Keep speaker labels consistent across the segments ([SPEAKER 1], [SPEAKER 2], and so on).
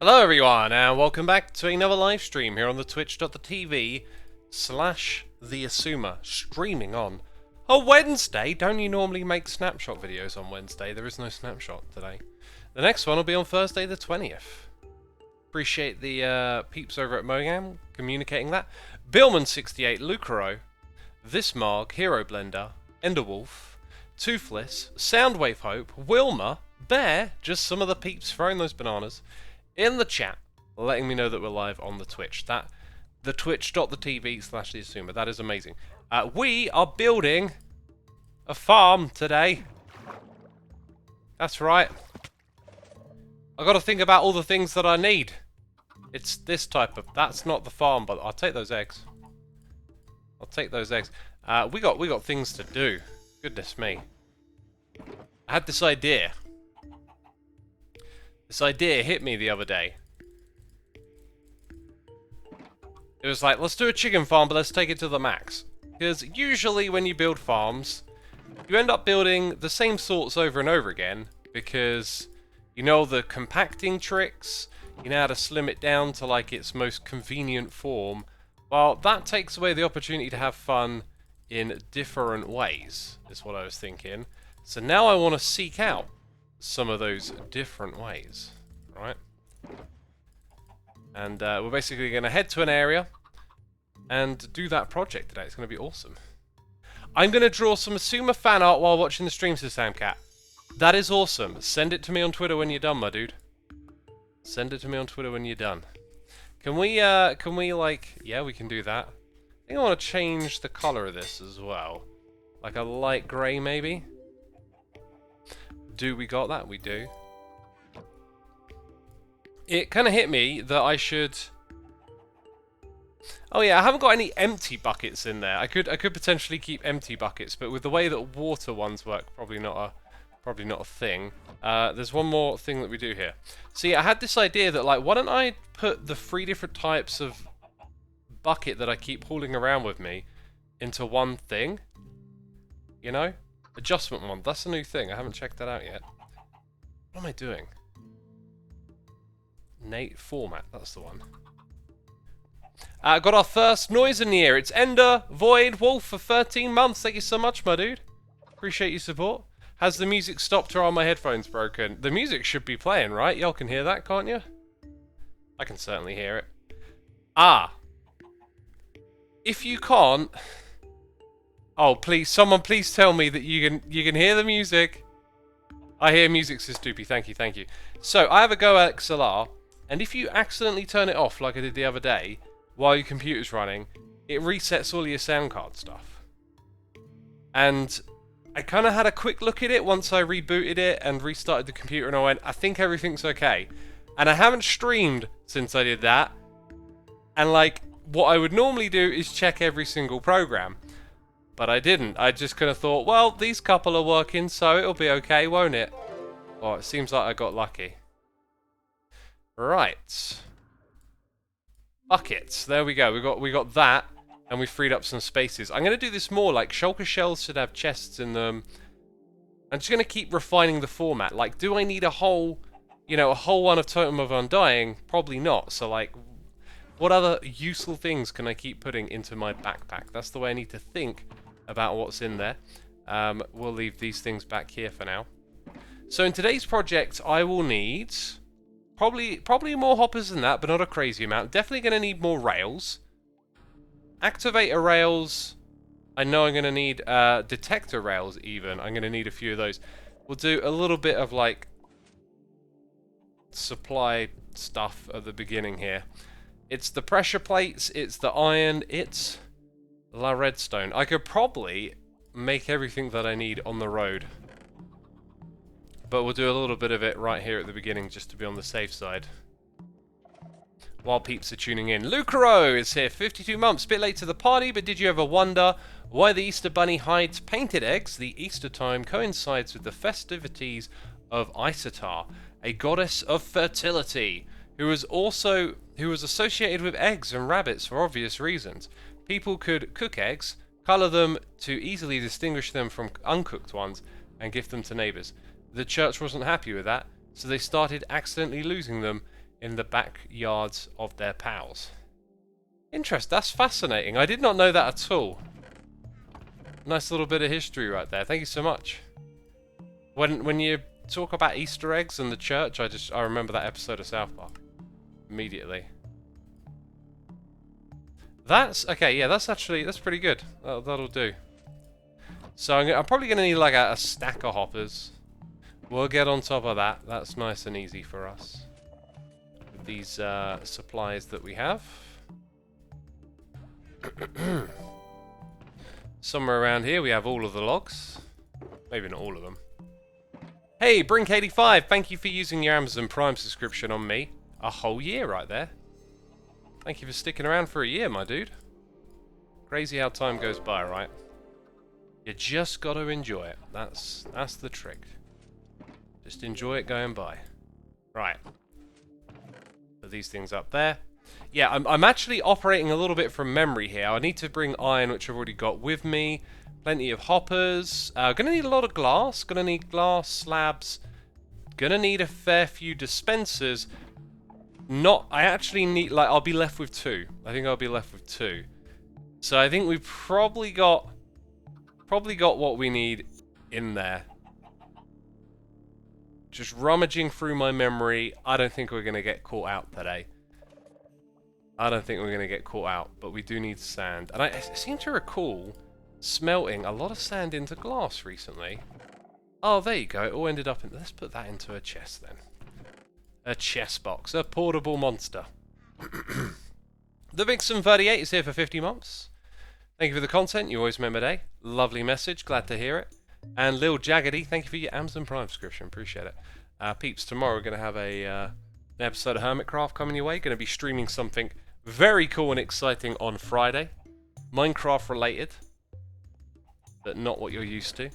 [SPEAKER 1] Hello everyone, and welcome back to another live stream here on the twitch.tv/the Xisuma, streaming on a Wednesday. Don't you normally make snapshot videos on Wednesday? There is no snapshot today. The next one will be on Thursday the 20th. Appreciate the peeps over at Mogam communicating that. Billman68, Lucaro, This Marg, Hero Blender, Enderwolf, Toothless, Soundwave Hope, Wilma, Bear, just some of the peeps throwing those bananas in the chat, letting me know that we're live on the Twitch. The twitch.tv/the Xisuma. That is amazing. We are building a farm today. That's right. I got to think about all the things that I need. It's this type of. That's not the farm, but I'll take those eggs. I'll take those eggs. We got things to do. Goodness me. I had this idea. This idea hit me the other day. It was like, let's do a chicken farm, but let's take it to the max. Because usually when you build farms, you end up building the same sorts over and over again, because you know the compacting tricks, you know how to slim it down to like its most convenient form. Well, that takes away the opportunity to have fun in different ways, is what I was thinking. So now I want to seek out some of those different ways, right? And we're basically going to head to an area and do that project today. It's going to be awesome. I'm going to draw some Xisuma fan art while watching the stream, says Samcat. That is awesome. Send it to me on Twitter when you're done, my dude. Send it to me on Twitter when you're done. Can we like, yeah, we can do that. I think I want to change the color of this as well. Like a light grey, maybe? Do we got that? We do. It kind of hit me that I should... Oh yeah, I haven't got any empty buckets in there. I could potentially keep empty buckets, but with the way that water ones work, probably not a thing. There's one more thing that we do here. See, I had this idea that like, why don't I put the 3 different types of bucket that I keep hauling around with me into one thing? You know? Adjustment one. That's a new thing. I haven't checked that out yet. What am I doing? Nate format. That's the one. Got our first noise in the ear. It's Ender Void Wolf for 13 months. Thank you so much, my dude. Appreciate your support. Has the music stopped or are my headphones broken? The music should be playing, right? Y'all can hear that, can't you? I can certainly hear it. Ah. If you can't... Oh, please, someone please tell me that you can hear the music. I hear music, says Doopy. Thank you, thank you. So, I have a Go XLR, and if you accidentally turn it off like I did the other day, while your computer's running, it resets all your sound card stuff. And I kind of had a quick look at it once I rebooted it and restarted the computer, and I went, I think everything's okay. And I haven't streamed since I did that. And like, what I would normally do is check every single program. But I didn't. I just kind of thought, well, these couple are working, so it'll be okay, won't it? Oh, it seems like I got lucky. Right. Buckets. There we go. We got that, and we freed up some spaces. I'm going to do this more. Like, shulker shells should have chests in them. I'm just going to keep refining the format. Like, do I need a whole, you know, a whole one of Totem of Undying? Probably not. So, like, what other useful things can I keep putting into my backpack? That's the way I need to think about what's in there. We'll leave these things back here for now. So in today's project, I will need probably more hoppers than that, but not a crazy amount. Definitely going to need more rails. Activator rails. I know I'm going to need detector rails even. I'm going to need a few of those. We'll do a little bit of like supply stuff at the beginning here. It's the pressure plates, it's the iron, it's la redstone. I could probably make everything that I need on the road. But we'll do a little bit of it right here at the beginning just to be on the safe side. While peeps are tuning in. Lucaro is here, 52 months. Bit late to the party, but did you ever wonder why the Easter Bunny hides painted eggs? The Easter time coincides with the festivities of Isatar, a goddess of fertility, who was associated with eggs and rabbits for obvious reasons. People could cook eggs, colour them to easily distinguish them from uncooked ones, and gift them to neighbours. The church wasn't happy with that, so they started accidentally losing them in the backyards of their pals. Interesting. That's fascinating. I did not know that at all. Nice little bit of history right there. Thank you so much. When you talk about Easter eggs and the church, I remember that episode of South Park immediately. That's okay. Yeah, that's pretty good. That'll do. So I'm probably gonna need like a stack of hoppers. We'll get on top of that. That's nice and easy for us. With these supplies that we have. Somewhere around here we have all of the logs. Maybe not all of them. Hey, Brink85, thank you for using your Amazon Prime subscription on me. A whole year right there. Thank you for sticking around for a year, my dude. Crazy how time goes by, right? You just got to enjoy it. That's the trick. Just enjoy it going by. Right. Put these things up there. Yeah, I'm actually operating a little bit from memory here. I need to bring iron, which I've already got with me. Plenty of hoppers. Gonna need a lot of glass. Gonna need glass slabs. Gonna need a fair few dispensers. I actually need, like, I'll be left with 2. I think I'll be left with 2. So I think we've probably got what we need in there. Just rummaging through my memory, I don't think we're gonna get caught out today. I don't think we're going to get caught out, but we do need sand. And I seem to recall smelting a lot of sand into glass recently. Oh, there you go. It all ended up in... Let's put that into a chest then. A chest box. A portable monster. The Vixen38 is here for 50 months. Thank you for the content. You always remember day. Lovely message. Glad to hear it. And Lil Jaggedy, thank you for your Amazon Prime subscription. Appreciate it. Peeps, tomorrow we're going to have an episode of Hermitcraft coming your way. Going to be streaming something very cool and exciting on Friday. Minecraft related, but not what you're used to.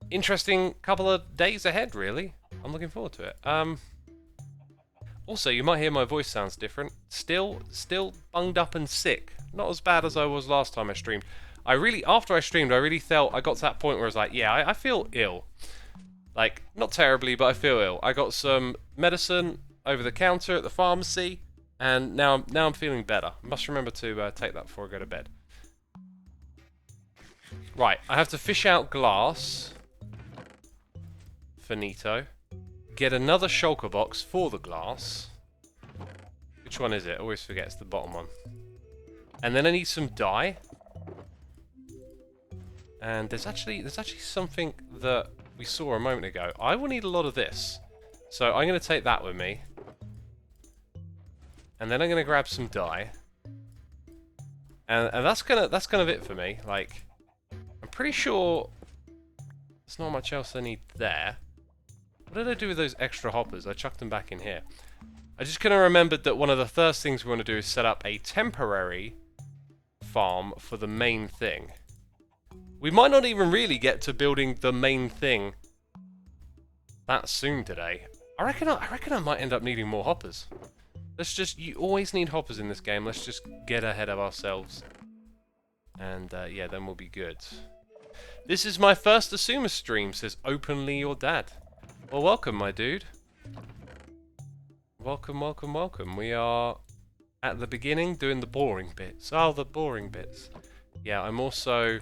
[SPEAKER 1] Interesting couple of days ahead, really. I'm looking forward to it. Also, you might hear my voice sounds different. Still bunged up and sick. Not as bad as I was last time I streamed. After I streamed, I really felt, I got to that point where I was like, yeah, I feel ill. Like, not terribly, but I feel ill. I got some medicine over the counter at the pharmacy, and now I'm feeling better. I must remember to take that before I go to bed. Right, I have to fish out glass. Finito. Get another shulker box for the glass. Which one is it? I always forget, it's the bottom one. And then I need some dye. And there's actually something that we saw a moment ago. I will need a lot of this. So I'm going to take that with me. And then I'm going to grab some dye. And that's kind of it for me. Like, I'm pretty sure there's not much else I need there. What did I do with those extra hoppers? I chucked them back in here. I just kind of remembered that one of the first things we want to do is set up a temporary farm for the main thing. We might not even really get to building the main thing that soon today. I reckon I might end up needing more hoppers. You always need hoppers in this game. Let's just get ahead of ourselves. And yeah, then we'll be good. This is my first Xisuma stream, says Openly Your Dad. Well, welcome, my dude. Welcome, welcome, welcome. We are at the beginning doing the boring bits. Oh, the boring bits. Yeah, I'm also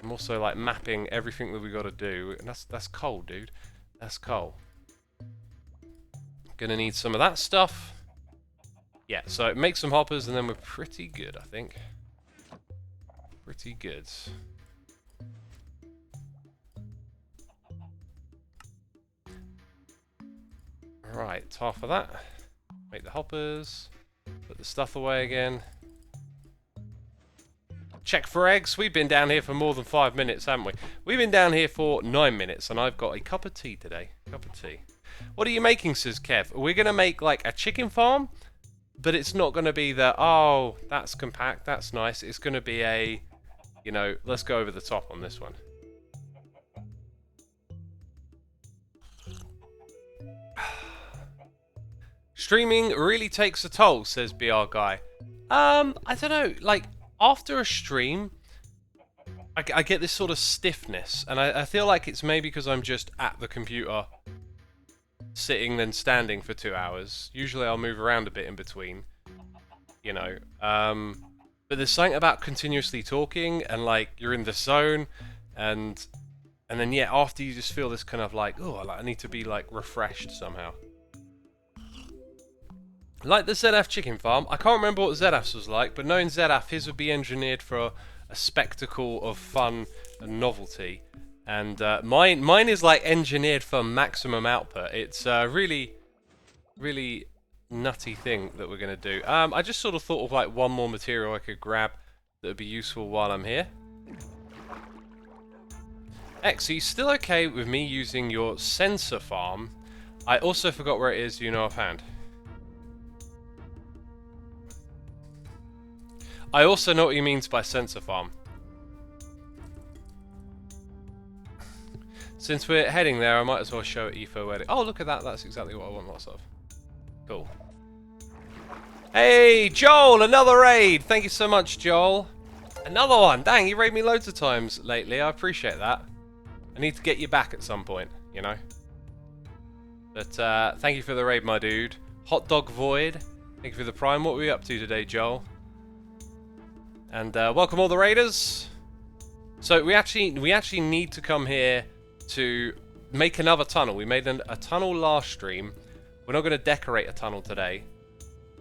[SPEAKER 1] like mapping everything that we got to do. And that's coal, dude. That's coal. Gonna need some of that stuff. Yeah, so make some hoppers and then we're pretty good, I think. Pretty good. Right, half of that. Make the hoppers. Put the stuff away again. Check for eggs. We've been down here for more than 5 minutes, haven't we? We've been down here for 9 minutes, and I've got a cup of tea today. Cup of tea. What are you making, says Kev? We're going to make, like, a chicken farm, but it's not going to be the, oh, that's compact, that's nice. It's going to be a, you know, let's go over the top on this one. Streaming really takes a toll, says BR Guy. I don't know, like, after a stream, I get this sort of stiffness, and I feel like it's maybe because I'm just at the computer sitting then standing for 2 hours. Usually I'll move around a bit in between, you know. But there's something about continuously talking and like you're in the zone, and then yeah, after you just feel this kind of like, oh, I need to be like refreshed somehow. Like the ZF chicken farm, I can't remember what ZF's was like, but knowing ZF, his would be engineered for a spectacle of fun and novelty. And mine is like engineered for maximum output. It's a really nutty thing that we're going to do. I just sort of thought of like one more material I could grab that would be useful while I'm here. X, are you still okay with me using your sensor farm? I also forgot where it is, do you know offhand? I also know what he means by sensor farm. Since we're heading there, I might as well show Etho where it... Oh, look at that. That's exactly what I want lots of. Cool. Hey, Joel, another raid. Thank you so much, Joel. Another one. Dang, you raided me loads of times lately. I appreciate that. I need to get you back at some point, you know. But thank you for the raid, my dude. Hot Dog Void. Thank you for the prime. What were we up to today, Joel? And welcome all the raiders. So we actually need to come here to make another tunnel. We made a tunnel last stream. We're not going to decorate a tunnel today,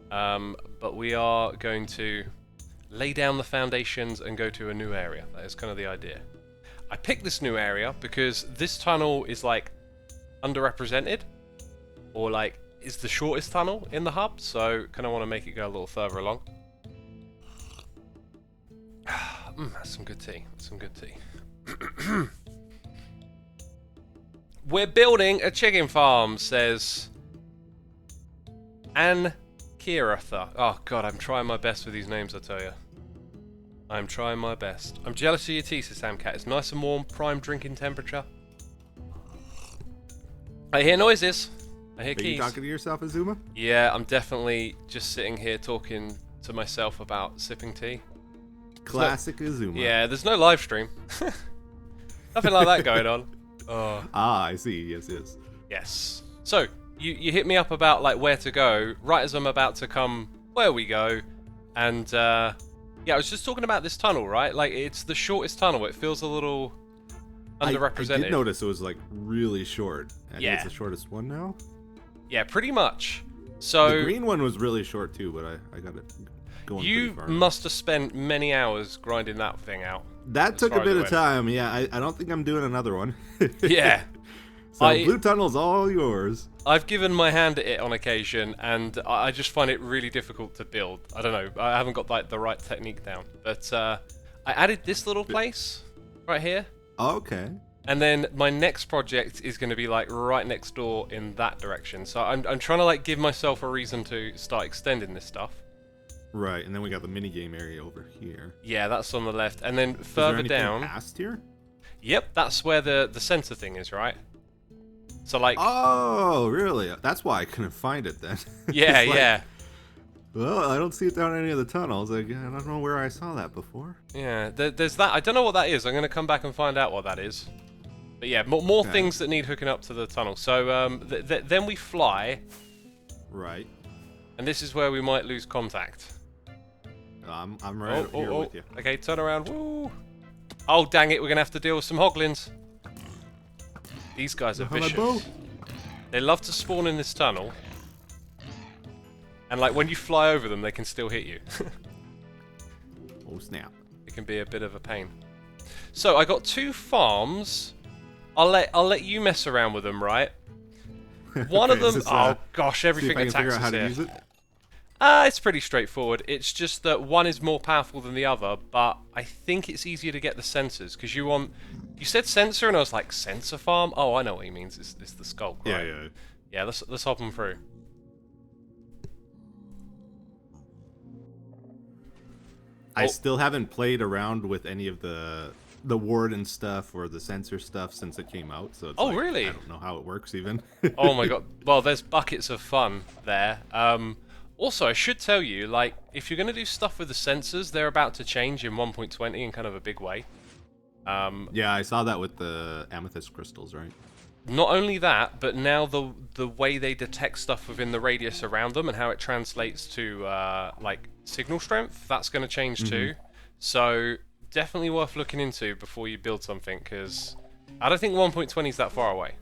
[SPEAKER 1] but we are going to lay down the foundations and go to a new area. That is kind of the idea. I picked this new area because this tunnel is like underrepresented, or like is the shortest tunnel in the hub, so kind of want to make it go a little further along. That's some good tea. That's some good tea. We're building a chicken farm, says Anne Kiratha. Oh god, I'm trying my best with these names, I tell you. I'm trying my best. I'm jealous of your tea, says Samcat. It's nice and warm, prime drinking temperature. I hear noises. I hear keys.
[SPEAKER 2] Are you talking to yourself, Xisuma?
[SPEAKER 1] Yeah, I'm definitely just sitting here talking to myself about sipping tea.
[SPEAKER 2] Classic Xisuma.
[SPEAKER 1] Yeah, there's no live stream. Nothing like that going on. Oh.
[SPEAKER 2] Ah, I see. Yes, yes.
[SPEAKER 1] Yes. So, you hit me up about like where to go, right as I'm about to come where we go, and yeah, I was just talking about this tunnel, right? Like, it's the shortest tunnel. It feels a little underrepresented.
[SPEAKER 2] I did notice it was like really short. I
[SPEAKER 1] Yeah.
[SPEAKER 2] think it's the shortest one now.
[SPEAKER 1] Yeah, pretty much. So
[SPEAKER 2] The green one was really short too, but I got it going
[SPEAKER 1] you
[SPEAKER 2] pretty far.
[SPEAKER 1] must have spent many hours grinding that thing out.
[SPEAKER 2] That took a bit of
[SPEAKER 1] went.
[SPEAKER 2] time. Yeah, I don't think I'm doing another one.
[SPEAKER 1] Yeah.
[SPEAKER 2] So blue tunnel's all yours.
[SPEAKER 1] I've given my hand at it on occasion, and I just find it really difficult to build. I don't know. I haven't got like the right technique down. But I added this little place right here.
[SPEAKER 2] Okay.
[SPEAKER 1] And then my next project is going to be like right next door in that direction. So I'm trying to like give myself a reason to start extending this stuff.
[SPEAKER 2] Right, and then we got the mini game area over here.
[SPEAKER 1] Yeah, that's on the left. And then further down.
[SPEAKER 2] Past here?
[SPEAKER 1] Yep, that's where the center thing is, right? So like.
[SPEAKER 2] Oh, really? That's why I couldn't find it then.
[SPEAKER 1] Yeah,
[SPEAKER 2] It's like,
[SPEAKER 1] yeah.
[SPEAKER 2] Well, I don't see it down any of the tunnels. Like, I don't know where I saw that before.
[SPEAKER 1] Yeah, there's that. I don't know what that is. I'm going to come back and find out what that is. But yeah, more
[SPEAKER 2] Okay.
[SPEAKER 1] things that need hooking up to the tunnel. So then we fly,
[SPEAKER 2] Right.
[SPEAKER 1] and this is where we might lose contact.
[SPEAKER 2] I'm right here with you.
[SPEAKER 1] Okay, turn around. Woo! Oh, dang it, we're going to have to deal with some hoglins. These guys are vicious. They love to spawn in this tunnel. And like when you fly over them, they can still hit you.
[SPEAKER 2] Oh, snap.
[SPEAKER 1] It can be a bit of a pain. So I got 2 farms. I'll let you mess around with them, right? One of them. Oh gosh, everything attacks us
[SPEAKER 2] figure out how to
[SPEAKER 1] here.
[SPEAKER 2] use it?
[SPEAKER 1] It's pretty straightforward. It's just that one is more powerful than the other, but I think it's easier to get the sensors because you said sensor, and I was like, sensor farm. Oh, I know what he means. It's the skulk, right?
[SPEAKER 2] Yeah.
[SPEAKER 1] Yeah, let's hop them through.
[SPEAKER 2] I still haven't played around with any of the warden stuff or the sensor stuff since it came out. So it's like,
[SPEAKER 1] really?
[SPEAKER 2] I don't know how it works even.
[SPEAKER 1] Oh my god. Well, there's buckets of fun there. Also, I should tell you, like, if you're going to do stuff with the sensors, they're about to change in 1.20 in kind of a big way.
[SPEAKER 2] Yeah, I saw that with the amethyst crystals, right?
[SPEAKER 1] not only that, but now the way they detect stuff within the radius around them and how it translates to like signal strength, that's going to change too. So definitely worth looking into before you build something, because I don't think 1.20 is that far away.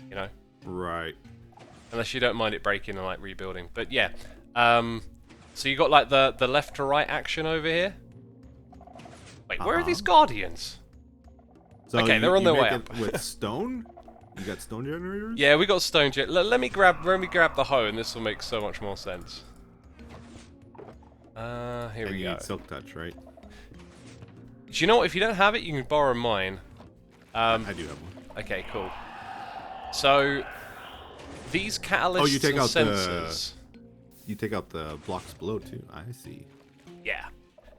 [SPEAKER 1] You know.
[SPEAKER 2] Right.
[SPEAKER 1] Unless you don't mind it breaking and like rebuilding. But yeah. So you got like the left to right action over here. Wait, where are these guardians?
[SPEAKER 2] So
[SPEAKER 1] okay, they're on their way up.
[SPEAKER 2] With stone? You got stone generators?
[SPEAKER 1] Yeah, we got stone jet. Let me grab the hoe, and this will make so much more sense. Here we go.
[SPEAKER 2] Need silk touch, right?
[SPEAKER 1] Do you know what? If you don't have it, you can borrow mine.
[SPEAKER 2] I do have one.
[SPEAKER 1] Okay, cool. So these catalysts
[SPEAKER 2] you take
[SPEAKER 1] and
[SPEAKER 2] out
[SPEAKER 1] sensors.
[SPEAKER 2] You take out the blocks below too. I see.
[SPEAKER 1] Yeah.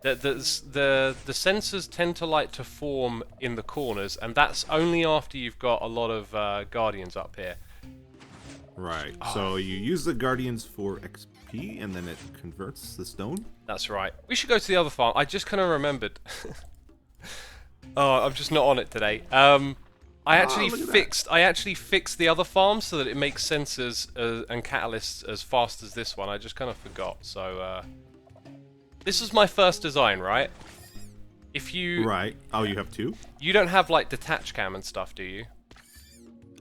[SPEAKER 1] The sensors tend to form in the corners, and that's only after you've got a lot of guardians up here.
[SPEAKER 2] Right. So you use the guardians for XP, and then it converts the stone.
[SPEAKER 1] That's right. We should go to the other farm. I just kind of remembered. Oh, I'm just not on it today. I actually fixed the other farm so that it makes sensors and catalysts as fast as this one. I just kind of forgot. So this is my first design, right? If you
[SPEAKER 2] Right. Oh, you have two?
[SPEAKER 1] You don't have like detach cam and stuff, do you?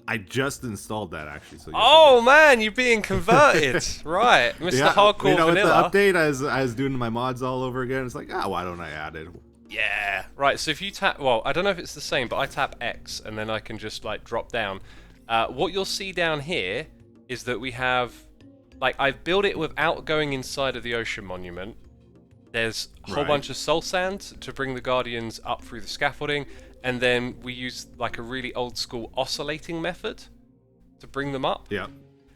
[SPEAKER 2] I just installed that actually. So
[SPEAKER 1] oh man, you're being converted, right, Mr. Hardcore
[SPEAKER 2] you know,
[SPEAKER 1] Vanilla.
[SPEAKER 2] with the update, I was doing my mods all over again. It's like, why don't I add it?
[SPEAKER 1] Yeah, right. So if you tap, well, I don't know if it's the same, but I tap X and then I can just like drop down. What you'll see down here is that we have, like, I've built it without going inside of the ocean monument. There's a whole bunch of soul sand to bring the guardians up through the scaffolding, and then we use like a really old school oscillating method to bring them up.
[SPEAKER 2] Yeah,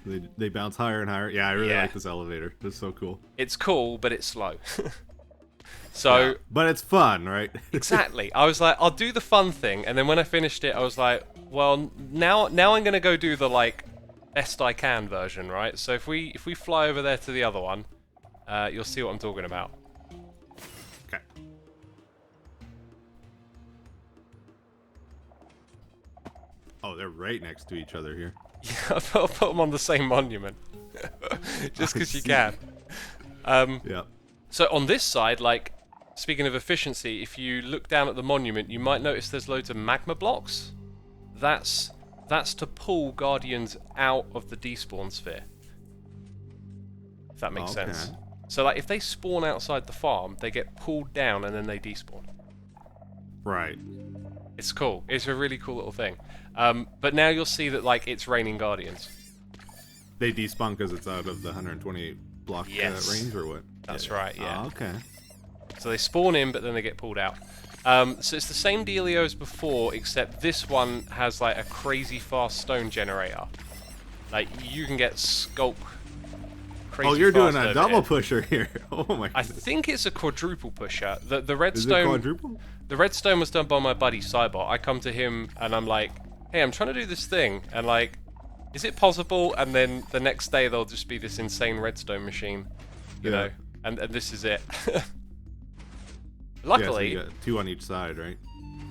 [SPEAKER 2] they bounce higher and higher. Yeah, I really like this elevator. It's so cool.
[SPEAKER 1] It's cool, but it's slow. So,
[SPEAKER 2] but it's fun, right?
[SPEAKER 1] Exactly. I was like, I'll do the fun thing, and then when I finished it, I was like, well, now I'm gonna go do the like best I can version, right? So if we fly over there to the other one, you'll see what I'm talking about.
[SPEAKER 2] Okay. Oh, they're right next to each other here.
[SPEAKER 1] Yeah, I'll put them on the same monument, just because you can.
[SPEAKER 2] Yeah.
[SPEAKER 1] So on this side, like, speaking of efficiency, if you look down at the monument, you might notice there's loads of magma blocks. That's to pull guardians out of the despawn sphere. If that makes sense. So like, if they spawn outside the farm, they get pulled down and then they despawn.
[SPEAKER 2] Right.
[SPEAKER 1] It's cool. It's a really cool little thing. But now you'll see that like it's raining guardians.
[SPEAKER 2] They despawn because it's out of the 128 block range, or what?
[SPEAKER 1] That's right. Yeah.
[SPEAKER 2] Oh, okay.
[SPEAKER 1] So they spawn in, but then they get pulled out. So it's the same dealio as before, except this one has like a crazy fast stone generator. Like you can get sculk. Crazy
[SPEAKER 2] you're doing
[SPEAKER 1] fast
[SPEAKER 2] a
[SPEAKER 1] over
[SPEAKER 2] double
[SPEAKER 1] here.
[SPEAKER 2] Pusher here. Oh my!
[SPEAKER 1] I think it's a quadruple pusher. The redstone.
[SPEAKER 2] Is it quadruple?
[SPEAKER 1] The redstone was done by my buddy Cybot. I come to him and I'm like, "Hey, I'm trying to do this thing," and like, "Is it possible?" And then the next day there'll just be this insane redstone machine, you know, and this is it. Luckily,
[SPEAKER 2] so you got two on each side, right?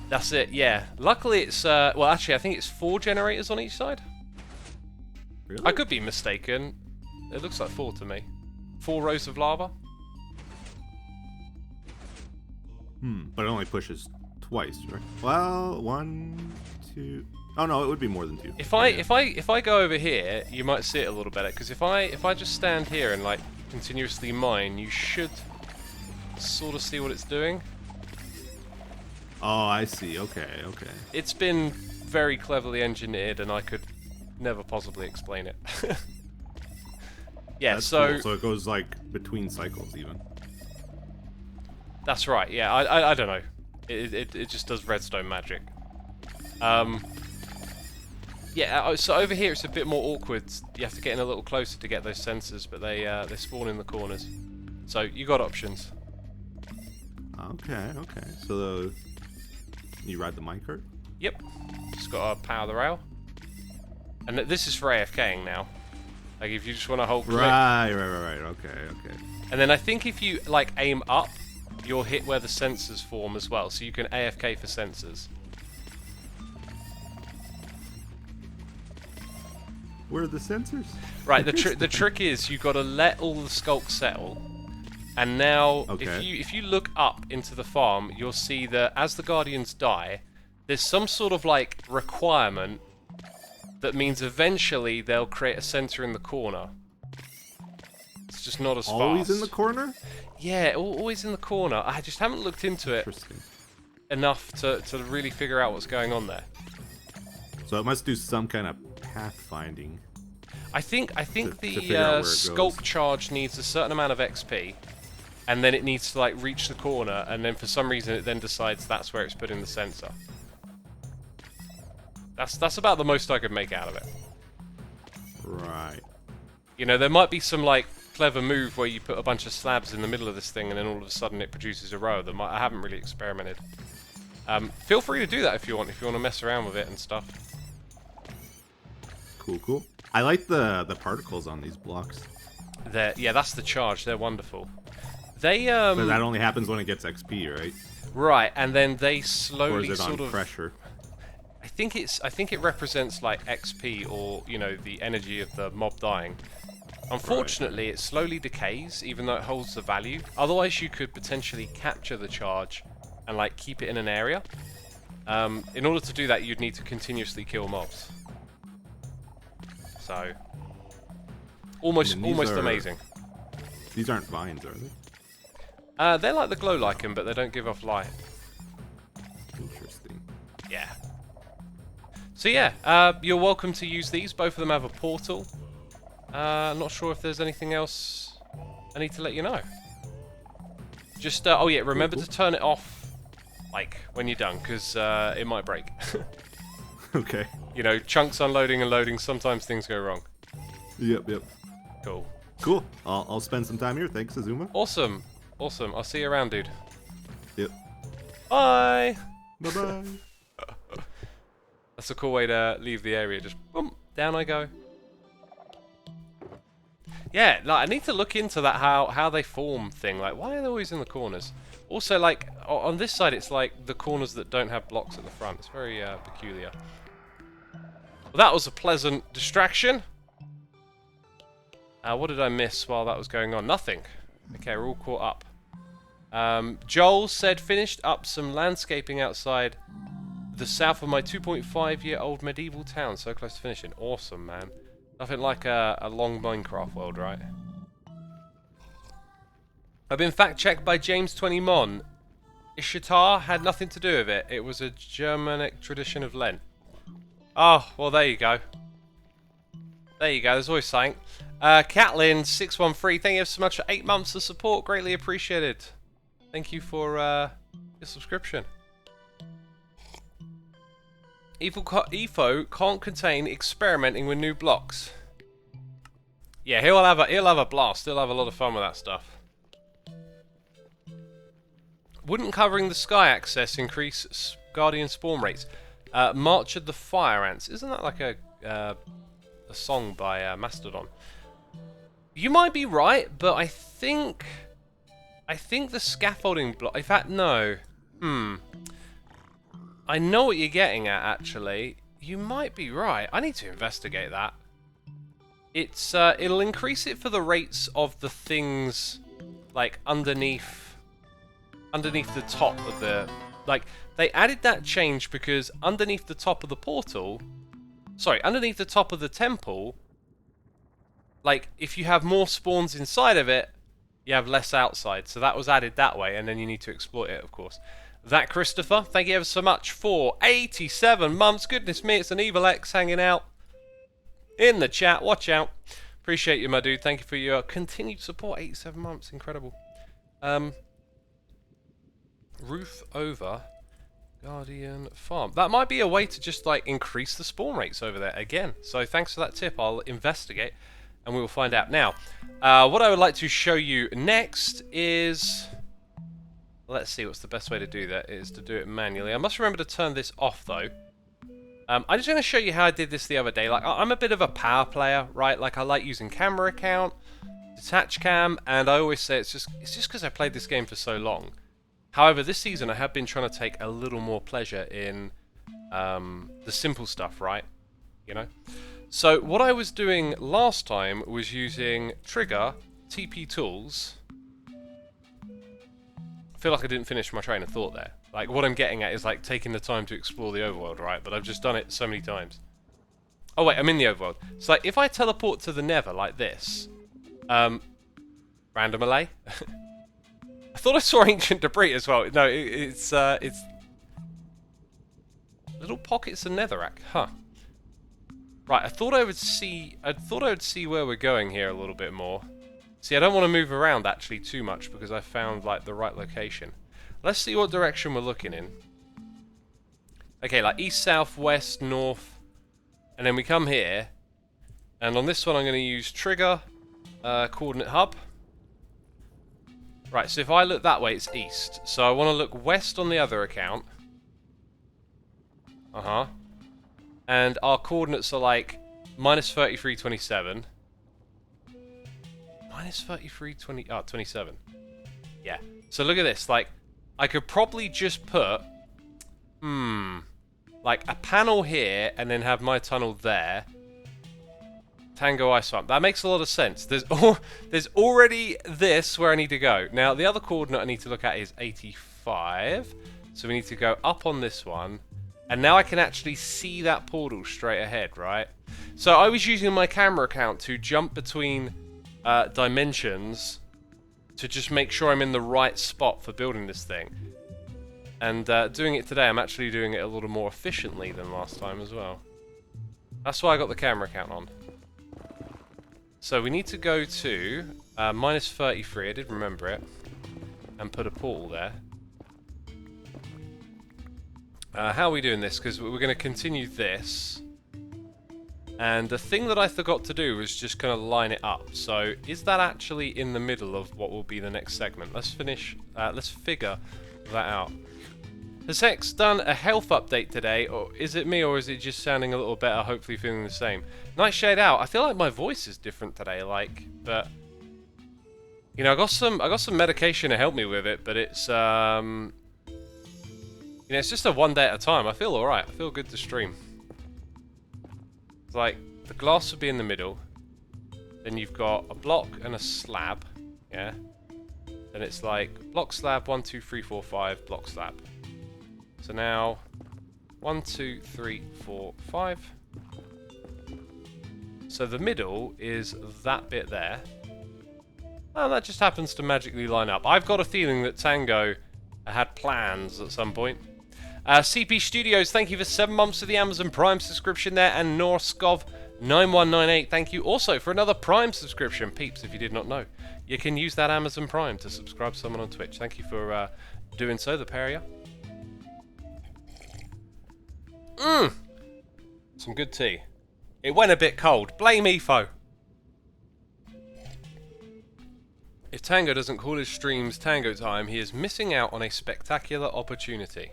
[SPEAKER 1] That's it. Yeah. Luckily, it's well, actually, I think it's 4 generators on each side.
[SPEAKER 2] Really?
[SPEAKER 1] I could be mistaken. It looks like 4 to me. 4 rows of lava.
[SPEAKER 2] But it only pushes twice, right? Well, 1, 2. Oh no, it would be more than 2.
[SPEAKER 1] If I go over here, you might see it a little better. Because if I just stand here and like continuously mine, you should sort of see what it's doing.
[SPEAKER 2] Oh, I see. Okay.
[SPEAKER 1] It's been very cleverly engineered, and I could never possibly explain it. Yeah.
[SPEAKER 2] That's
[SPEAKER 1] so
[SPEAKER 2] cool. So it goes like between cycles, even.
[SPEAKER 1] That's right. Yeah. I don't know. It just does redstone magic. Yeah. So over here it's a bit more awkward. You have to get in a little closer to get those sensors, but they spawn in the corners. So you got options.
[SPEAKER 2] Okay. So you ride the minecart?
[SPEAKER 1] Yep. Just gotta power the rail. And this is for AFKing now. Like if you just want to hold click.
[SPEAKER 2] Right. Okay.
[SPEAKER 1] And then I think if you like aim up, you'll hit where the sensors form as well. So you can AFK for sensors.
[SPEAKER 2] Where are the sensors?
[SPEAKER 1] Right, the trick is you got to let all the skulks settle, and now if you look up into the farm, you'll see that as the guardians die, there's some sort of like requirement that means eventually they'll create a sensor in the corner. It's just not as fast.
[SPEAKER 2] Always in the corner?
[SPEAKER 1] Yeah, always in the corner. I just haven't looked into it enough to really figure out what's going on there.
[SPEAKER 2] So it must do some kind of pathfinding.
[SPEAKER 1] I think the sculpt charge needs a certain amount of XP, and then it needs to like reach the corner, and then for some reason it then decides that's where it's putting the sensor. That's about the most I could make out of it.
[SPEAKER 2] Right.
[SPEAKER 1] You know, there might be some like clever move where you put a bunch of slabs in the middle of this thing, and then all of a sudden it produces a row of them. I haven't really experimented. Feel free to do that if you want to mess around with it and stuff.
[SPEAKER 2] Cool. I like the particles on these blocks.
[SPEAKER 1] Yeah, that's the charge. They're wonderful. They
[SPEAKER 2] But that only happens when it gets XP, right?
[SPEAKER 1] Right, and then they slowly
[SPEAKER 2] or is it
[SPEAKER 1] sort
[SPEAKER 2] on
[SPEAKER 1] of
[SPEAKER 2] pressure.
[SPEAKER 1] I think it represents like XP, or you know, the energy of the mob dying. Unfortunately, it slowly decays, even though it holds the value. Otherwise, you could potentially capture the charge and like keep it in an area. In order to do that, you'd need to continuously kill mobs. So, almost amazing.
[SPEAKER 2] These aren't vines, are they?
[SPEAKER 1] They're like the glow lichen, but they don't give off light.
[SPEAKER 2] Interesting.
[SPEAKER 1] Yeah. So yeah, you're welcome to use these. Both of them have a portal. I'm not sure if there's anything else I need to let you know. Just, oh yeah, remember to turn it off, like, when you're done, because it might break.
[SPEAKER 2] Okay.
[SPEAKER 1] You know, chunks unloading and loading, sometimes things go wrong.
[SPEAKER 2] Yep.
[SPEAKER 1] Cool.
[SPEAKER 2] I'll spend some time here. Thanks, Xisuma.
[SPEAKER 1] Awesome. I'll see you around, dude.
[SPEAKER 2] Yep.
[SPEAKER 1] Bye!
[SPEAKER 2] Bye-bye.
[SPEAKER 1] That's a cool way to leave the area. Just, boom, down I go. Yeah, like, I need to look into that, how they form thing. Like, why are they always in the corners? Also, like, on this side, it's like the corners that don't have blocks at the front. It's very peculiar. Well, that was a pleasant distraction. What did I miss while that was going on? Nothing. Okay, we're all caught up. Joel said finished up some landscaping outside the south of my 2.5-year-old medieval town. So close to finishing. Awesome, man. Nothing like a long Minecraft world, right? I've been fact-checked by James20Mon. Ishtar had nothing to do with it. It was a Germanic tradition of Lent. Oh, well, there you go. There you go. There's always something. Catlin613, thank you so much for 8 months of support. Greatly appreciated. Thank you for your subscription. Efo can't contain experimenting with new blocks. Yeah, he'll have a blast. He'll have a lot of fun with that stuff. Wouldn't covering the sky access increase guardian spawn rates? March of the Fire Ants. Isn't that like a song by Mastodon? You might be right, but I think the scaffolding block. In fact, no. I know what you're getting at, actually. You might be right. I need to investigate that. It's it'll increase it for the rates of the things like underneath the top of the, like, they added that change because underneath the top of the portal, sorry, underneath the top of the temple, like, if you have more spawns inside of it, you have less outside. So that was added that way, and then you need to exploit it, of course. That Christopher, thank you ever so much for 87 months. Goodness me, it's an Evil X hanging out in the chat. Watch out. Appreciate you, my dude. Thank you for your continued support. 87 months, incredible. Roof over Guardian Farm. That might be a way to just like increase the spawn rates over there again. So thanks for that tip. I'll investigate and we will find out. Now, what I would like to show you next is, let's see what's the best way to do that, is to do it manually. I must remember to turn this off though. I'm just going to show you how I did this the other day. Like, I'm a bit of a power player, right? Like, I like using camera account, detach cam, and I always say it's just because I played this game for so long. However, this season I have been trying to take a little more pleasure in the simple stuff, right? You know? So what I was doing last time was using trigger, TP tools. I feel like I didn't finish my train of thought there. Like, what I'm getting at is, like, taking the time to explore the overworld, right? But I've just done it so many times. Oh, wait, I'm in the overworld. So, like, if I teleport to the Nether like this... random alley? I thought I saw ancient debris as well. No, it's... Little pockets of netherrack. Huh. Right, I thought I would see where we're going here a little bit more. See, I don't want to move around actually too much because I found like the right location. Let's see what direction we're looking in. Okay, like east, south, west, north, and then we come here. And on this one, I'm going to use trigger, coordinate hub. Right, so if I look that way, it's east. So I want to look west on the other account. And our coordinates are like minus 3327. Minus 27. Yeah. So look at this. Like, I could probably just put, like a panel here and then have my tunnel there. Tango Ice Swamp. That makes a lot of sense. There's already this where I need to go. Now, the other coordinate I need to look at is 85. So we need to go up on this one. And now I can actually see that portal straight ahead, right? So I was using my camera account to jump between dimensions to just make sure I'm in the right spot for building this thing. And doing it today, I'm actually doing it a little more efficiently than last time as well. That's why I got the camera account on. So we need to go to minus 33, I did remember it, and put a portal there. How are we doing this? Because we're going to continue this. And the thing that I forgot to do was just kind of line it up. So is that actually in the middle of what will be the next segment? Let's figure that out. Has Hex done a health update today? Or is it me, or is it just sounding a little better, hopefully feeling the same? Nightshade out. I feel like my voice is different today, like, but... You know, I got some medication to help me with it, but it's, you know, it's just a one day at a time. I feel alright. I feel good to stream. It's like, the glass would be in the middle. Then you've got a block and a slab. Yeah. Then it's like, block slab, 1, 2, 3, 4, 5, block slab. So now, 1, 2, 3, 4, 5. So the middle is that bit there. And that just happens to magically line up. I've got a feeling that Tango had plans at some point. CP Studios, thank you for 7 months of the Amazon Prime subscription there. And Norskov9198, thank you also for another Prime subscription. Peeps, if you did not know, you can use that Amazon Prime to subscribe to someone on Twitch. Thank you for doing so, the pair of you. Some good tea. It went a bit cold. Blame EFO. If Tango doesn't call his streams Tango Time, he is missing out on a spectacular opportunity.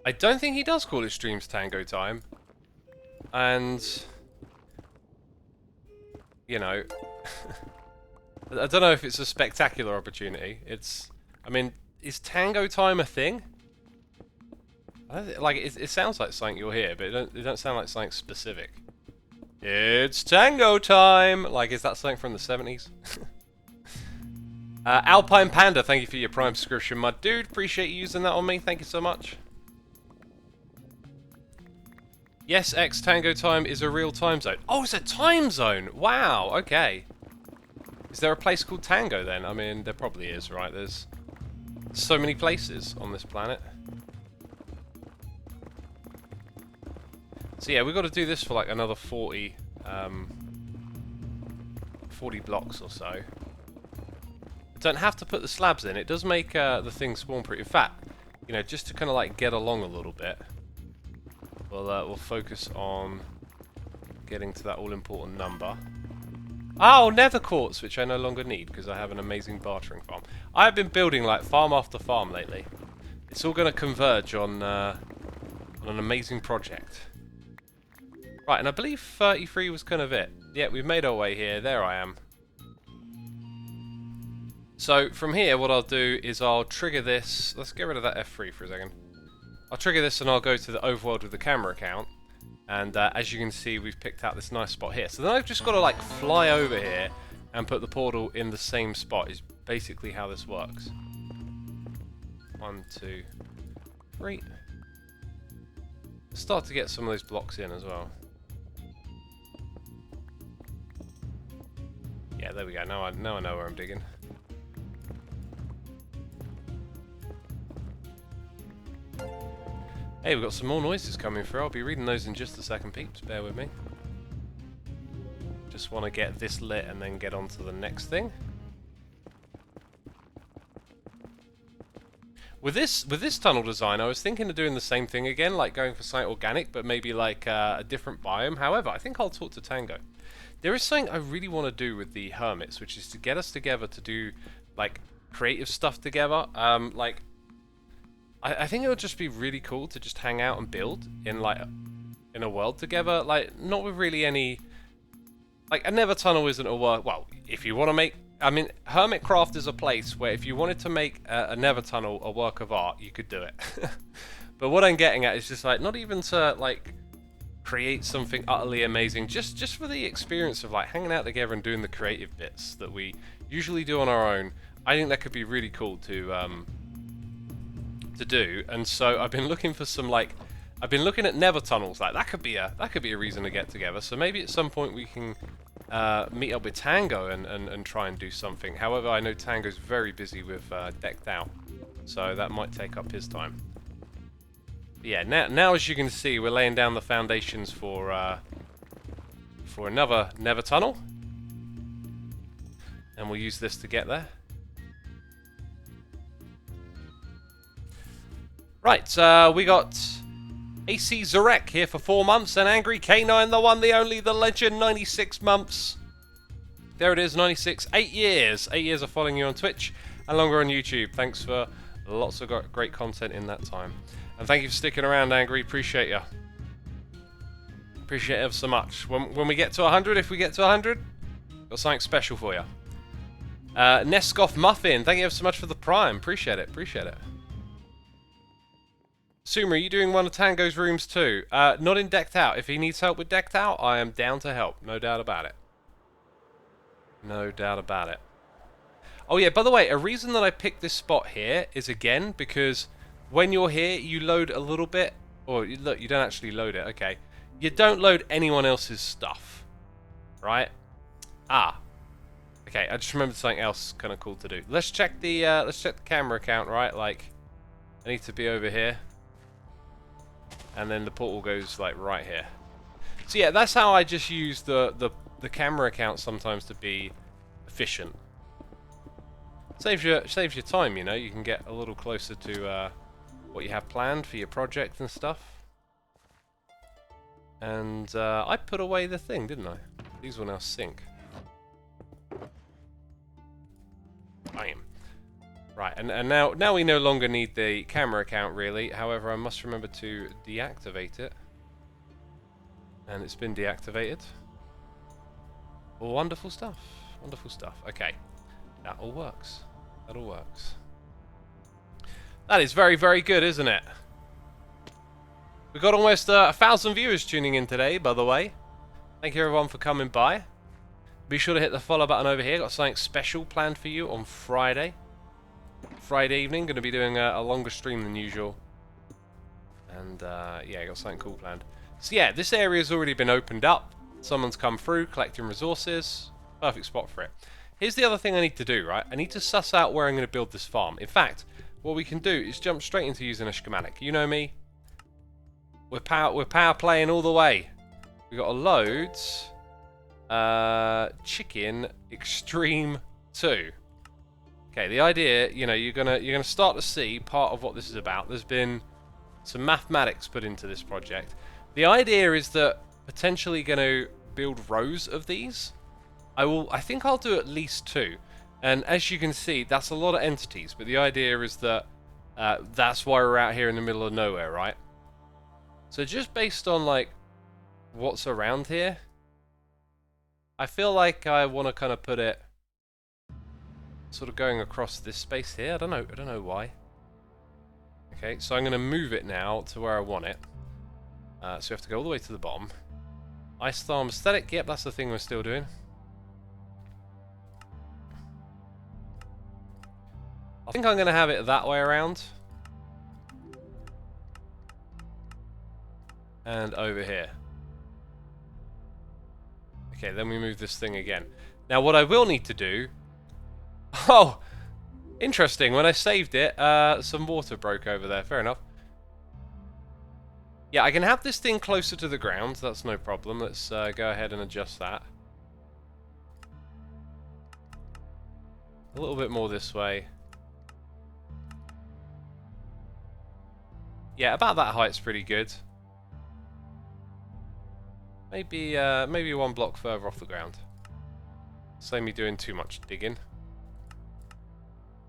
[SPEAKER 1] I don't think he does call his streams Tango Time. And... you know... I don't know if it's a spectacular opportunity. It's... I mean, is Tango Time a thing? Like, it sounds like something you'll hear, but it don't sound like something specific. It's Tango Time! Like, is that something from the 70s? Alpine Panda, thank you for your Prime subscription, my dude. Appreciate you using that on me. Thank you so much. Yes, X Tango Time is a real time zone. Oh, it's a time zone! Wow, okay. Is there a place called Tango then? I mean, there probably is, right? There's so many places on this planet. So yeah, we've got to do this for like another 40 blocks or so. I don't have to put the slabs in. It does make the thing spawn pretty. In fact, you know, just to kind of like get along a little bit, we'll focus on getting to that all-important number. Oh, nether quartz, which I no longer need because I have an amazing bartering farm. I have been building like farm after farm lately. It's all going to converge on an amazing project. Right, and I believe 33 was kind of it. Yeah, we've made our way here. There I am. So, from here, what I'll do is I'll trigger this. Let's get rid of that F3 for a second. I'll trigger this and I'll go to the overworld with the camera account. And as you can see, we've picked out this nice spot here. So then I've just got to like fly over here and put the portal in the same spot is basically how this works. 1, 2, 3. Start to get some of those blocks in as well. Yeah, there we go. Now I know where I'm digging. Hey, we've got some more noises coming through. I'll be reading those in just a second, peeps. Bear with me. Just want to get this lit and then get on to the next thing. With this tunnel design, I was thinking of doing the same thing again, like going for something organic, but maybe like a different biome. However, I think I'll talk to Tango. There is something I really want to do with the hermits, which is to get us together to do like creative stuff together. Like, I think it would just be really cool to just hang out and build in like in a world together. Like, not with really any. Like, a nether tunnel isn't a work. Well, if you want to make. I mean, Hermitcraft is a place where if you wanted to make a nether tunnel a work of art, you could do it. But what I'm getting at is just like, not even to like create something utterly amazing, just for the experience of like hanging out together and doing the creative bits that we usually do on our own. I think that could be really cool to do. And so I've been looking for some like, I've been looking at nether tunnels. Like that could be a reason to get together. So maybe at some point we can meet up with Tango and try and do something. However, I know Tango's very busy with Decked Out, so that might take up his time. But yeah, now as you can see, we're laying down the foundations for another nether tunnel, and we'll use this to get there. Right, we got AC Zarek here for 4 months, and Angry K9, the one, the only, the legend, 96 months. There it is, 96, 8 years. 8 years of following you on Twitch and longer on YouTube. Thanks for lots of great content in that time. And thank you for sticking around, Angry. Appreciate you. Appreciate it ever so much. When we get to 100, if we get to 100, got something special for you. Neskoff Muffin, thank you ever so much for the Prime. Appreciate it, appreciate it. Sumer, are you doing one of Tango's rooms too? Not in Decked Out. If he needs help with Decked Out, I am down to help. No doubt about it. No doubt about it. Oh yeah, by the way, a reason that I picked this spot here is again because when you're here, you load a little bit. Or, look, you don't actually load it. Okay. You don't load anyone else's stuff. Right? Ah. Okay, I just remembered something else kind of cool to do. Let's check the camera account, right? Like, I need to be over here. And then the portal goes like right here. So yeah, that's how I just use the camera account sometimes to be efficient. Saves your time, you know. You can get a little closer to what you have planned for your project and stuff. And I put away the thing, didn't I? These will now sync. Bam. Right, and now we no longer need the camera account, really. However, I must remember to deactivate it. And it's been deactivated. Wonderful stuff. Wonderful stuff. Okay. That all works. That all works. That is very, very good, isn't it? We've got almost 1,000 viewers tuning in today, by the way. Thank you, everyone, for coming by. Be sure to hit the follow button over here. Got something special planned for you on Friday. Friday evening, going to be doing a longer stream than usual. And yeah, got something cool planned. So yeah, this area's already been opened up. Someone's come through, collecting resources. Perfect spot for it. Here's the other thing I need to do, right? I need to suss out where I'm going to build this farm. In fact, what we can do is jump straight into using a schematic. You know me. We're power playing all the way. We got a loads. Chicken Extreme 2. Okay, the idea, you know, you're gonna start to see part of what this is about. There's been some mathematics put into this project. The idea is that potentially going to build rows of these. I think I'll do at least 2. And as you can see, that's a lot of entities. But the idea is that that's why we're out here in the middle of nowhere, right? So just based on like what's around here, I feel like I want to kind of put it sort of going across this space here. I don't know why. Okay, so I'm going to move it now to where I want it. So we have to go all the way to the bottom. Ice Therm aesthetic. Yep, that's the thing we're still doing. I think I'm going to have it that way around. And over here. Okay, then we move this thing again. Now what I will need to do... Oh! Interesting, when I saved it, some water broke over there. Fair enough. Yeah, I can have this thing closer to the ground. That's no problem. Let's go ahead and adjust that. A little bit more this way. Yeah, about that height's pretty good. Maybe maybe one block further off the ground. Save me doing too much digging.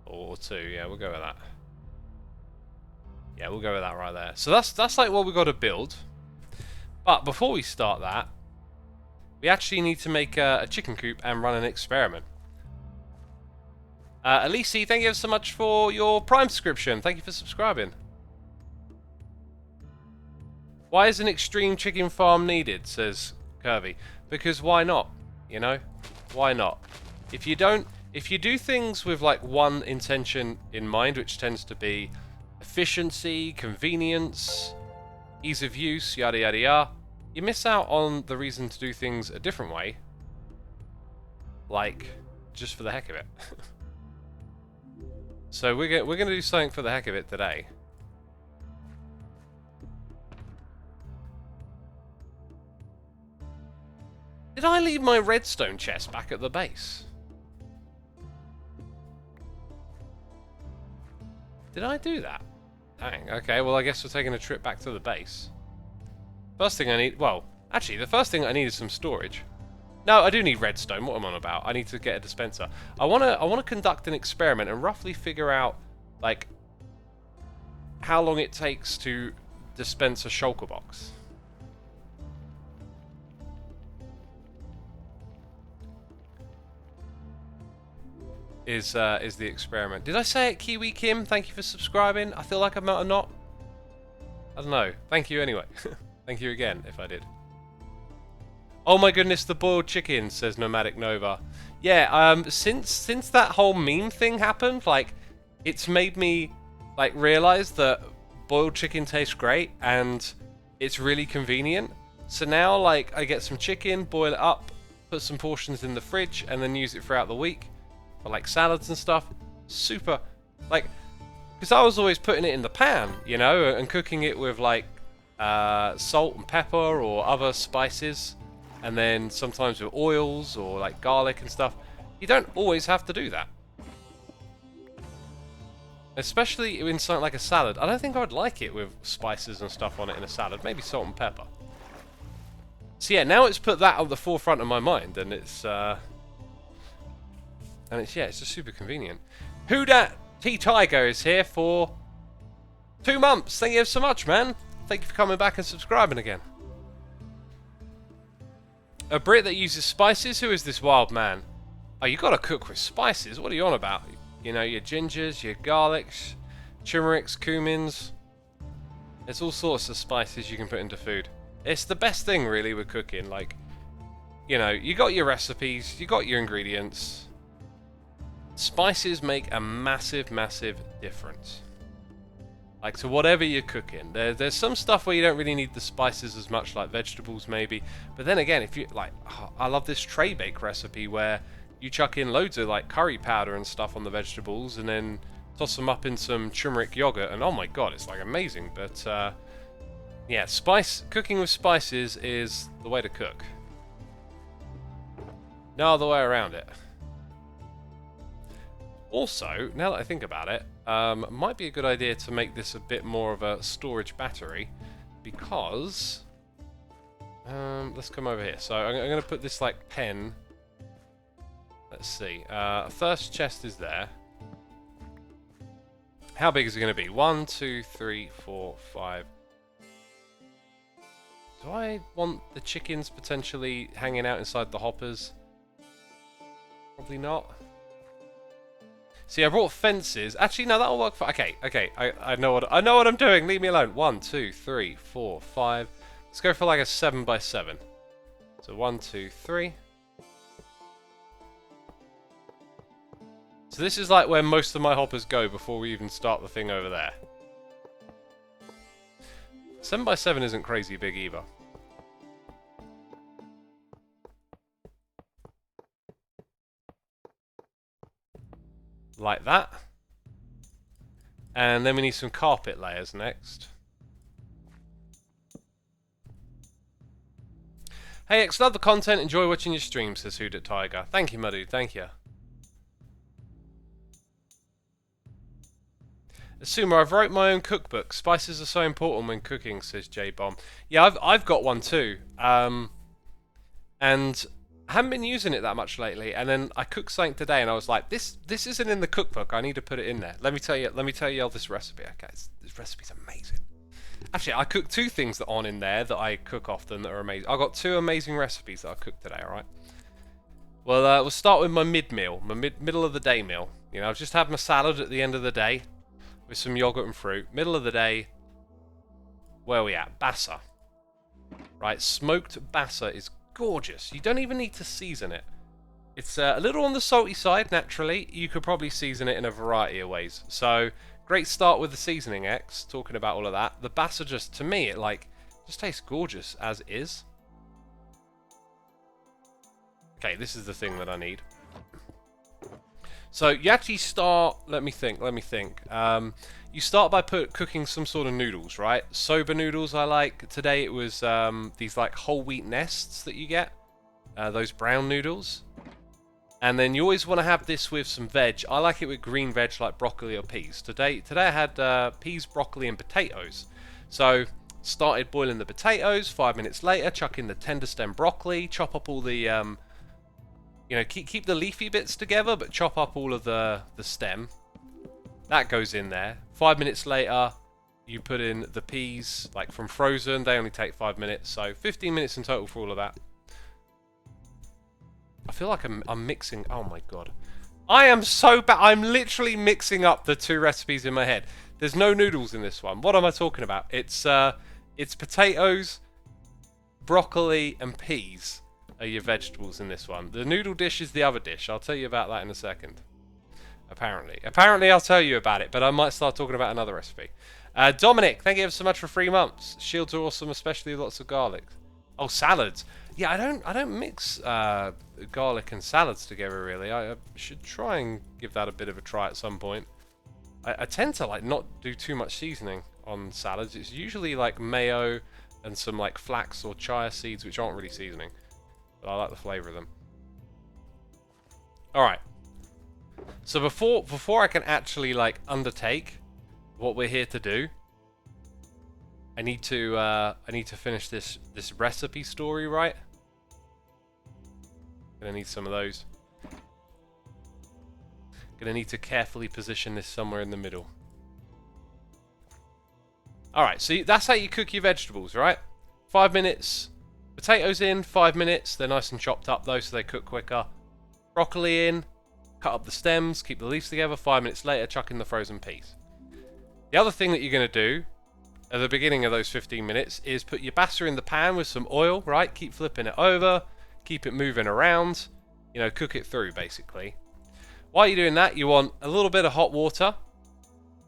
[SPEAKER 1] Or two, yeah, we'll go with that. Yeah, we'll go with that right there. So that's like what we've got to build. But before we start that, we actually need to make a chicken coop and run an experiment. Elise, thank you so much for your Prime subscription. Thank you for subscribing. Why is an extreme chicken farm needed, says Curvy. Because why not? You know? Why not? If you do things with like one intention in mind, which tends to be efficiency, convenience, ease of use, yada yada yada, you miss out on the reason to do things a different way. Like, just for the heck of it. So we're gonna do something for the heck of it today. Did I leave my redstone chest back at the base? Did I do that? Dang, okay, well I guess we're taking a trip back to the base. First thing I need, well, actually the first thing I need is some storage. No, I do need redstone, what am I on about? I need to get a dispenser. I wanna conduct an experiment and roughly figure out, like, how long it takes to dispense a shulker box. Is the experiment. Did I say it, Kiwi Kim? Thank you for subscribing. I feel like I might have not. I don't know. Thank you anyway. Thank you again, if I did. Oh my goodness, the boiled chicken, says Nomadic Nova. Yeah, since that whole meme thing happened, like, it's made me, like, realise that boiled chicken tastes great, and it's really convenient. So now, like, I get some chicken, boil it up, put some portions in the fridge, and then use it throughout the week. For like salads and stuff. Super, like, because I was always putting it in the pan, you know, and cooking it with like salt and pepper or other spices, and then sometimes with oils or like garlic and stuff. You don't always have to do that, especially in something like a salad. I don't think I would like it with spices and stuff on it in a salad. Maybe salt and pepper. So yeah, now it's put that at the forefront of my mind, and it's yeah, it's just super convenient. Who Dat T Tiger is here for 2 months. Thank you so much, man. Thank you for coming back and subscribing again. A Brit that uses spices? Who is this wild man? Oh, you gotta cook with spices. What are you on about? You know, your gingers, your garlics, turmerics, cumins. There's all sorts of spices you can put into food. It's the best thing, really, with cooking. Like, you know, you got your recipes, you got your ingredients. Spices make a massive, massive difference. Like, to whatever you're cooking. There's some stuff where you don't really need the spices as much, like vegetables maybe. But then again, if you, like, oh, I love this tray bake recipe where you chuck in loads of, like, curry powder and stuff on the vegetables and then toss them up in some turmeric yogurt. And oh my god, it's, like, amazing. But, yeah, cooking with spices is the way to cook. No other way around it. Also, now that I think about it, might be a good idea to make this a bit more of a storage battery, because let's come over here. So I'm going to put this like pen. Let's see. First chest is there. How big is it going to be? 1, 2, 3, 4, 5. Do I want the chickens potentially hanging out inside the hoppers? Probably not. See, I brought fences. Actually, no, that'll work for. Okay. I know what I'm doing. Leave me alone. 1, 2, 3, 4, 5. Let's go for like a 7x7. So 1, 2, 3. So this is like where most of my hoppers go before we even start the thing over there. 7x7 isn't crazy big either. Like that. And then we need some carpet layers next. Hey X, love the content, enjoy watching your streams, says Hooded Tiger. Thank you, my dude, thank you. Xisuma, I've wrote my own cookbook. Spices are so important when cooking, says J-Bomb. Yeah, I've got one too. And I haven't been using it that much lately. And then I cooked something today, and I was like, this isn't in the cookbook. I need to put it in there. Let me tell you all this recipe. Okay, this recipe's amazing. Actually, I cooked 2 things that aren't in there that I cook often that are amazing. I got 2 amazing recipes that I cooked today. All right. Well, we'll start with my mid-meal, my middle of the day meal. You know, I've just had my salad at the end of the day with some yogurt and fruit. Middle of the day, where are we at? Bassa. Right, smoked bassa is gorgeous. You don't even need to season it. It's a little on the salty side, naturally. You could probably season it in a variety of ways. So, great start with the seasoning, X, talking about all of that. The bassa just, to me, it just tastes gorgeous as is. Okay, this is the thing that I need. So you actually start, let me think. You start by cooking some sort of noodles, right? Soba noodles I like. Today it was these like whole wheat nests that you get. Those brown noodles. And then you always want to have this with some veg. I like it with green veg like broccoli or peas. Today I had peas, broccoli and potatoes. So started boiling the potatoes. 5 minutes later, chuck in the tender stem broccoli. Chop up all the... you know, keep the leafy bits together, but chop up all of the stem. That goes in there. 5 minutes later, you put in the peas, like from frozen. They only take 5 minutes, so 15 minutes in total for all of that. I feel like I'm mixing... Oh my god. I am so bad. I'm literally mixing up the 2 recipes in my head. There's no noodles in this one. What am I talking about? It's potatoes, broccoli, and peas. Are your vegetables in this one. The noodle dish is the other dish. I'll tell you about that in a second. Apparently I'll tell you about it, but I might start talking about another recipe. Dominic, thank you ever so much for 3 months. Shields are awesome, especially lots of garlic. Oh, salads. Yeah, I don't mix garlic and salads together really. I should try and give that a bit of a try at some point. I tend to like not do too much seasoning on salads. It's usually like mayo and some like flax or chia seeds, which aren't really seasoning. But I like the flavour of them. Alright. So before I can actually like undertake what we're here to do, I need to finish this recipe story, right? Gonna need some of those. Gonna need to carefully position this somewhere in the middle. Alright, so that's how you cook your vegetables, right? 5 minutes. Potatoes in, 5 minutes. They're nice and chopped up though, so they cook quicker. Broccoli in, cut up the stems, keep the leaves together. 5 minutes later, chuck in the frozen peas. The other thing that you're going to do at the beginning of those 15 minutes is put your bassa in the pan with some oil, right? Keep flipping it over, keep it moving around. You know, cook it through basically. While you're doing that, you want a little bit of hot water.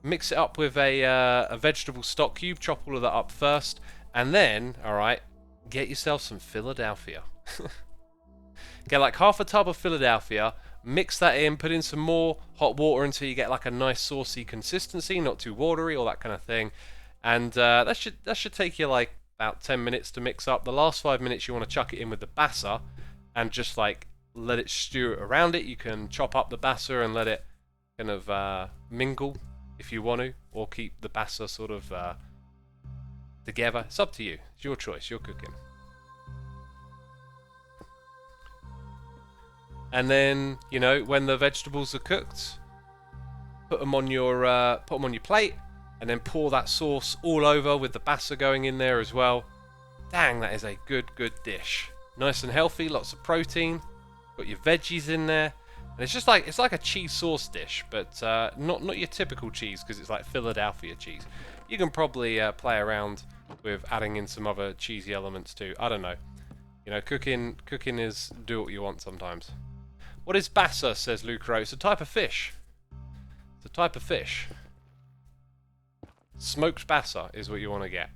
[SPEAKER 1] Mix it up with a vegetable stock cube. Chop all of that up first, and then, all right. Get yourself some Philadelphia. Get like half a tub of Philadelphia, mix that in, put in some more hot water until you get like a nice saucy consistency, not too watery, all that kind of thing. And that should take you like about 10 minutes to mix up. The last 5 minutes you want to chuck it in with the bassa and just like let it stew around it. You can chop up the bassa and let it kind of mingle if you want to, or keep the bassa sort of together. It's up to you. It's your choice. You're cooking. And then, you know, when the vegetables are cooked, put them on your plate, and then pour that sauce all over with the bassa going in there as well. Dang, that is a good dish. Nice and healthy, lots of protein. Got your veggies in there, and it's like a cheese sauce dish, but not your typical cheese because it's like Philadelphia cheese. You can probably play around with adding in some other cheesy elements too. I don't know. You know, cooking is do what you want sometimes. What is bassa, says Lucro? It's a type of fish. It's a type of fish. Smoked bassa is what you want to get.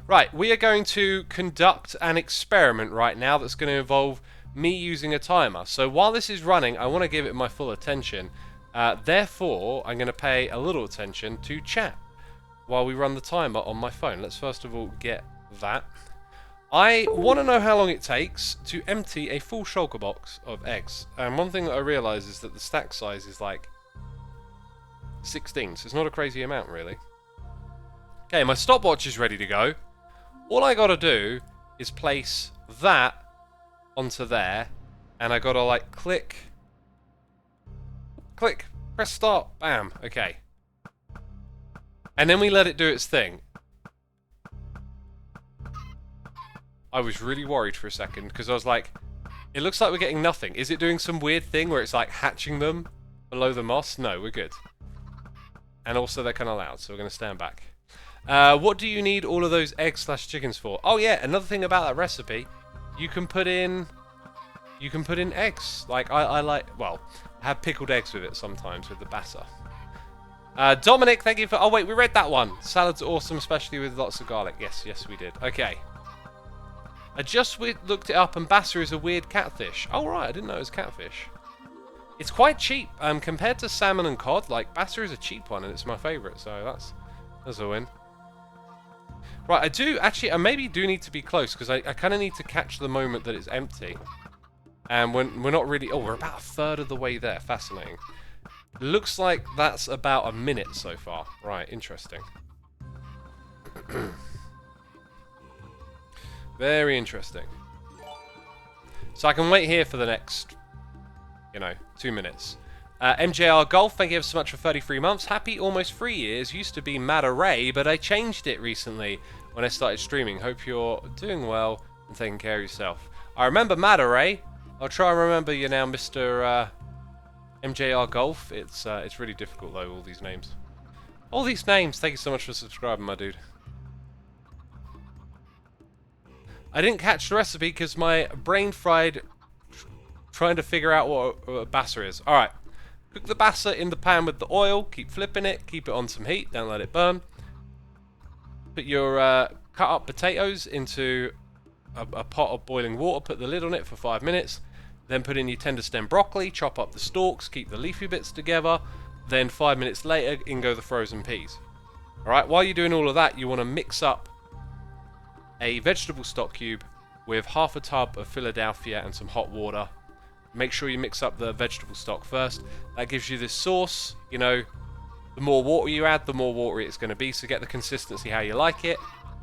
[SPEAKER 1] Right, we are going to conduct an experiment right now that's going to involve me using a timer. So while this is running, I want to give it my full attention. Therefore, I'm going to pay a little attention to chat while we run the timer on my phone. Let's first of all get that. I want to know how long it takes to empty a full shulker box of eggs. And one thing that I realise is that the stack size is like 16, so it's not a crazy amount really. Okay, my stopwatch is ready to go. All I gotta do is place that onto there, and I gotta like click, press start, bam, okay. And then we let it do its thing. I was really worried for a second, because I was like, it looks like we're getting nothing. Is it doing some weird thing where it's like hatching them below the moss? No, we're good. And also they're kind of loud, so we're gonna stand back. What do you need all of those eggs/chickens for? Oh yeah, another thing about that recipe, you can put in eggs. Like I like, well, I have pickled eggs with it sometimes with the batter. Dominic, thank you for. Oh wait, we read that one. Salad's awesome, especially with lots of garlic. Yes, we did. Okay. I just looked it up, and bassa is a weird catfish. Oh right, I didn't know it was catfish. It's quite cheap compared to salmon and cod. Like bassa is a cheap one, and it's my favourite, so that's a win. Right, I maybe do need to be close, because I kind of need to catch the moment that it's empty. And when we're not really... Oh, we're about a third of the way there. Fascinating. Looks like that's about a minute so far. Right, interesting. Very interesting. So I can wait here for the next, 2 minutes. MJR Golf, thank you so much for 33 months. Happy almost 3 years. Used to be Mad Array, but I changed it recently when I started streaming. Hope you're doing well and taking care of yourself. I remember Mad Array. I'll try and remember you now, Mr. MJR Golf. It's really difficult though, all these names. All these names. Thank you so much for subscribing, my dude. I didn't catch the recipe because my brain fried trying to figure out what bassa is. Alright. Cook the bassa in the pan with the oil, keep flipping it, keep it on some heat, don't let it burn. Put your cut up potatoes into a pot of boiling water, put the lid on it for 5 minutes, then put in your tender stem broccoli, chop up the stalks, keep the leafy bits together, then 5 minutes later in go the frozen peas. Alright, while you're doing all of that, you want to mix up a vegetable stock cube with half a tub of Philadelphia and some hot water. Make sure you mix up the vegetable stock first. That gives you this sauce. The more water you add, the more watery it's going to be. So get the consistency how you like it.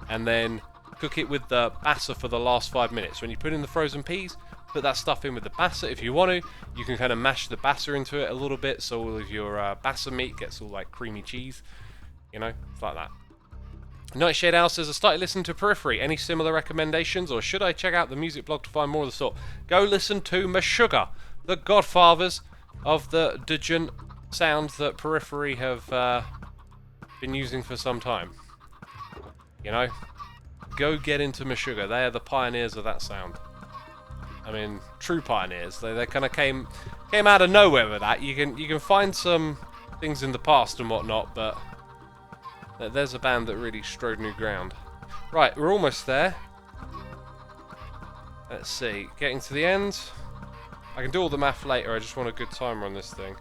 [SPEAKER 1] And then cook it with the bassa for the last 5 minutes. When you put in the frozen peas, put that stuff in with the bassa if you want to. You can kind of mash the bassa into it a little bit so all of your bassa meat gets all like creamy cheese. It's like that. Nightshade Owl says, I started listening to Periphery. Any similar recommendations, or should I check out the music blog to find more of the sort? Go listen to Meshuggah, the godfathers of the djent sounds that Periphery have been using for some time. Go get into Meshuggah. They are the pioneers of that sound. I mean, true pioneers. They kind of came out of nowhere with that. You can find some things in the past and whatnot, but there's a band that really strode new ground. Right, we're almost there. Let's see, getting to the end. I can do all the math later, I just want a good timer on this thing.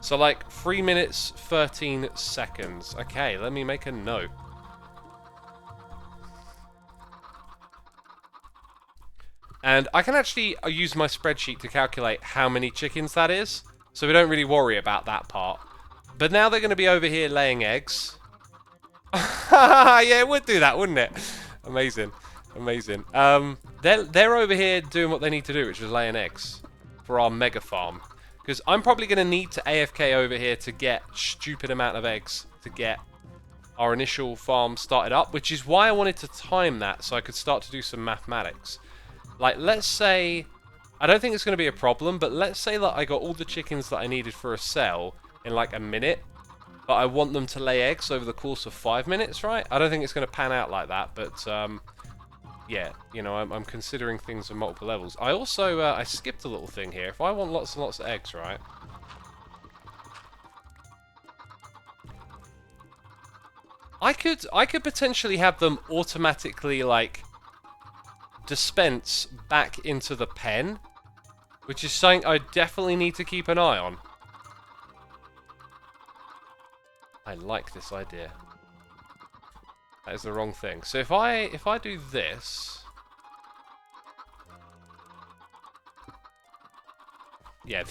[SPEAKER 1] So like 3 minutes, 13 seconds. Okay, let me make a note. And I can actually use my spreadsheet to calculate how many chickens that is. So we don't really worry about that part. But now they're going to be over here laying eggs. Yeah, it would do that, wouldn't it? Amazing. They're over here doing what they need to do, which is laying eggs for our mega farm. Because I'm probably going to need to AFK over here to get stupid amount of eggs to get our initial farm started up, which is why I wanted to time that so I could start to do some mathematics. Like, let's say I don't think it's going to be a problem, but let's say that I got all the chickens that I needed for a cell in like a minute, but I want them to lay eggs over the course of 5 minutes, right? I don't think it's going to pan out like that, but yeah, you know, I'm considering things on multiple levels. I also, I skipped a little thing here. If I want lots and lots of eggs, right? I could potentially have them automatically, like, dispense back into the pen, which is something I definitely need to keep an eye on. I like this idea. That is the wrong thing. So if I do this, yeah,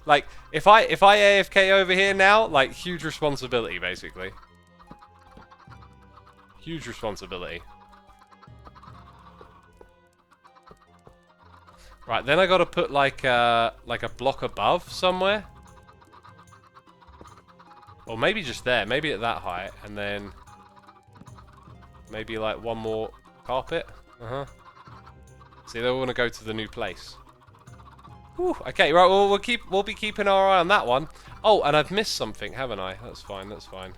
[SPEAKER 1] like if I AFK over here now, like huge responsibility basically. Huge responsibility. Right, then I got to put like a block above somewhere. Or maybe just there, maybe at that height, and then maybe like one more carpet. See, they want to go to the new place. Whew, okay, right. Well, we'll be keeping our eye on that one. Oh, and I've missed something, haven't I? That's fine. That's fine.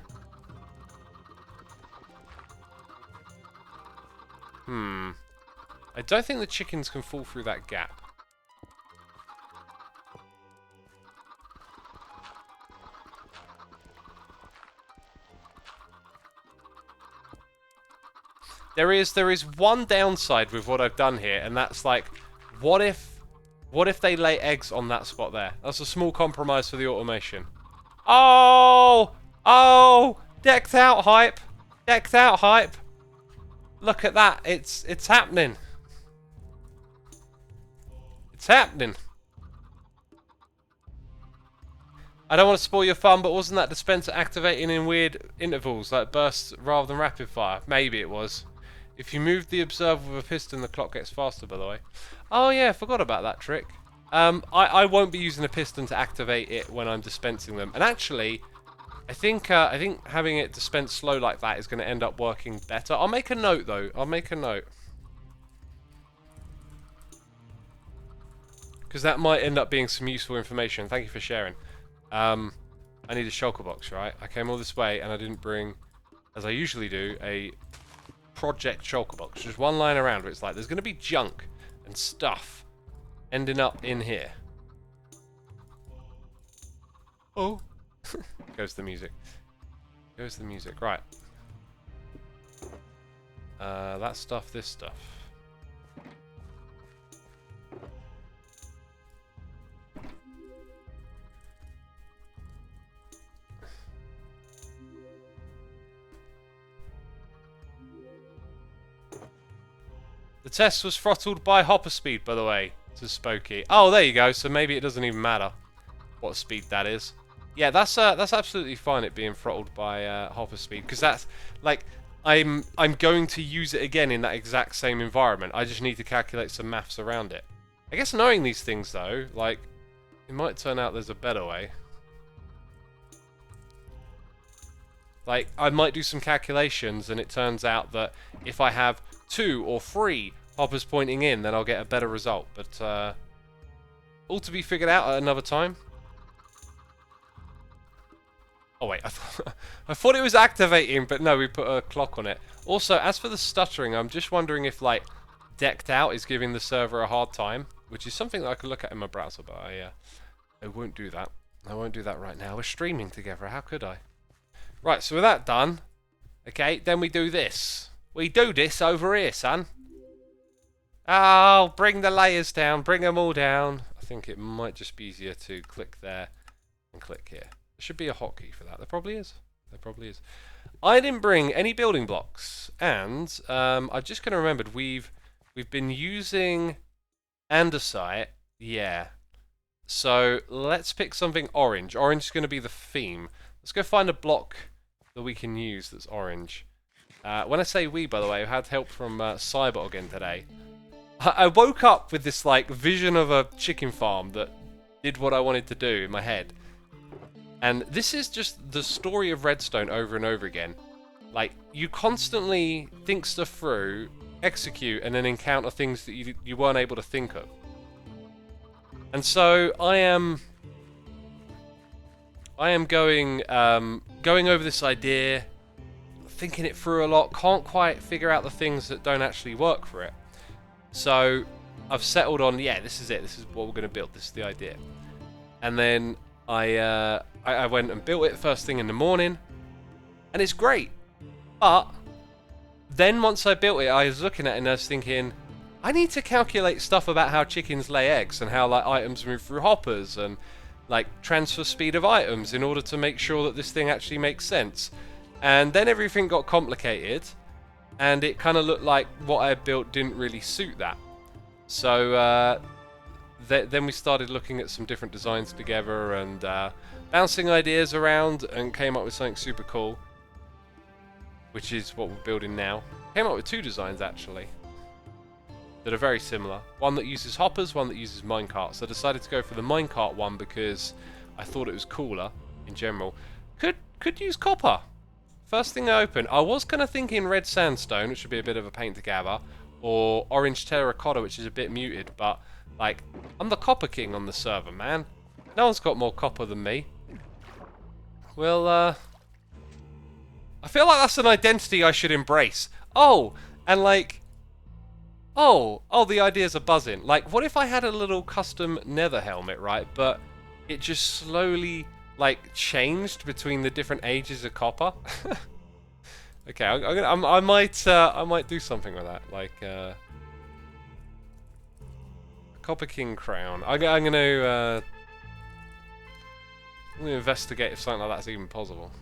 [SPEAKER 1] I don't think the chickens can fall through that gap. There is one downside with what I've done here, and that's like, what if they lay eggs on that spot there? That's a small compromise for the automation. Oh! Oh! Decked out hype! Decked out hype! Look at that! It's happening! It's happening! I don't want to spoil your fun, but wasn't that dispenser activating in weird intervals, like bursts rather than rapid fire? Maybe it was. If you move the observer with a piston, the clock gets faster, by the way. Oh yeah, forgot about that trick. I won't be using a piston to activate it when I'm dispensing them. And actually, I think having it dispense slow like that is going to end up working better. I'll make a note, though. I'll make a note. Because that might end up being some useful information. Thank you for sharing. I need a shulker box, right? I came all this way and I didn't bring, as I usually do, a project shulker box. Just one line around where it's like, there's going to be junk and stuff ending up in here. Oh. Goes the music. Goes the music. Right. That stuff, this stuff. The test was throttled by hopper speed, by the way, says Spokey. Oh, there you go. So maybe it doesn't even matter what speed that is. Yeah, that's absolutely fine. It being throttled by hopper speed, because that's like I'm going to use it again in that exact same environment. I just need to calculate some maths around it. I guess knowing these things though, like it might turn out there's a better way. Like I might do some calculations, and it turns out that if I have 2 or 3 hoppers pointing in, then I'll get a better result. But all to be figured out at another time. Oh wait, I thought it was activating, but no, we put a clock on it. Also, as for the stuttering, I'm just wondering if like decked out is giving the server a hard time, which is something that I could look at in my browser, but I won't do that. I won't do that right now. We're streaming together. How could I? Right, so with that done, okay, then we do this. We do this over here, son. Oh, bring the layers down. Bring them all down. I think it might just be easier to click there and click here. There should be a hotkey for that. There probably is. There probably is. I didn't bring any building blocks, and I just kind of remembered we've been using andesite. Yeah. So let's pick something orange. Orange is going to be the theme. Let's go find a block that we can use that's orange. When I say we, by the way, I've had help from Cybot again today. I woke up with this like vision of a chicken farm that did what I wanted to do in my head. And this is just the story of Redstone over and over again. Like, you constantly think stuff through, execute, and then encounter things that you weren't able to think of. And so I am going over this idea, thinking it through a lot, can't quite figure out the things that don't actually work for it. So I've settled on, yeah, this is it, this is what we're going to build, this is the idea. And then I went and built it first thing in the morning, and it's great. But then once I built it, I was looking at it and I was thinking, I need to calculate stuff about how chickens lay eggs and how like items move through hoppers and like transfer speed of items in order to make sure that this thing actually makes sense. And then everything got complicated, and it kind of looked like what I built didn't really suit that. So then we started looking at some different designs together and bouncing ideas around, and came up with something super cool, which is what we're building now. Came up with two designs actually that are very similar. One that uses hoppers, one that uses minecarts. I decided to go for the minecart one because I thought it was cooler in general. Could use copper. First thing I opened, I was kind of thinking red sandstone, which would be a bit of a pain to gather, or orange terracotta, which is a bit muted, but like, I'm the copper king on the server, man. No one's got more copper than me. Well, I feel like that's an identity I should embrace. Oh, and like, oh, the ideas are buzzing. Like, what if I had a little custom nether helmet, right? But it just slowly, like, changed between the different ages of copper. Okay, I might do something with that, like Copper King crown. I'm gonna investigate if something like that's even possible.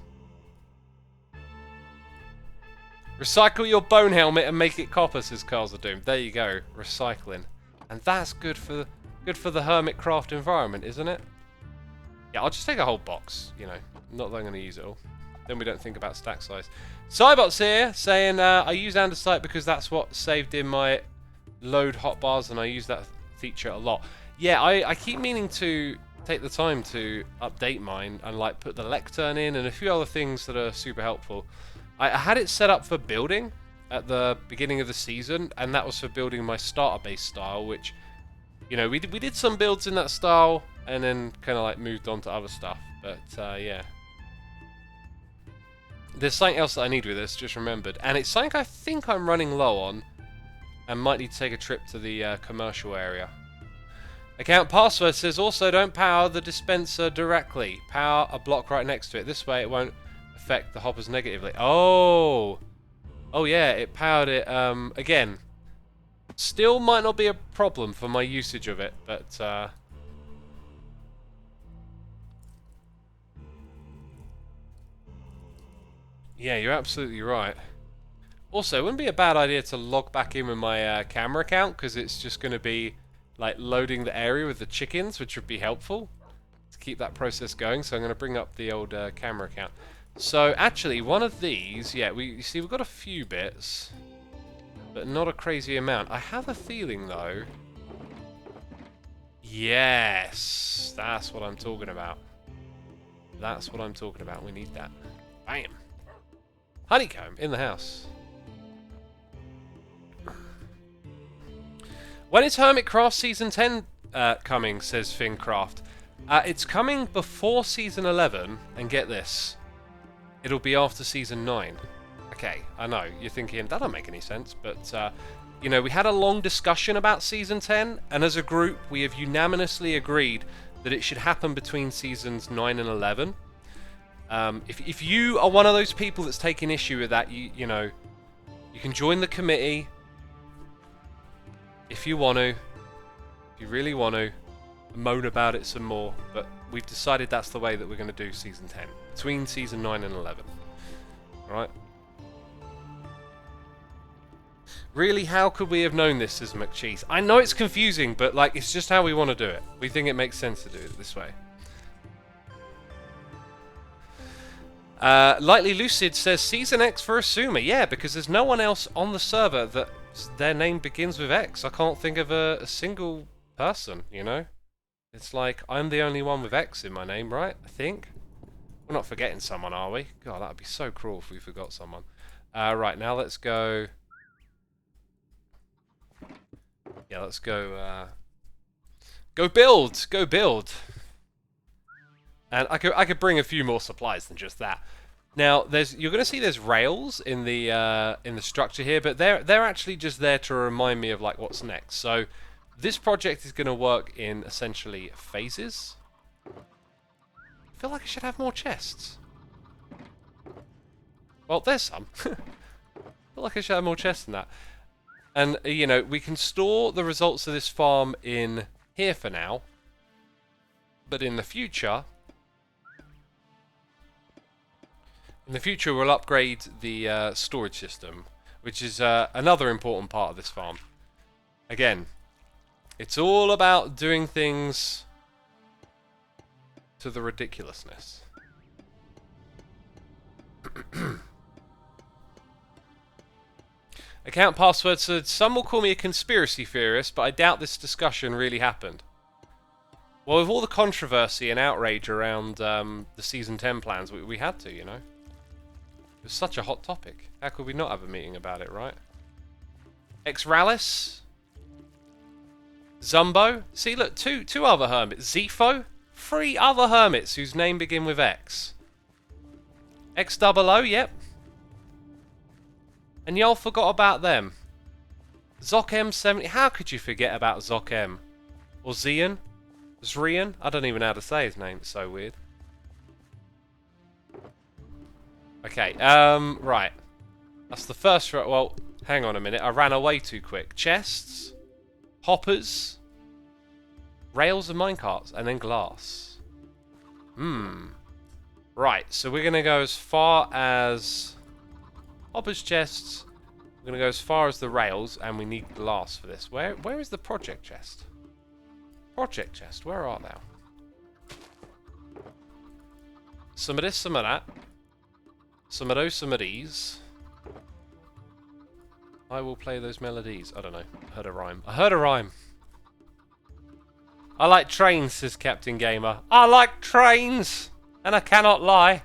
[SPEAKER 1] Recycle your bone helmet and make it copper, says Carls of Doom. There you go, recycling, and that's good for the Hermitcraft environment, isn't it? Yeah, I'll just take a whole box. You know, not that I'm gonna use it all. Then we don't think about stack size. Cybot's here saying I use andesite because that's what saved in my load hotbars, and I use that feature a lot. Yeah, I keep meaning to take the time to update mine and like put the lectern in and a few other things that are super helpful. I had it set up for building at the beginning of the season, and that was for building my starter base style, which, you know, we did some builds in that style and then kind of like moved on to other stuff. But yeah. There's something else that I need with this, just remembered. And it's something I think I'm running low on and might need to take a trip to the commercial area. Account password says also don't power the dispenser directly. Power a block right next to it. This way it won't affect the hoppers negatively. Oh! Oh yeah, it powered it. Again, still might not be a problem for my usage of it, but yeah, you're absolutely right. Also, it wouldn't be a bad idea to log back in with my camera account, because it's just going to be like loading the area with the chickens, which would be helpful to keep that process going. So I'm going to bring up the old camera account. So actually, one of these, yeah, you see we've got a few bits, but not a crazy amount. I have a feeling though. Yes, that's what I'm talking about. That's what I'm talking about. We need that. Bam. Honeycomb in the house. When is Hermitcraft Season 10 coming, says Fincraft. It's coming before Season 11, and get this, it'll be after Season 9. Okay, I know, you're thinking, that don't make any sense, but, you know, we had a long discussion about Season 10, and as a group, we have unanimously agreed that it should happen between Seasons 9 and 11. If you are one of those people that's taking issue with that, you know, you can join the committee if you want to, if you really want to, moan about it some more, but we've decided that's the way that we're going to do Season 10, between Season 9 and 11. Right? Really, how could we have known this, says McCheese? I know it's confusing, but like, it's just how we want to do it. We think it makes sense to do it this way. Lightly Lucid says Season X for Xisuma. Yeah, because there's no one else on the server that their name begins with X. I can't think of a single person, you know? It's like, I'm the only one with X in my name, right? I think. We're not forgetting someone, are we? God, that would be so cruel if we forgot someone. Right, now let's go... Yeah, let's go Go build! Go build! And I could bring a few more supplies than just that. Now, you're going to see there's rails in the structure here, but they're actually just there to remind me of like what's next. So this project is going to work in essentially phases. I feel like I should have more chests. Well, there's some. I feel like I should have more chests than that. And you know, we can store the results of this farm in here for now, but in the future. In the future, we'll upgrade the storage system, which is another important part of this farm. Again, it's all about doing things to the ridiculousness. Account password said, some will call me a conspiracy theorist, but I doubt this discussion really happened. Well, with all the controversy and outrage around the Season 10 plans, we had to, you know. It was such a hot topic. How could we not have a meeting about it, right? Xralis? Zumbo? See, look, two other hermits. Zepho? 3 other hermits whose name begin with X. XOO, yep. And y'all forgot about them. Zokem70. How could you forget about Zokem? Or Zian? Zrian? I don't even know how to say his name. It's so weird. Okay, right. That's the first... Well, hang on a minute. I ran away too quick. Chests. Hoppers. Rails and minecarts. And then glass. Right, so we're going to go as far as... Hoppers, chests. We're going to go as far as the rails. And we need glass for this. Where is the project chest? Project chest. Where are they? Some of this, some of that. Some of those, some of these. I will play those melodies. I don't know. I heard a rhyme. I heard a rhyme. I like trains, says Captain Gamer. I like trains! And I cannot lie.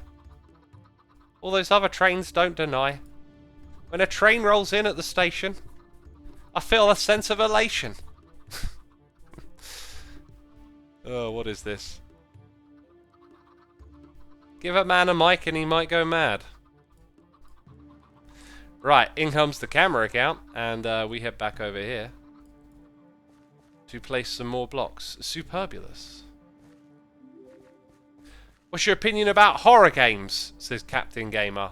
[SPEAKER 1] All those other trains don't deny. When a train rolls in at the station, I feel a sense of elation. Oh, what is this? Give a man a mic and he might go mad. Right, in comes the camera account, and we head back over here to place some more blocks. Superbulous. What's your opinion about horror games? Says Captain Gamer.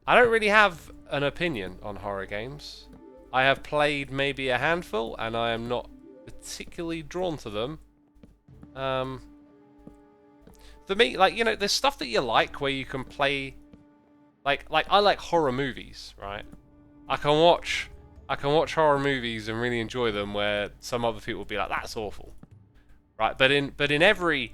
[SPEAKER 1] I don't really have an opinion on horror games. I have played maybe a handful, and I am not particularly drawn to them. For me, like, you know, there's stuff that you like where you can play. Like I like horror movies, right? I can watch horror movies and really enjoy them, where some other people will be like, that's awful, right? But in every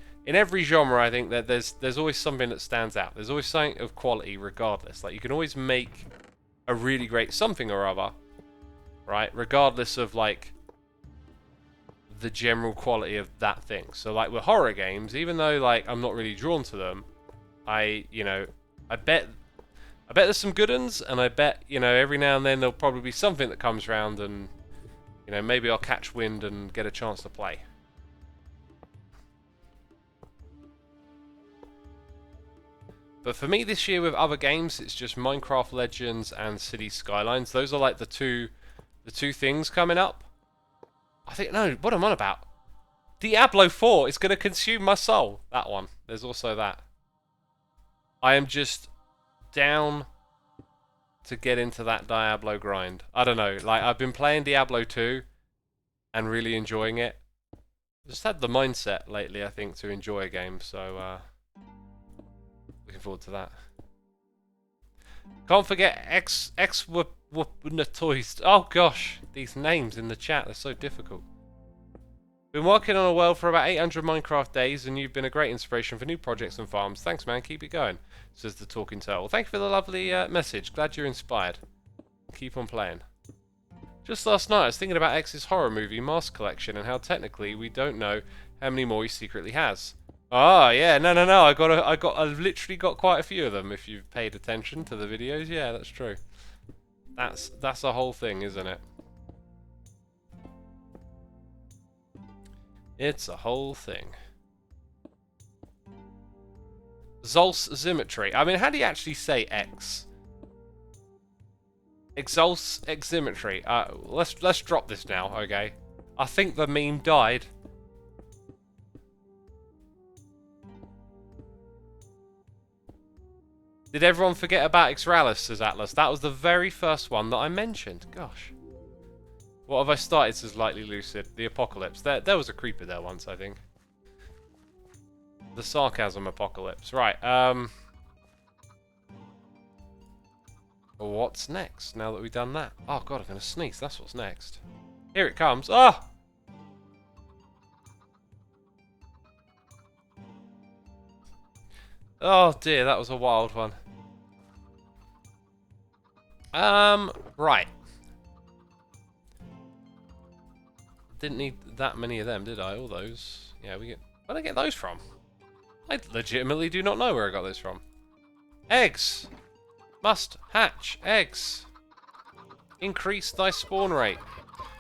[SPEAKER 1] genre, I think that there's always something that stands out. There's always something of quality, regardless. Like, you can always make a really great something or other, right? Regardless of like the general quality of that thing. So like with horror games, even though like I'm not really drawn to them, I bet there's some good ones, and I bet, you know, every now and then there'll probably be something that comes around, and, you know, maybe I'll catch wind and get a chance to play. But for me this year with other games, it's just Minecraft Legends and City Skylines. Those are like the two things coming up. I think, no, what am I on about? Diablo 4 is going to consume my soul. That one. There's also that. I am just down to get into that Diablo grind. I don't know, like, I've been playing Diablo 2 and really enjoying it. Just had the mindset lately, I think, to enjoy a game, so looking forward to that. Can't forget Toys. Oh gosh, these names in the chat, they're so difficult. Been working on a world for about 800 Minecraft days, and you've been a great inspiration for new projects and farms. Thanks, man. Keep it going, says the Talking Turtle. Thank you for the lovely message. Glad you're inspired. Keep on playing. Just last night, I was thinking about X's horror movie Mask Collection and how technically we don't know how many more he secretly has. Oh yeah, no. I've literally got quite a few of them. If you've paid attention to the videos, yeah, that's true. That's a whole thing, isn't it? It's a whole thing. Xisumatory. I mean, how do you actually say X? Xisumatory. Let's drop this now, okay? I think the meme died. Did everyone forget about Xralis, says Atlas? That was the very first one that I mentioned. Gosh. What have I started, says Lightly Lucid? The Apocalypse. There was a creeper there once, I think. The Sarcasm Apocalypse. Right, what's next, now that we've done that? Oh god, I'm gonna sneeze. That's what's next. Here it comes. Ah! Oh dear, that was a wild one. Right. Didn't need that many of them, did I? All those. Yeah, we get... Where did I get those from? I legitimately do not know where I got those from. Eggs! Must hatch eggs. Increase thy spawn rate.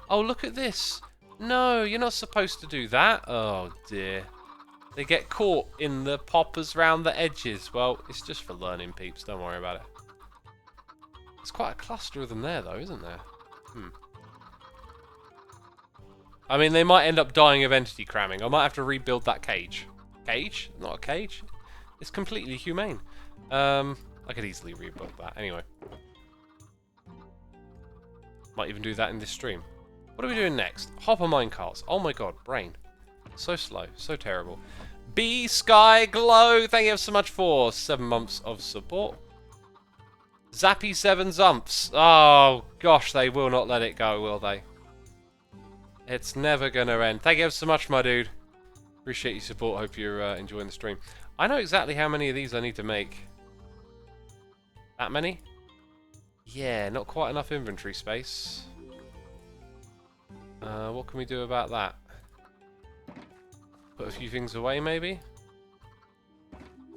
[SPEAKER 1] Oh, look at this. No, you're not supposed to do that. Oh dear. They get caught in the poppers round the edges. Well, it's just for learning, peeps. Don't worry about it. There's quite a cluster of them there, though, isn't there? I mean, they might end up dying of entity cramming. I might have to rebuild that cage. Cage? Not a cage. It's completely humane. I could easily rebuild that. Anyway. Might even do that in this stream. What are we doing next? Hopper minecarts. Oh my god, brain. So slow. So terrible. B Sky Glow. Thank you so much for 7 months of support. Zappy 7 Zumps. Oh gosh, they will not let it go, will they? It's never gonna end. Thank you so much, my dude. Appreciate your support. Hope you're enjoying the stream. I know exactly how many of these I need to make. That many? Yeah, not quite enough inventory space. What can we do about that? Put a few things away, maybe?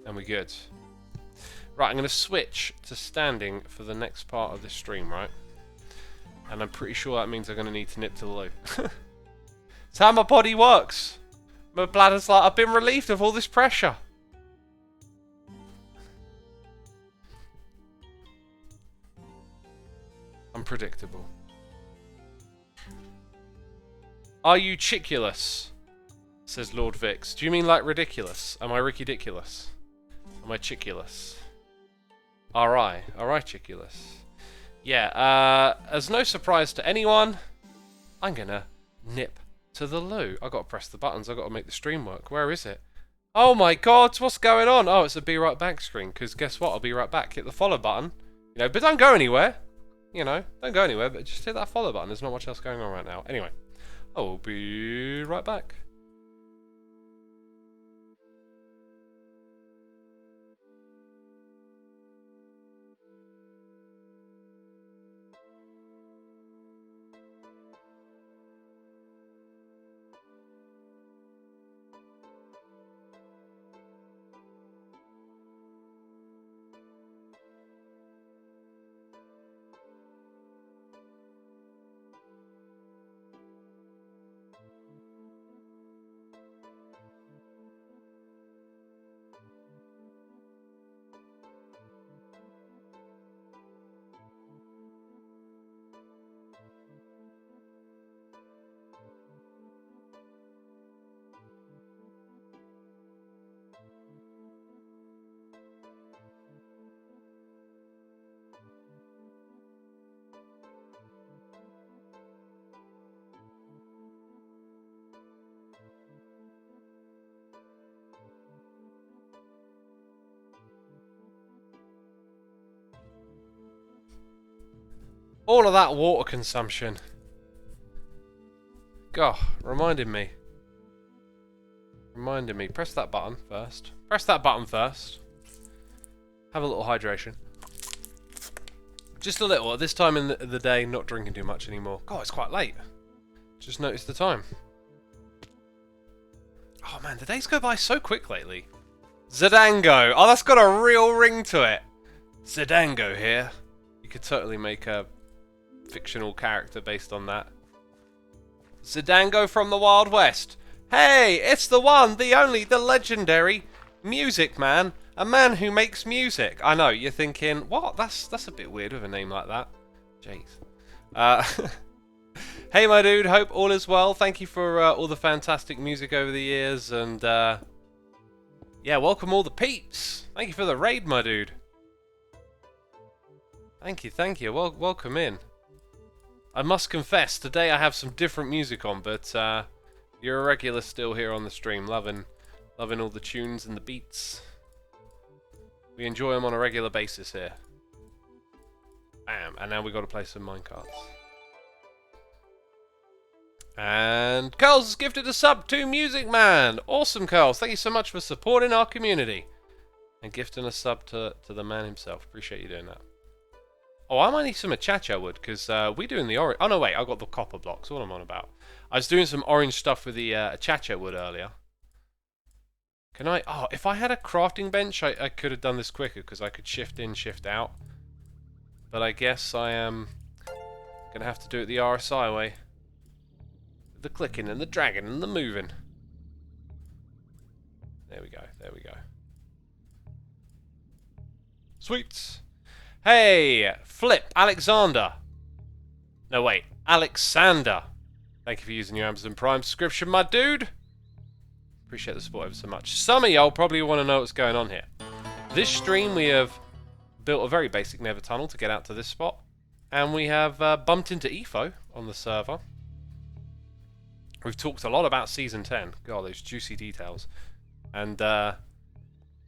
[SPEAKER 1] And we're good. Right, I'm going to switch to standing for the next part of this stream, right? And I'm pretty sure that means I'm going to need to nip to the loo. It's how my body works. My bladder's like, I've been relieved of all this pressure. Unpredictable. Are you chiculous? Says Lord Vix. Do you mean like ridiculous? Am I ridiculous? Am I chiculous? Alright, chiculous. Yeah, as no surprise to anyone, I'm gonna nip to the loo. I gotta press the buttons, I gotta make the stream work. Where is it? Oh my god, what's going on? Oh, it's a be right back screen, because guess what? I'll be right back. Hit the follow button. You know, but don't go anywhere. You know, don't go anywhere, but just hit that follow button. There's not much else going on right now. Anyway, I will be right back. All of that water consumption. God, reminded me. Press that button first. Press that button first. Have a little hydration. Just a little. At this time in the day, not drinking too much anymore. God, it's quite late. Just noticed the time. Oh man, the days go by so quick lately. Zadango. Oh, that's got a real ring to it. Zadango here. You could totally make a fictional character based on that. Zadango from the Wild West. Hey, it's the one, the only, the legendary Music Man. A man who makes music. I know, you're thinking, what? That's a bit weird with a name like that. Jeez. Hey, my dude, hope all is well. Thank you for all the fantastic music over the years. And, yeah, welcome all the peeps. Thank you for the raid, my dude. Thank you. Welcome in. I must confess, today I have some different music on, but you're a regular still here on the stream, loving all the tunes and the beats. We enjoy them on a regular basis here. Bam, and now we got to play some minecarts. And Curls has gifted a sub to Music Man. Awesome, Curls. Thank you so much for supporting our community and gifting a sub to the man himself. Appreciate you doing that. Oh, I might need some achacha wood, because we're doing the orange... Oh, no, wait, I got the copper blocks. What am I on about? I was doing some orange stuff with the achacha wood earlier. Can I... Oh, if I had a crafting bench, I could have done this quicker, because I could shift in, shift out. But I guess I am going to have to do it the RSI way. The clicking and the dragging and the moving. There we go, there we go. Sweets! Hey, Flip, Alexander. No, wait, Alexander. Thank you for using your Amazon Prime subscription, my dude. Appreciate the support ever so much. Some of y'all probably want to know what's going on here. This stream, we have built a very basic nether tunnel to get out to this spot. And we have bumped into EFO on the server. We've talked a lot about Season 10. God, those juicy details. And,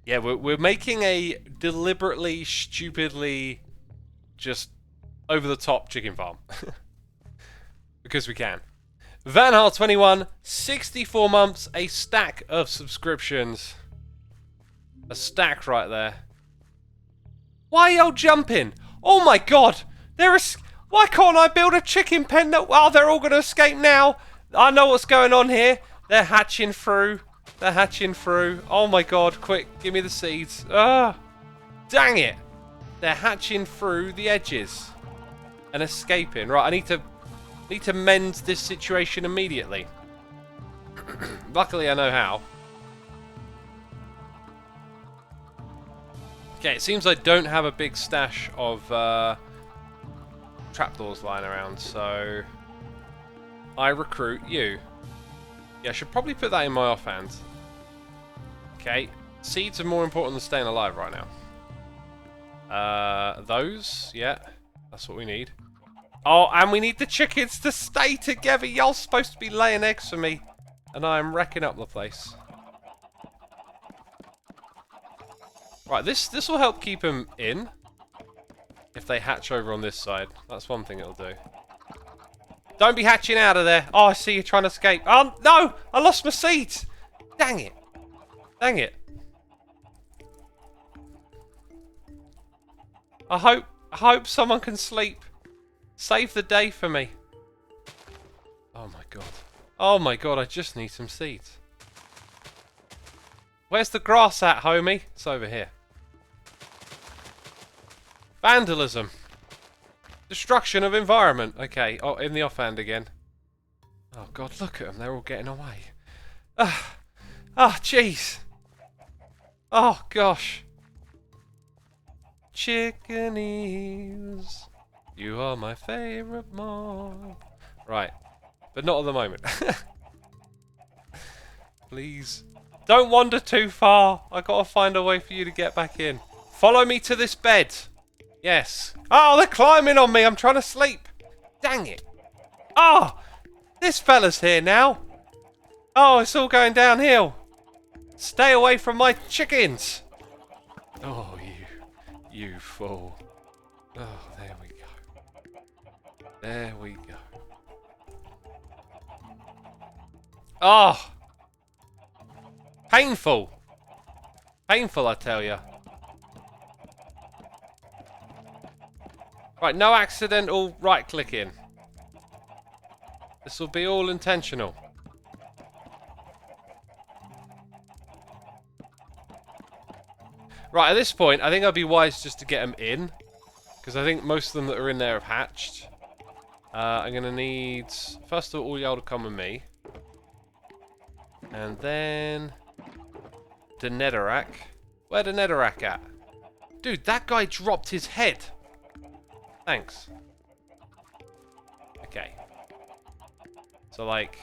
[SPEAKER 1] yeah, we're making a deliberately, stupidly, just over-the-top chicken farm. Because we can. Vanhal21, 64 months, a stack of subscriptions. A stack right there. Why are y'all jumping? Oh my god! Why can't I build a chicken pen that... Oh, they're all going to escape now! I know what's going on here. They're hatching through. They're hatching through. Oh my god, quick, give me the seeds. Ah! Dang it! They're hatching through the edges. And escaping. Right, I need to mend this situation immediately. Luckily I know how. Okay, it seems I don't have a big stash of trapdoors lying around, so I recruit you. Yeah, I should probably put that in my offhand. Okay, seeds are more important than staying alive right now. Those, yeah, that's what we need. Oh, and we need the chickens to stay together. Y'all supposed to be laying eggs for me, and I'm wrecking up the place. Right, this will help keep them in. If they hatch over on this side, that's one thing it'll do. Don't be hatching out of there. Oh, I see you trying to escape. Oh, no! I lost my seeds! Dang it. Dang it. I hope someone can sleep. Save the day for me. Oh my god. Oh my god, I just need some seeds. Where's the grass at, homie? It's over here. Vandalism. Destruction of environment. Okay, oh, in the offhand again. Oh god, look at them. They're all getting away. Ah, jeez. Oh gosh. Chickanees, you are my favorite mob. Right, but not at the moment. Please. Don't wander too far. I gotta find a way for you to get back in. Follow me to this bed. Yes. Oh, they're climbing on me. I'm trying to sleep. Dang it. Oh, this fella's here now. Oh, it's all going downhill. Stay away from my chickens. Oh, you fool. Oh, there we go. There we go. Oh. Painful. Painful, I tell you. Right, no accidental right-clicking. This will be all intentional. Right, at this point, I think I'd be wise just to get them in. Because I think most of them that are in there have hatched. I'm going to need, first of all y'all to come with me. And then... the netherrack. Where the netherrack at? Dude, that guy dropped his head. Thanks. Okay. So, like...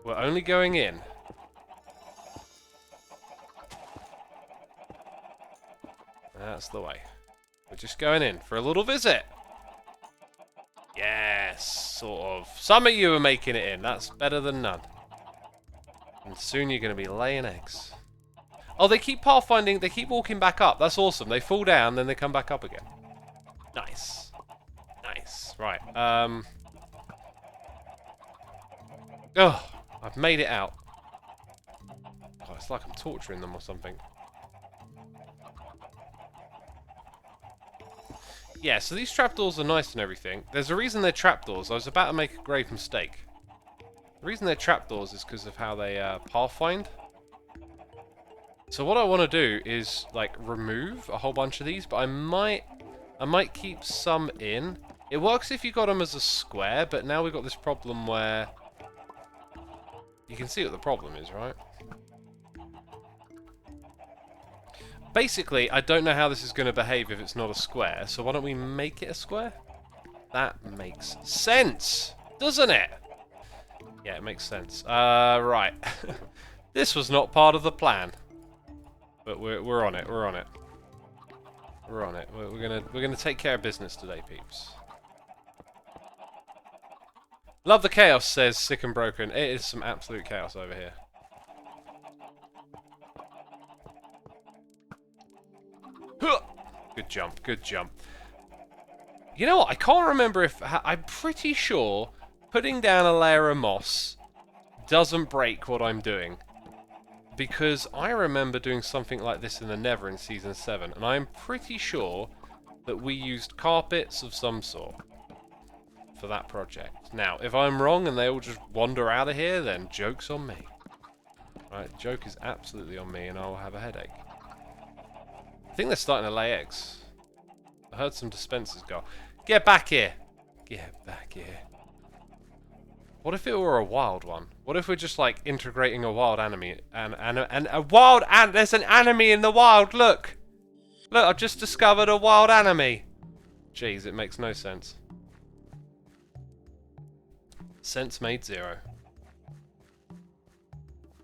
[SPEAKER 1] we're only going in. That's the way. We're just going in for a little visit. Yes, sort of. Some of you are making it in. That's better than none. And soon you're going to be laying eggs. Oh, they keep pathfinding. They keep walking back up. That's awesome. They fall down, then they come back up again. Nice. Nice. Right. Oh, I've made it out. Oh, it's like I'm torturing them or something. Yeah, so these trapdoors are nice and everything. There's a reason they're trapdoors. I was about to make a grave mistake. The reason they're trapdoors is because of how they pathfind. So what I want to do is like remove a whole bunch of these, but I might keep some in. It works if you got them as a square, but now we've got this problem where you can see what the problem is, right? Basically, I don't know how this is going to behave if it's not a square, so why don't we make it a square? That makes sense, doesn't it? Yeah, it makes sense. Right. This was not part of the plan. But we're on it, we're on it. We're on it. We're gonna take care of business today, peeps. Love the chaos, says Sick and Broken. It is some absolute chaos over here. Good jump, good jump. You know what? I can't remember if... I'm pretty sure putting down a layer of moss doesn't break what I'm doing. Because I remember doing something like this in the Nether in Season 7. And I'm pretty sure that we used carpets of some sort for that project. Now, if I'm wrong and they all just wander out of here, then joke's on me. Right, joke is absolutely on me and I'll have a headache. I think they're starting to lay eggs. I heard some dispensers go. Get back here! Get back here. What if it were a wild one? What if we're just like integrating a wild enemy and a wild there's an enemy in the wild, look! Look, I've just discovered a wild enemy. Jeez, it makes no sense. Sense made zero.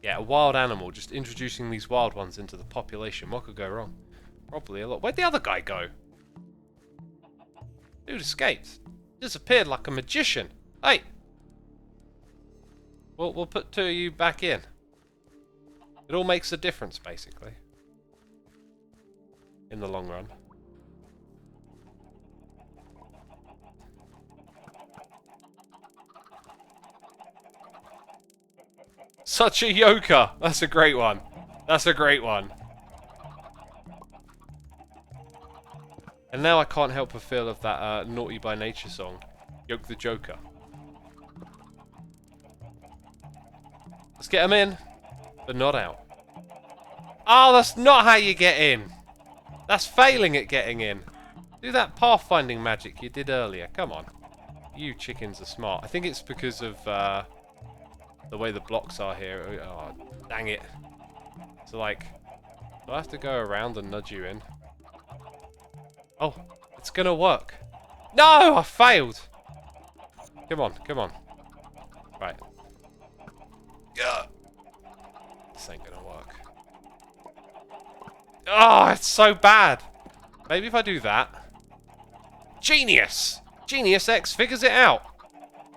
[SPEAKER 1] Yeah, a wild animal, just introducing these wild ones into the population. What could go wrong? Probably a lot. Where'd the other guy go? Dude escaped. Disappeared like a magician. Hey! We'll put two of you back in. It all makes a difference, basically. In the long run. Such a yoker! That's a great one. That's a great one. And now I can't help but feel of that Naughty by Nature song, Yoke the Joker. Let's get him in, but not out. Oh, that's not how you get in. That's failing at getting in. Do that pathfinding magic you did earlier. Come on. You chickens are smart. I think it's because of the way the blocks are here. Oh, dang it. So, like, do I have to go around and nudge you in? Oh, it's gonna work. No, I failed. Come on, come on. Right. Yeah. This ain't gonna work. Oh, it's so bad. Maybe if I do that. Genius! Genius X figures it out.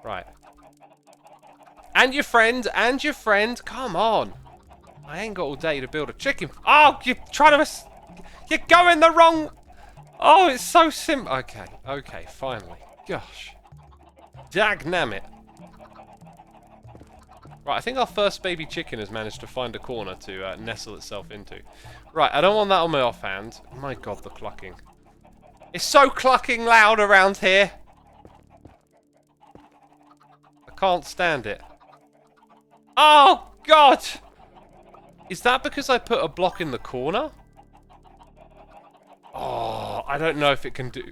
[SPEAKER 1] Right. And your friend, and your friend. Come on. I ain't got all day to build a chicken. Oh, you're trying to... You're going the wrong... Oh, it's so simple. Okay, okay, finally. Gosh. Dagnamit. Right, I think our first baby chicken has managed to find a corner to nestle itself into. Right, I don't want that on my offhand. My god, the clucking. It's so clucking loud around here. I can't stand it. Oh, God! Is that because I put a block in the corner? Oh, I don't know if it can do...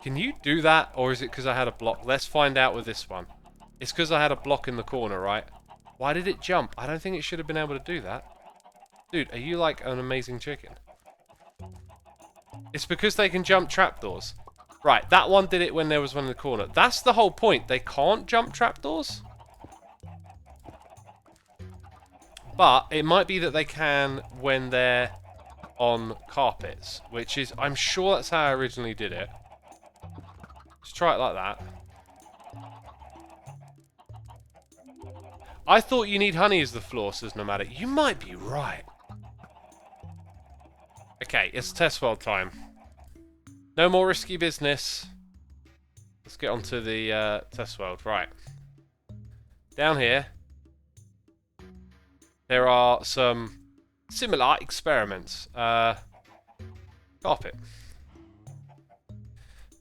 [SPEAKER 1] Can you do that? Or is it because I had a block? Let's find out with this one. It's because I had a block in the corner, right? Why did it jump? I don't think it should have been able to do that. Dude, are you like an amazing chicken? It's because they can jump trapdoors. Right, that one did it when there was one in the corner. That's the whole point. They can't jump trapdoors. But it might be that they can when they're on carpets, which is, I'm sure that's how I originally did it. Let's try it like that. I thought you need honey as the floor, says Nomadic. You might be right. Okay, it's test world time. No more risky business. Let's get onto the test world. Right. Down here, there are some similar experiments. Carpet.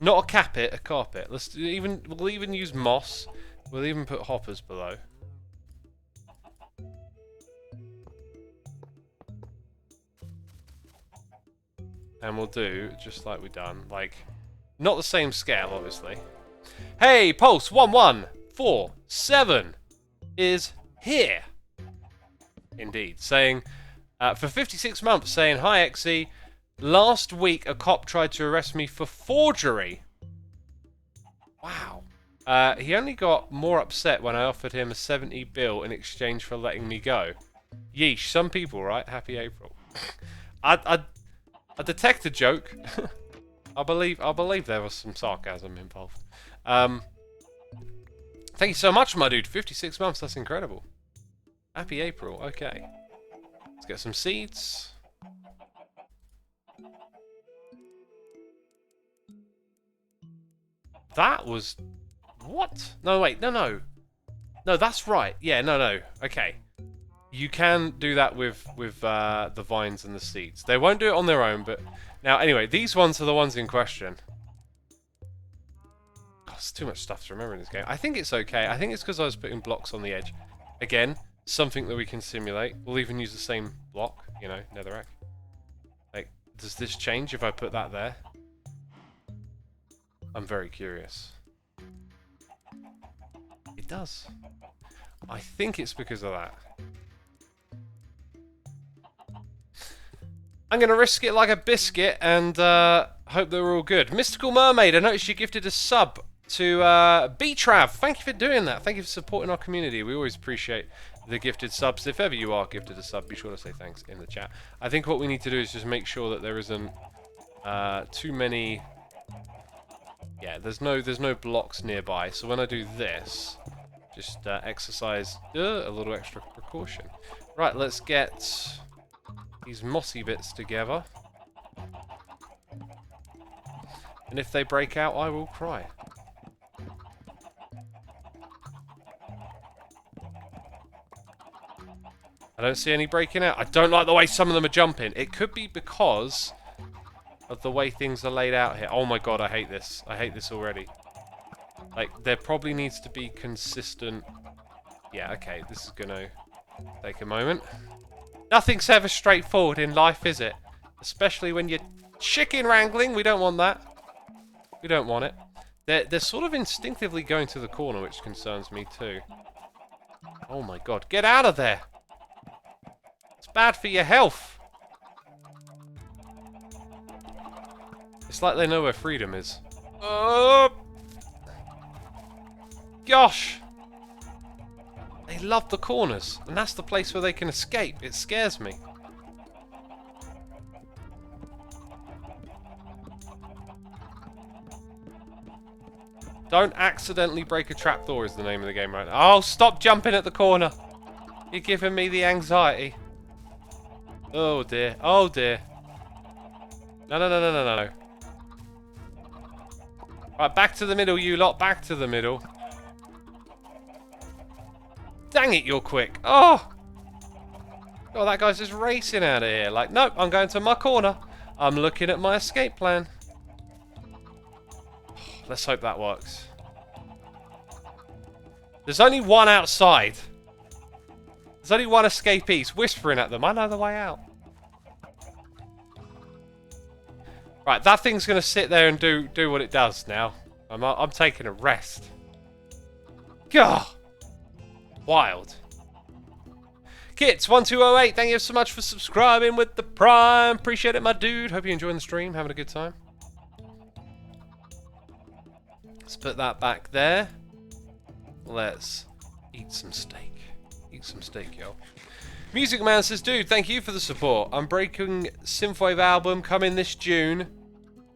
[SPEAKER 1] Not a carpet, a carpet. We'll even use moss. We'll even put hoppers below. And we'll do just like we done, like not the same scale, obviously. Hey, Pulse 1147 is here. Indeed, saying for 56 months, saying hi, Xe. Last week, a cop tried to arrest me for forgery. Wow. He only got more upset when I offered him a 70 bill in exchange for letting me go. Yeesh, some people, right? Happy April. I detect a joke. I believe there was some sarcasm involved. Thank you so much, my dude. 56 months, that's incredible. Happy April, okay. Let's get some seeds. That was... What? No, wait, no. No, that's right. Yeah, no. Okay. You can do that with the vines and the seeds. They won't do it on their own, but... Now, anyway, these ones are the ones in question. God, it's too much stuff to remember in this game. I think it's okay. I think it's because I was putting blocks on the edge. Again, something that we can simulate. We'll even use the same block, you know, netherrack. Like, does this change if I put that there? I'm very curious. It does. I think it's because of that. I'm going to risk it like a biscuit and hope that we're all good. Mystical Mermaid, I noticed you gifted a sub to B-Trav. Thank you for doing that. Thank you for supporting our community. We always appreciate the gifted subs. If ever you are gifted a sub, be sure to say thanks in the chat. I think what we need to do is just make sure that there isn't too many... Yeah, there's no blocks nearby. So when I do this, just exercise a little extra precaution. Right, let's get these mossy bits together. And if they break out, I will cry. I don't see any breaking out. I don't like the way some of them are jumping. It could be because of the way things are laid out here. Oh my god, I hate this. I hate this already. Like, there probably needs to be consistent... Yeah, okay, this is gonna take a moment. Nothing's ever straightforward in life, is it? Especially when you're chicken wrangling. We don't want that. We don't want it. They're sort of instinctively going to the corner, which concerns me too. Oh my god, get out of there! It's bad for your health! It's like they know where freedom is. Oh! Gosh! They love the corners, and that's the place where they can escape. It scares me. Don't accidentally break a trapdoor is the name of the game right now. Oh, stop jumping at the corner. You're giving me the anxiety. Oh dear. Oh dear. No. Right, back to the middle, you lot. Back to the middle. Dang it, you're quick. Oh! Oh, that guy's just racing out of here. Like, nope, I'm going to my corner. I'm looking at my escape plan. Let's hope that works. There's only one outside. There's only one escapee. He's whispering at them. I know the way out. Right, that thing's going to sit there and do what it does now. I'm taking a rest. Gah! Wild. Kits1208, thank you so much for subscribing with the Prime. Appreciate it, my dude. Hope you're enjoying the stream, having a good time. Let's put that back there. Let's eat some steak. Eat some steak, yo. Music Man says, dude, thank you for the support. I'm breaking synthwave album coming this June.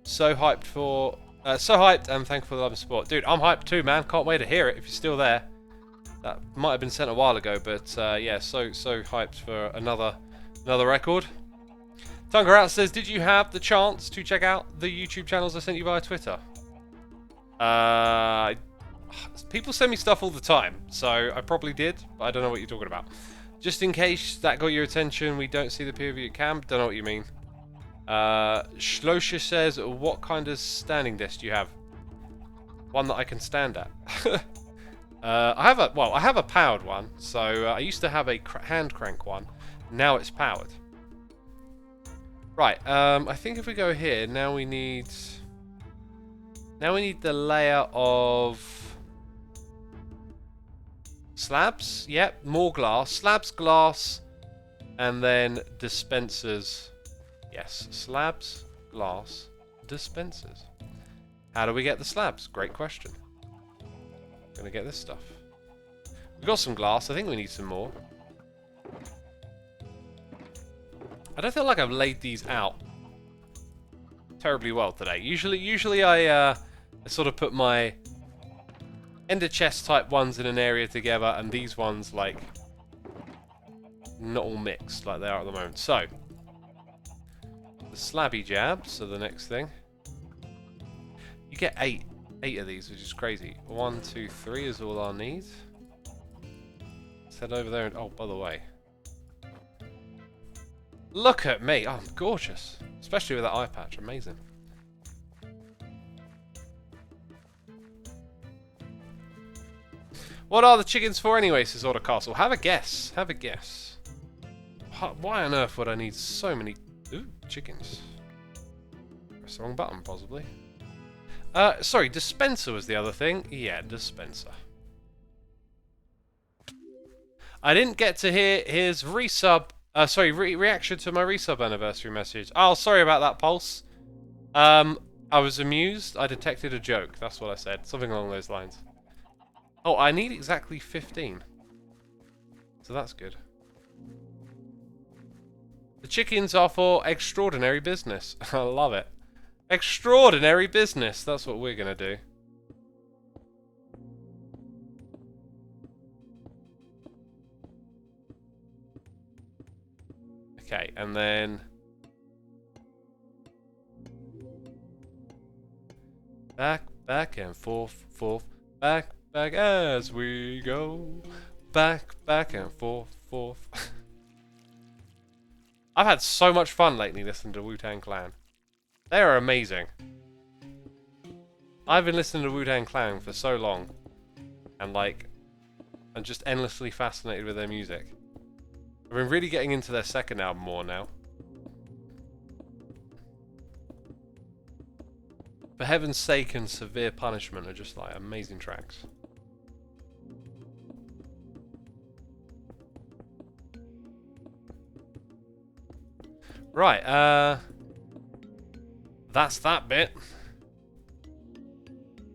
[SPEAKER 1] So hyped and thankful for the love and support. Dude, I'm hyped too, man. Can't wait to hear it if you're still there. That might have been sent a while ago, but yeah, so hyped for another record. Tunga Out says, did you have the chance to check out the YouTube channels I sent you via Twitter? People send me stuff all the time, so I probably did, but I don't know what you're talking about. Just in case that got your attention, we don't see the POV at camp. Don't know what you mean. Shlosha says, what kind of standing desk do you have? One that I can stand at. I have a powered one. So I used to have a hand crank one. Now it's powered. Right. I think if we go here, now we need the layer of slabs. Yep, more glass. Slabs, glass, and then dispensers. Yes, slabs, glass, dispensers. How do we get the slabs? Great question. Gonna get this stuff. We've got some glass. I think we need some more. I don't feel like I've laid these out terribly well today. Usually I sort of put my ender chest type ones in an area together, and these ones like not all mixed like they are at the moment. So the slabby jabs are the next thing. You get eight of these, which is crazy. 1, 2, 3 is all I'll need. Let's head over there and oh, by the way, look at me! Oh, I'm gorgeous, especially with that eye patch. Amazing. What are the chickens for anyway, says Order Castle? Have a guess. Have a guess. Why on earth would I need so many chickens? Press the wrong button, possibly. Sorry, dispenser was the other thing. Yeah, dispenser. I didn't get to hear his reaction to my resub anniversary message. Oh, sorry about that, Pulse. I was amused. I detected a joke. That's what I said. Something along those lines. Oh, I need exactly 15. So that's good. The chickens are for extraordinary business. I love it. Extraordinary business. That's what we're going to do. Okay, and then back and forth, back as we go. Back and forth. I've had so much fun lately listening to Wu-Tang Clan. They are amazing. I've been listening to Wu-Tang Clan for so long, and like, I'm just endlessly fascinated with their music. I've been really getting into their second album more now. For Heaven's Sake and Severe Punishment are just like amazing tracks. Right, that's that bit.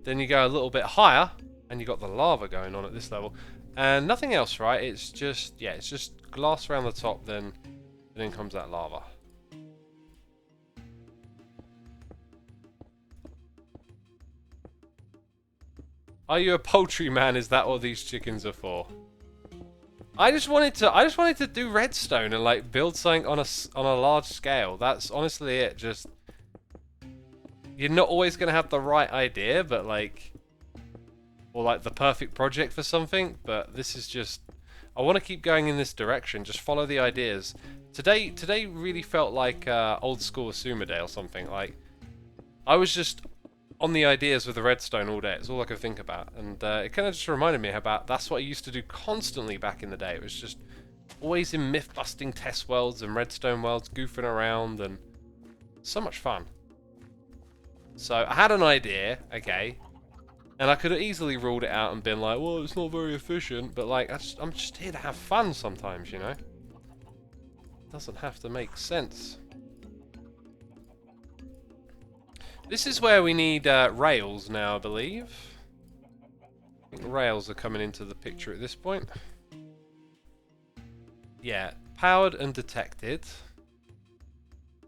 [SPEAKER 1] Then you go a little bit higher, and you got the lava going on at this level. And nothing else, right? It's just, yeah, it's just glass around the top, then in comes that lava. Are you a poultry man? Is that what these chickens are for? I just wanted to do redstone and like build something on a large scale. That's honestly it. Just, you're not always gonna have the right idea, but like, or like the perfect project for something. But this is just, I want to keep going in this direction. Just follow the ideas. Today really felt like old school Xisuma Day or something. Like, I was just on the ideas with the redstone all day. It's all I could think about, and it kind of just reminded me about that's what I used to do constantly back in the day. It was just always in myth-busting test worlds and redstone worlds, goofing around, and so much fun. So I had an idea, okay, and I could have easily ruled it out and been like, well, it's not very efficient, but like, I'm just here to have fun sometimes, you know? doesn't have to make sense. This is where we need rails now, I believe. I think rails are coming into the picture at this point. Yeah, powered and detected.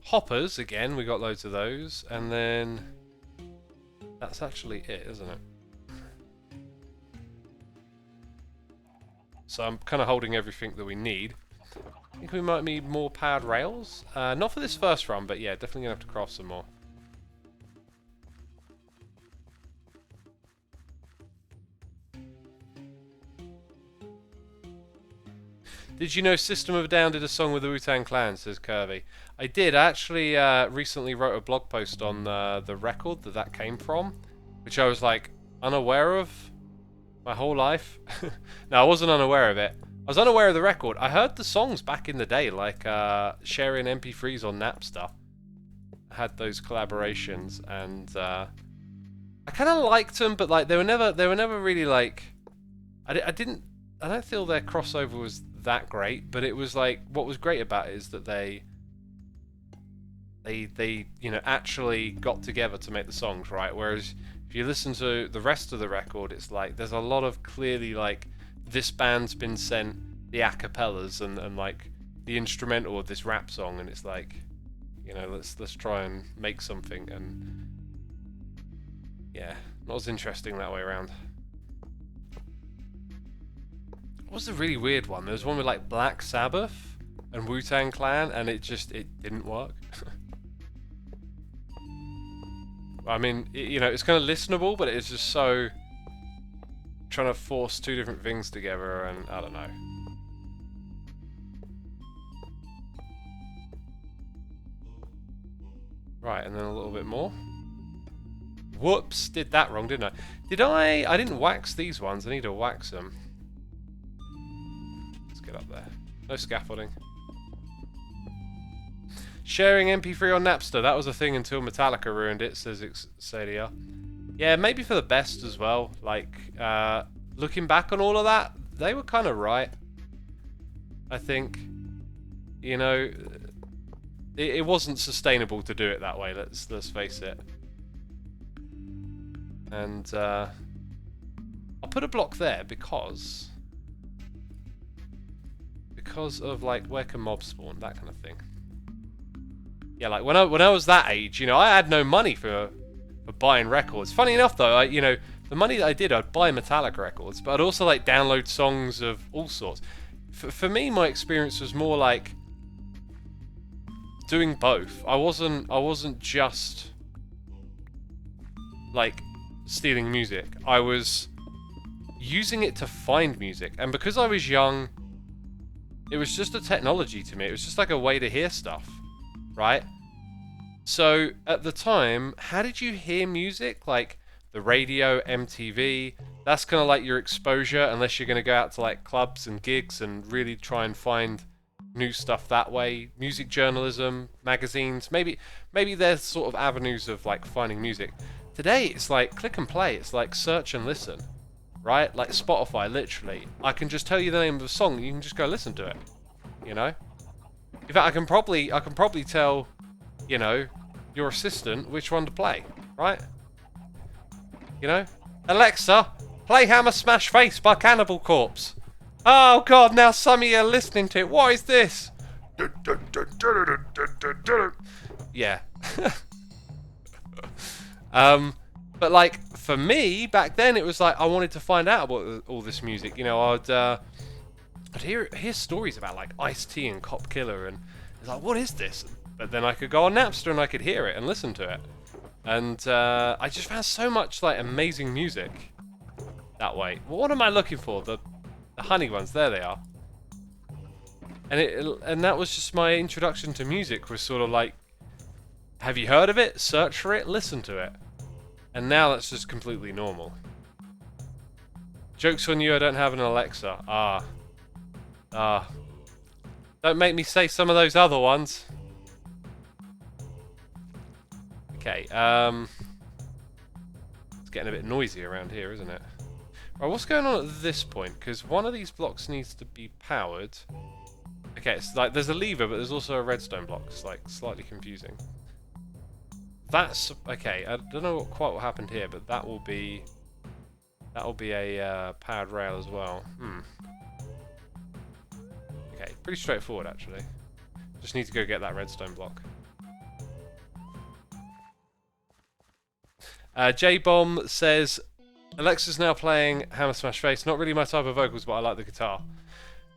[SPEAKER 1] Hoppers, again, we got loads of those. And then that's actually it, isn't it? So I'm kind of holding everything that we need. I think we might need more powered rails. Not for this first run, but yeah, definitely going to have to craft some more. Did you know System of a Down did a song with the Wu-Tang Clan, says Curvy. I did. I actually recently wrote a blog post on the record that came from, which I was like unaware of my whole life. No, I wasn't unaware of it. I was unaware of the record. I heard the songs back in the day, like sharing MP3s on Napster. I had those collaborations, and I kind of liked them, but like they were never really like. I don't feel their crossover was that great, but it was like what was great about it is that they you know actually got together to make the songs, right? Whereas if you listen to the rest of the record, it's like there's a lot of clearly like this band's been sent the acapellas and like the instrumental of this rap song, and it's like, you know, let's try and make something, and yeah, not as interesting that way around. What was the really weird one? There was one with like Black Sabbath and Wu-Tang Clan, and it didn't work. I mean, you know, it's kind of listenable, but it's just so trying to force two different things together, and I don't know. Right, and then a little bit more. Whoops, did that wrong, didn't I? I didn't wax these ones. I need to wax them. Let's get up there. No scaffolding. Sharing MP3 on Napster, that was a thing until Metallica ruined it, says Xadia. Yeah, maybe for the best as well. Like, looking back on all of that, they were kind of right. I think, you know, it wasn't sustainable to do it that way, let's face it. And I'll put a block there because of like where can mobs spawn, that kind of thing. Yeah, like when I was that age, you know, I had no money for buying records. Funny enough though, you know, the money that I did, I'd buy Metallica records, but I'd also like download songs of all sorts. For me, my experience was more like doing both. I wasn't just like stealing music. I was using it to find music, and because I was young, it was just a technology to me. It was just like a way to hear stuff, right? So at the time, how did you hear music? Like the radio, MTV, that's kind of like your exposure, unless you're going to go out to like clubs and gigs and really try and find new stuff that way. Music journalism, magazines, maybe there's sort of avenues of like finding music. Today it's like click and play, it's like search and listen, right? Like Spotify, literally. I can just tell you the name of a song, you can just go listen to it, you know? In fact, I can probably tell, you know, your assistant which one to play, right? You know? Alexa, play Hammer Smash Face by Cannibal Corpse. Oh god, now some of you are listening to it. What is this? Yeah. But like for me back then, it was like I wanted to find out about all this music. You know, I'd hear stories about like Ice-T and Cop Killer, and it's like, what is this? But then I could go on Napster and I could hear it and listen to it, and I just found so much like amazing music that way. Well, what am I looking for? The honey ones, there they are. And that was just my introduction to music, was sort of like, have you heard of it? Search for it, listen to it. And now that's just completely normal. Joke's on you, I don't have an Alexa. Don't make me say some of those other ones. Okay, it's getting a bit noisy around here, isn't it? Right, what's going on at this point? Because one of these blocks needs to be powered. Okay, it's like there's a lever, but there's also a redstone block. It's like slightly confusing. That's okay. I don't know quite what happened here, but that will be a powered rail as well. Okay, pretty straightforward actually. Just need to go get that redstone block. J-Bomb says, Alexa's now playing Hammer Smash Face. Not really my type of vocals, but I like the guitar.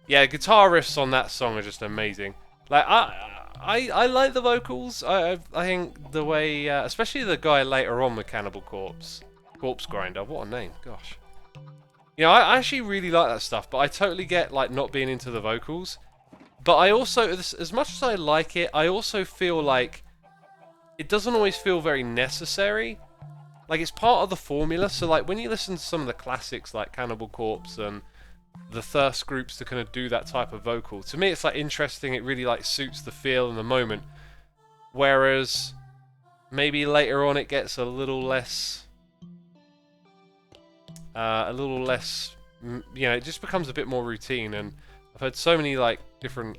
[SPEAKER 1] Yeah, guitar riffs on that song are just amazing. Like, I like the vocals. I think the way, especially the guy later on with Cannibal Corpse Grinder. What a name, gosh. You know, I actually really like that stuff, but I totally get, like, not being into the vocals. But I also, as much as I like it, I also feel like it doesn't always feel very necessary. Like, it's part of the formula, so, like, when you listen to some of the classics, like Cannibal Corpse and the Thirst groups to kind of do that type of vocal, to me it's, like, interesting, it really, like, suits the feel and the moment. Whereas, maybe later on it gets a little less, you know, it just becomes a bit more routine, and I've heard so many, like, different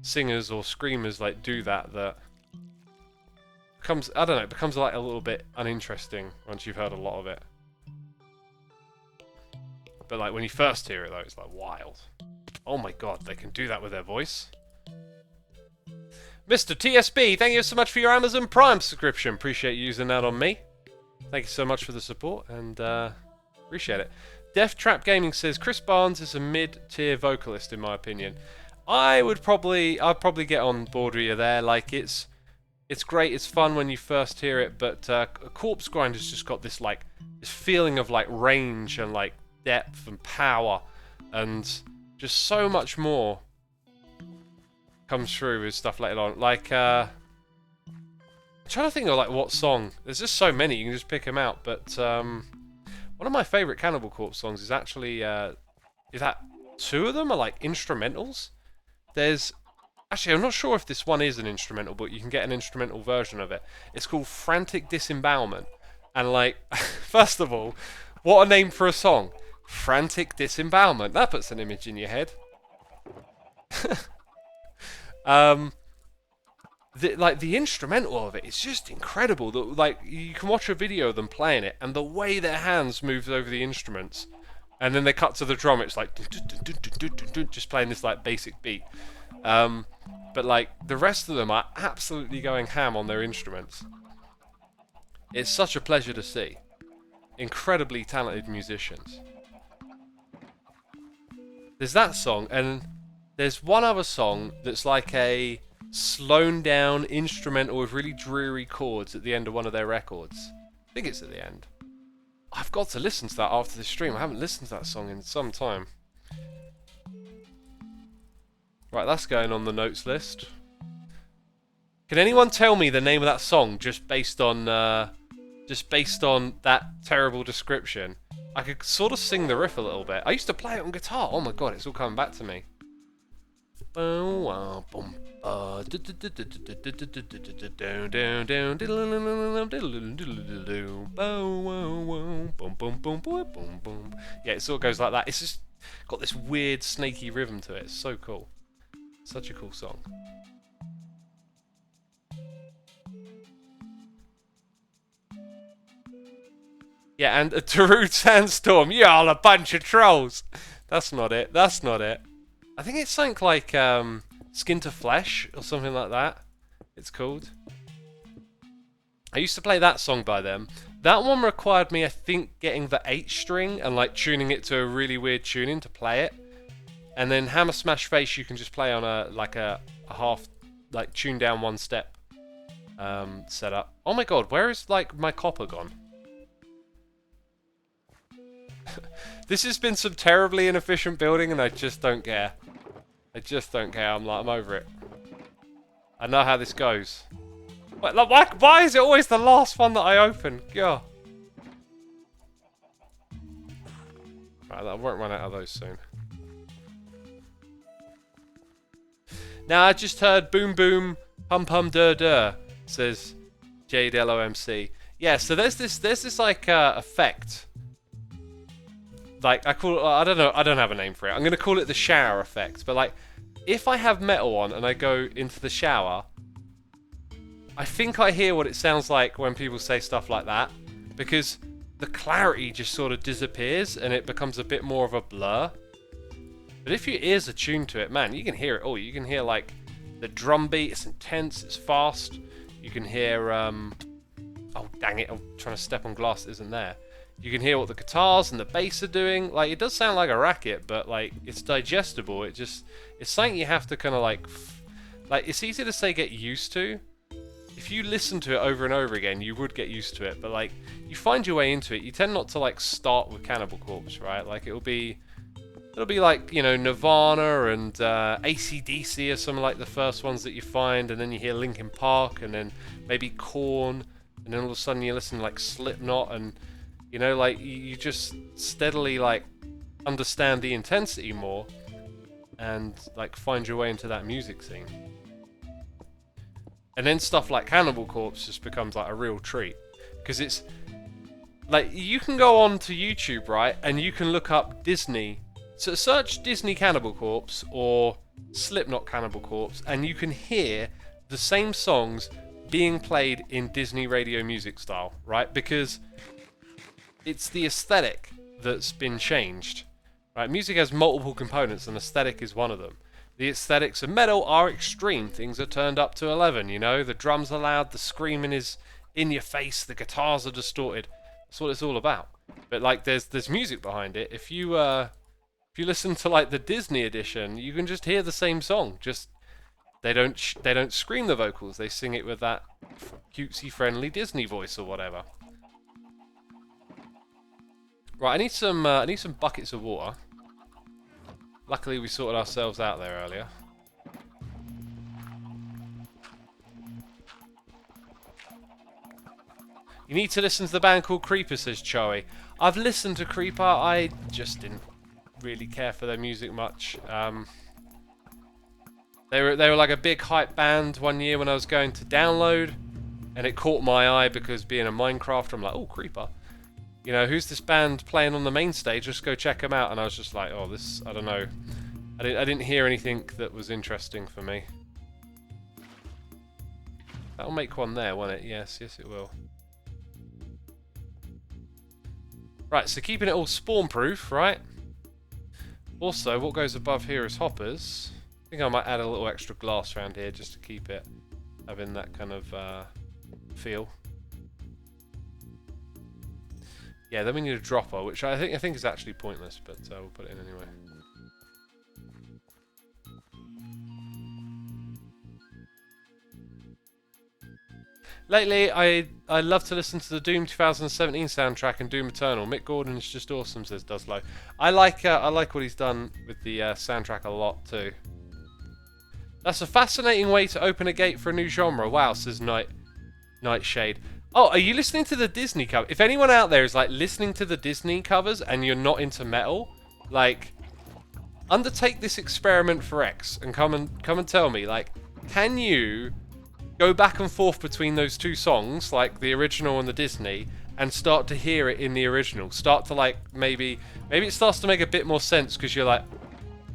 [SPEAKER 1] singers or screamers, like, do that becomes, I don't know, it becomes, like, a little bit uninteresting once you've heard a lot of it. But, like, when you first hear it, though, it's, like, wild. Oh my god, they can do that with their voice. Mr. TSB, thank you so much for your Amazon Prime subscription. Appreciate you using that on me. Thank you so much for the support, and appreciate it. Death Trap Gaming says, Chris Barnes is a mid-tier vocalist, in my opinion. I'd probably get on board with you there. Like, it's great, it's fun when you first hear it, but Corpse Grinder's just got this, like, this feeling of, like, range and, like, depth and power, and just so much more comes through with stuff later on. Like, I'm trying to think of, like, what song. There's just so many, you can just pick them out, but one of my favourite Cannibal Corpse songs is actually, is that two of them are, like, instrumentals? There's, actually, I'm not sure if this one is an instrumental, but you can get an instrumental version of it. It's called Frantic Disembowelment, and, like, first of all, what a name for a song. Frantic Disembowelment. That puts an image in your head. The instrumental of it is just incredible. Like, you can watch a video of them playing it, and the way their hands move over the instruments, and then they cut to the drum, it's like just playing this, like, basic beat. But, like, the rest of them are absolutely going ham on their instruments. It's such a pleasure to see. Incredibly talented musicians. There's that song, and there's one other song that's like a slowed down instrumental with really dreary chords at the end of one of their records. I think it's at the end. I've got to listen to that after the stream. I haven't listened to that song in some time. Right, that's going on the notes list. Can anyone tell me the name of that song just based on that terrible description? I could sort of sing the riff a little bit. I used to play it on guitar. Oh my god, it's all coming back to me. Yeah, it sort of goes like that. It's just got this weird snaky rhythm to it. It's so cool. Such a cool song. Yeah, and a Darude Sandstorm. You're all a bunch of trolls. That's not it. That's not it. I think it's something like Skin to Flesh or something like that. It's called. I used to play that song by them. That one required me, I think, getting the H string and, like, tuning it to a really weird tuning to play it. And then Hammer Smash Face you can just play on a half, like, tune down one step setup. Oh my god, where is, like, my copper gone? This has been some terribly inefficient building, and I just don't care. I just don't care. I'm over it. I know how this goes. Why is it always the last one that I open? Yeah. Right, I won't run out of those soon. Now I just heard boom boom pum pum dur dur, says JDLOMC. Yeah, so there's this like effect. Like, I don't know, I don't have a name for it. I'm gonna call it the shower effect, but like if I have metal on and I go into the shower, I think I hear what it sounds like when people say stuff like that, because the clarity just sort of disappears and it becomes a bit more of a blur. But if your ears are tuned to it, man, you can hear it all. You can hear like the drum beat, it's intense, it's fast. You can hear, oh dang it, I'm trying to step on glass that isn't there. You can hear what the guitars and the bass are doing. Like, it does sound like a racket, but like, it's digestible. It's something you have to kind of like, it's easy to say get used to. If you listen to it over and over again, you would get used to it. But like, you find your way into it. You tend not to like start with Cannibal Corpse, right? Like, it'll be like, you know, Nirvana and AC/DC are some of like the first ones that you find, and then you hear Linkin Park, and then maybe Korn, and then all of a sudden you listen to like Slipknot, and you know, like you just steadily like understand the intensity more, and like find your way into that music scene. And then stuff like Cannibal Corpse just becomes like a real treat, because it's like, you can go on to YouTube, right, and you can look up Disney. So search Disney Cannibal Corpse or Slipknot Cannibal Corpse, and you can hear the same songs being played in Disney radio music style, right? Because it's the aesthetic that's been changed, right? Music has multiple components, and aesthetic is one of them. The aesthetics of metal are extreme. Things are turned up to 11, you know? The drums are loud, the screaming is in your face, the guitars are distorted. That's what it's all about. But like, there's music behind it. If you listen to like the Disney edition, you can just hear the same song. Just they don't scream the vocals. They sing it with that cutesy friendly Disney voice or whatever. Right, I need some buckets of water. Luckily, we sorted ourselves out there earlier. You need to listen to the band called Creeper, says Choey. I've listened to Creeper. I just didn't really care for their music much. They were like a big hype band one year when I was going to download, and it caught my eye because being a Minecrafter, I'm like, oh, Creeper. You know, who's this band playing on the main stage? Just go check them out. And I was just like, oh, this, I don't know. I didn't hear anything that was interesting for me. That'll make one there, won't it? Yes, it will. Right, so keeping it all spawn-proof, right? Also, what goes above here is hoppers. I think I might add a little extra glass around here just to keep it having that kind of feel. Yeah, then we need a dropper, which I think is actually pointless, but we'll put it in anyway. Lately, I love to listen to the Doom 2017 soundtrack and Doom Eternal. Mick Gordon is just awesome, says Duslow. I like what he's done with the soundtrack a lot too. That's a fascinating way to open a gate for a new genre. Wow, says Nightshade. Oh, are you listening to the Disney cover? If anyone out there is like listening to the Disney covers and you're not into metal, like, undertake this experiment for X and come and tell me, like, can you go back and forth between those two songs, like the original and the Disney, and start to hear it in the original? Start to like, maybe it starts to make a bit more sense because you're like,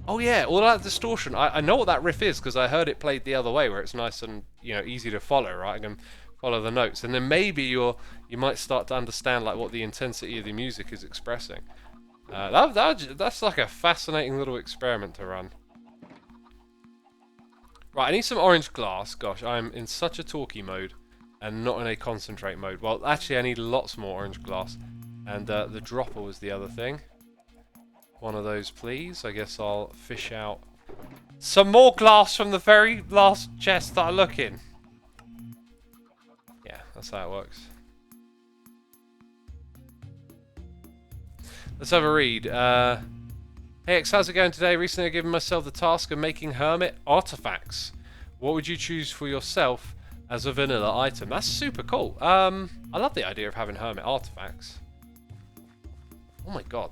[SPEAKER 1] oh yeah, all that distortion. I know what that riff is because I heard it played the other way where it's nice and, you know, easy to follow, right? I can follow the notes, and then maybe you might start to understand like what the intensity of the music is expressing. That's like a fascinating little experiment to run. Right, I need some orange glass. Gosh, I'm in such a talky mode and not in a concentrate mode. Well, actually, I need lots more orange glass. And the dropper was the other thing. One of those, please. I guess I'll fish out some more glass from the very last chest that I look in. Yeah, that's how it works. Let's have a read. Hey X, how's it going today? Recently I've given myself the task of making hermit artifacts. What would you choose for yourself as a vanilla item? That's super cool. I love the idea of having hermit artifacts. Oh my god.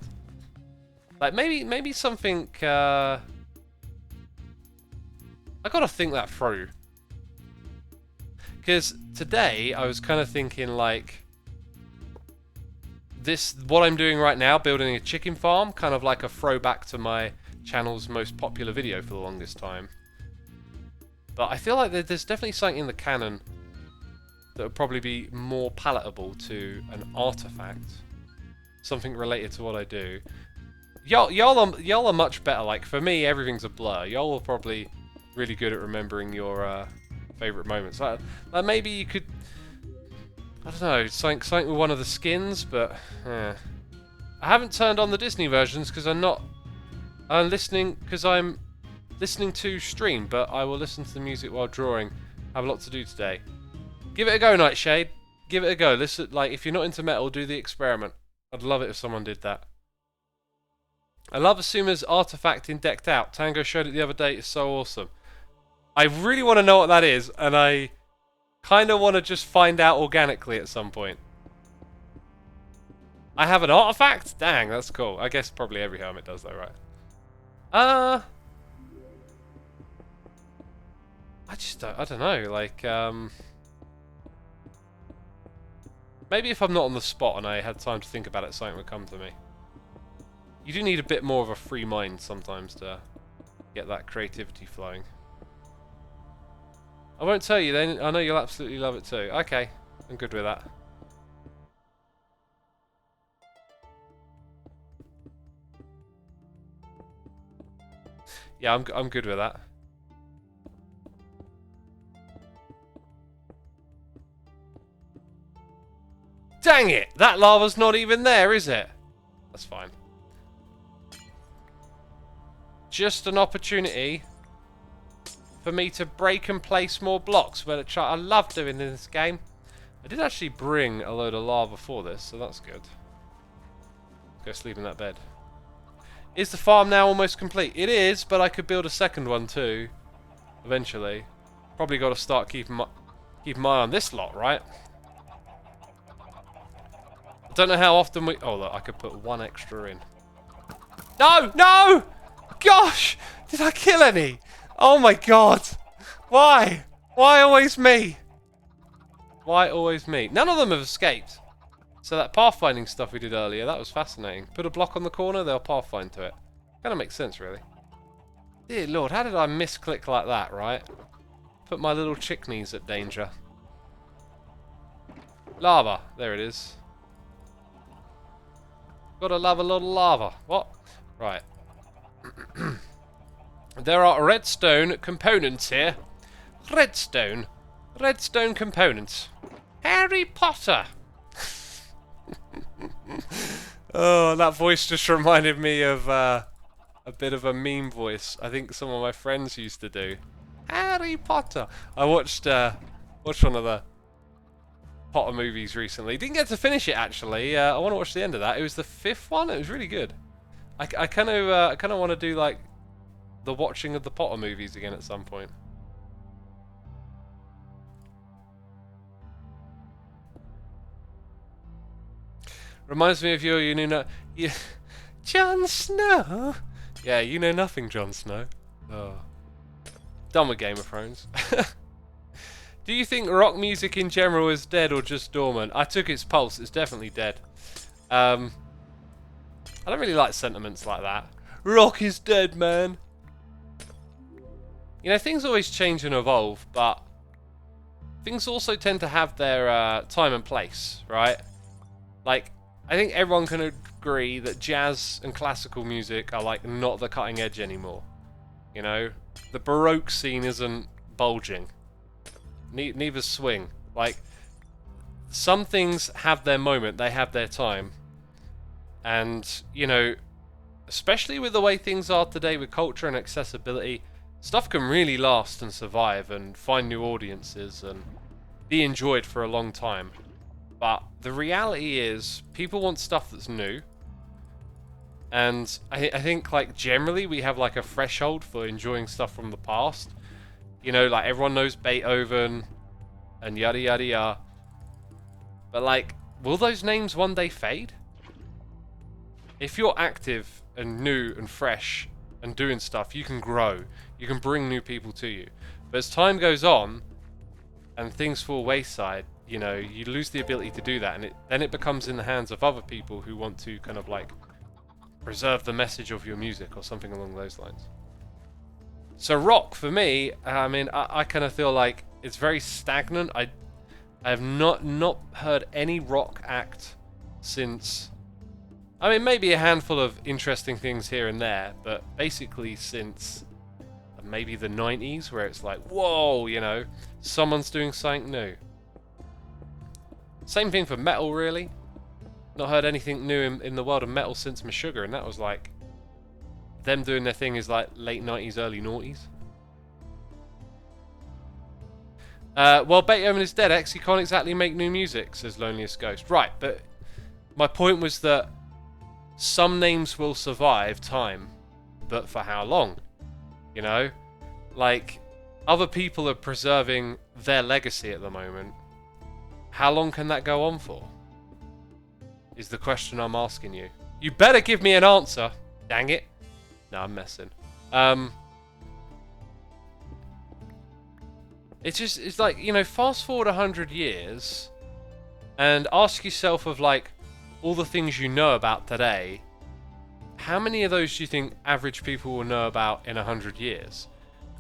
[SPEAKER 1] Like, maybe something, I gotta think that through. Because today I was kind of thinking like, what I'm doing right now, building a chicken farm, kind of like a throwback to my channel's most popular video for the longest time. But I feel like there's definitely something in the canon that would probably be more palatable to an artifact. Something related to what I do. Y'all are much better. Like, for me, everything's a blur. Y'all are probably really good at remembering your favourite moments. Like maybe you could... I don't know, something with one of the skins, but... I haven't turned on the Disney versions because I'm listening to stream, but I will listen to the music while drawing. I have a lot to do today. Give it a go, Nightshade. Give it a go. Listen, like, if you're not into metal, do the experiment. I'd love it if someone did that. I love Xisuma's artifact in Decked Out. Tango showed it the other day. It's so awesome. I really want to know what that is, and I kind of want to just find out organically at some point. I have an artifact? Dang, that's cool. I guess probably every hermit does though, right? I don't know, like, maybe if I'm not on the spot and I had time to think about it, something would come to me. You do need a bit more of a free mind sometimes to get that creativity flowing. I won't tell you then, I know you'll absolutely love it too. Okay, I'm good with that. Yeah, I'm good with that. Dang it! That lava's not even there, is it? That's fine. Just an opportunity for me to break and place more blocks. I love doing in this game. I did actually bring a load of lava for this, so that's good. Go sleep in that bed. Is the farm now almost complete? It is, but I could build a second one too. Eventually. Probably got to start keeping my eye on this lot, right? I don't know how often we... Oh, look, I could put one extra in. No! No! Gosh! Did I kill any? Oh my god! Why? Why always me? Why always me? None of them have escaped. So that pathfinding stuff we did earlier, that was fascinating. Put a block on the corner, they'll pathfind to it. Kind of makes sense, really. Dear Lord, how did I misclick like that, right? Put my little chickpeas at danger. Lava. There it is. Gotta love a little lava. What? Right. There are redstone components here. Redstone. Redstone components. Harry Potter. Oh, that voice just reminded me of a bit of a meme voice. I think some of my friends used to do. Harry Potter. I watched one of the Potter movies recently. Didn't get to finish it actually. I want to watch the end of that. It was the 5th one. It was really good. I kind of want to do like the watching of the Potter movies again at some point. Reminds me of you know, Jon Snow. Yeah, you know nothing, Jon Snow. Oh, done with Game of Thrones. Do you think rock music in general is dead or just dormant? I took its pulse. It's definitely dead. I don't really like sentiments like that. Rock is dead, man. You know, things always change and evolve, but things also tend to have their time and place, right? Like, I think everyone can agree that jazz and classical music are like not the cutting edge anymore. You know, the Baroque scene isn't bulging. Neither swing. Like, some things have their moment, they have their time. And, you know, especially with the way things are today with culture and accessibility, stuff can really last and survive and find new audiences and be enjoyed for a long time. But the reality is, people want stuff that's new. And I think, like, generally we have, like, a threshold for enjoying stuff from the past. You know, like, everyone knows Beethoven and yada yada yada. But, like, will those names one day fade? If you're active and new and fresh and doing stuff, you can grow. You can bring new people to you. But as time goes on and things fall wayside, you know, you lose the ability to do that, and then it becomes in the hands of other people who want to kind of like preserve the message of your music or something along those lines. So rock, for me, I mean, I kind of feel like it's very stagnant. I have not heard any rock act since... I mean, maybe a handful of interesting things here and there, but basically since maybe the 90s, where it's like, whoa, you know, someone's doing something new. Same thing for metal, really. Not heard anything new in the world of metal since Meshuggah, and that was like... them doing their thing is like late 90s, early noughties. Well, Beethoven is dead, X. You can't exactly make new music, says Loneliest Ghost. Right, but my point was that some names will survive time, but for how long? You know? Like, other people are preserving their legacy at the moment. How long can that go on for? Is the question I'm asking you. You better give me an answer. Dang it. No, I'm messing. It's like, you know, fast forward 100 years and ask yourself of like all the things you know about today. How many of those do you think average people will know about in 100 years?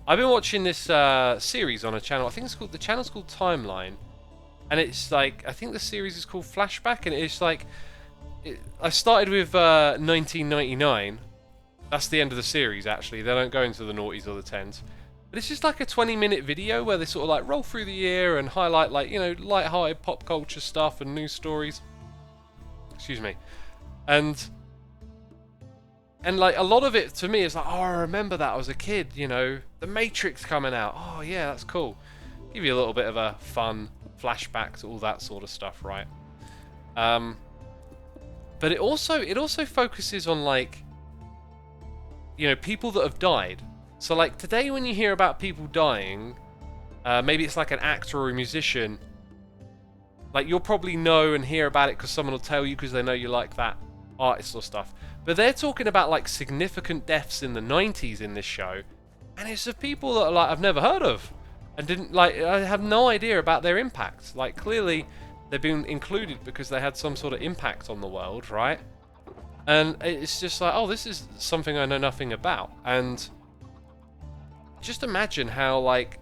[SPEAKER 1] I've been watching this series on a channel. I think the channel's called Timeline, and it's like, I think the series is called Flashback, and it's like, I started with 1999. That's the end of the series, actually. They don't go into the noughties or the tens. But it's just like a 20-minute video where they sort of like roll through the year and highlight, like, you know, light-hearted pop culture stuff and news stories. Excuse me. And like a lot of it to me is like, oh, I remember that I was a kid, you know, The Matrix coming out. Oh yeah, that's cool. Give you a little bit of a fun flashback to all that sort of stuff, right? But it also focuses on like, you know, people that have died. So like today when you hear about people dying, maybe it's like an actor or a musician, like you'll probably know and hear about it because someone will tell you because they know you like that artist or stuff. But they're talking about like significant deaths in the 90s in this show, and it's of people that are like I've never heard of and didn't like, I have no idea about their impact. Like clearly they've been included because they had some sort of impact on the world, right? And it's just like, oh, this is something I know nothing about. And just imagine how, like,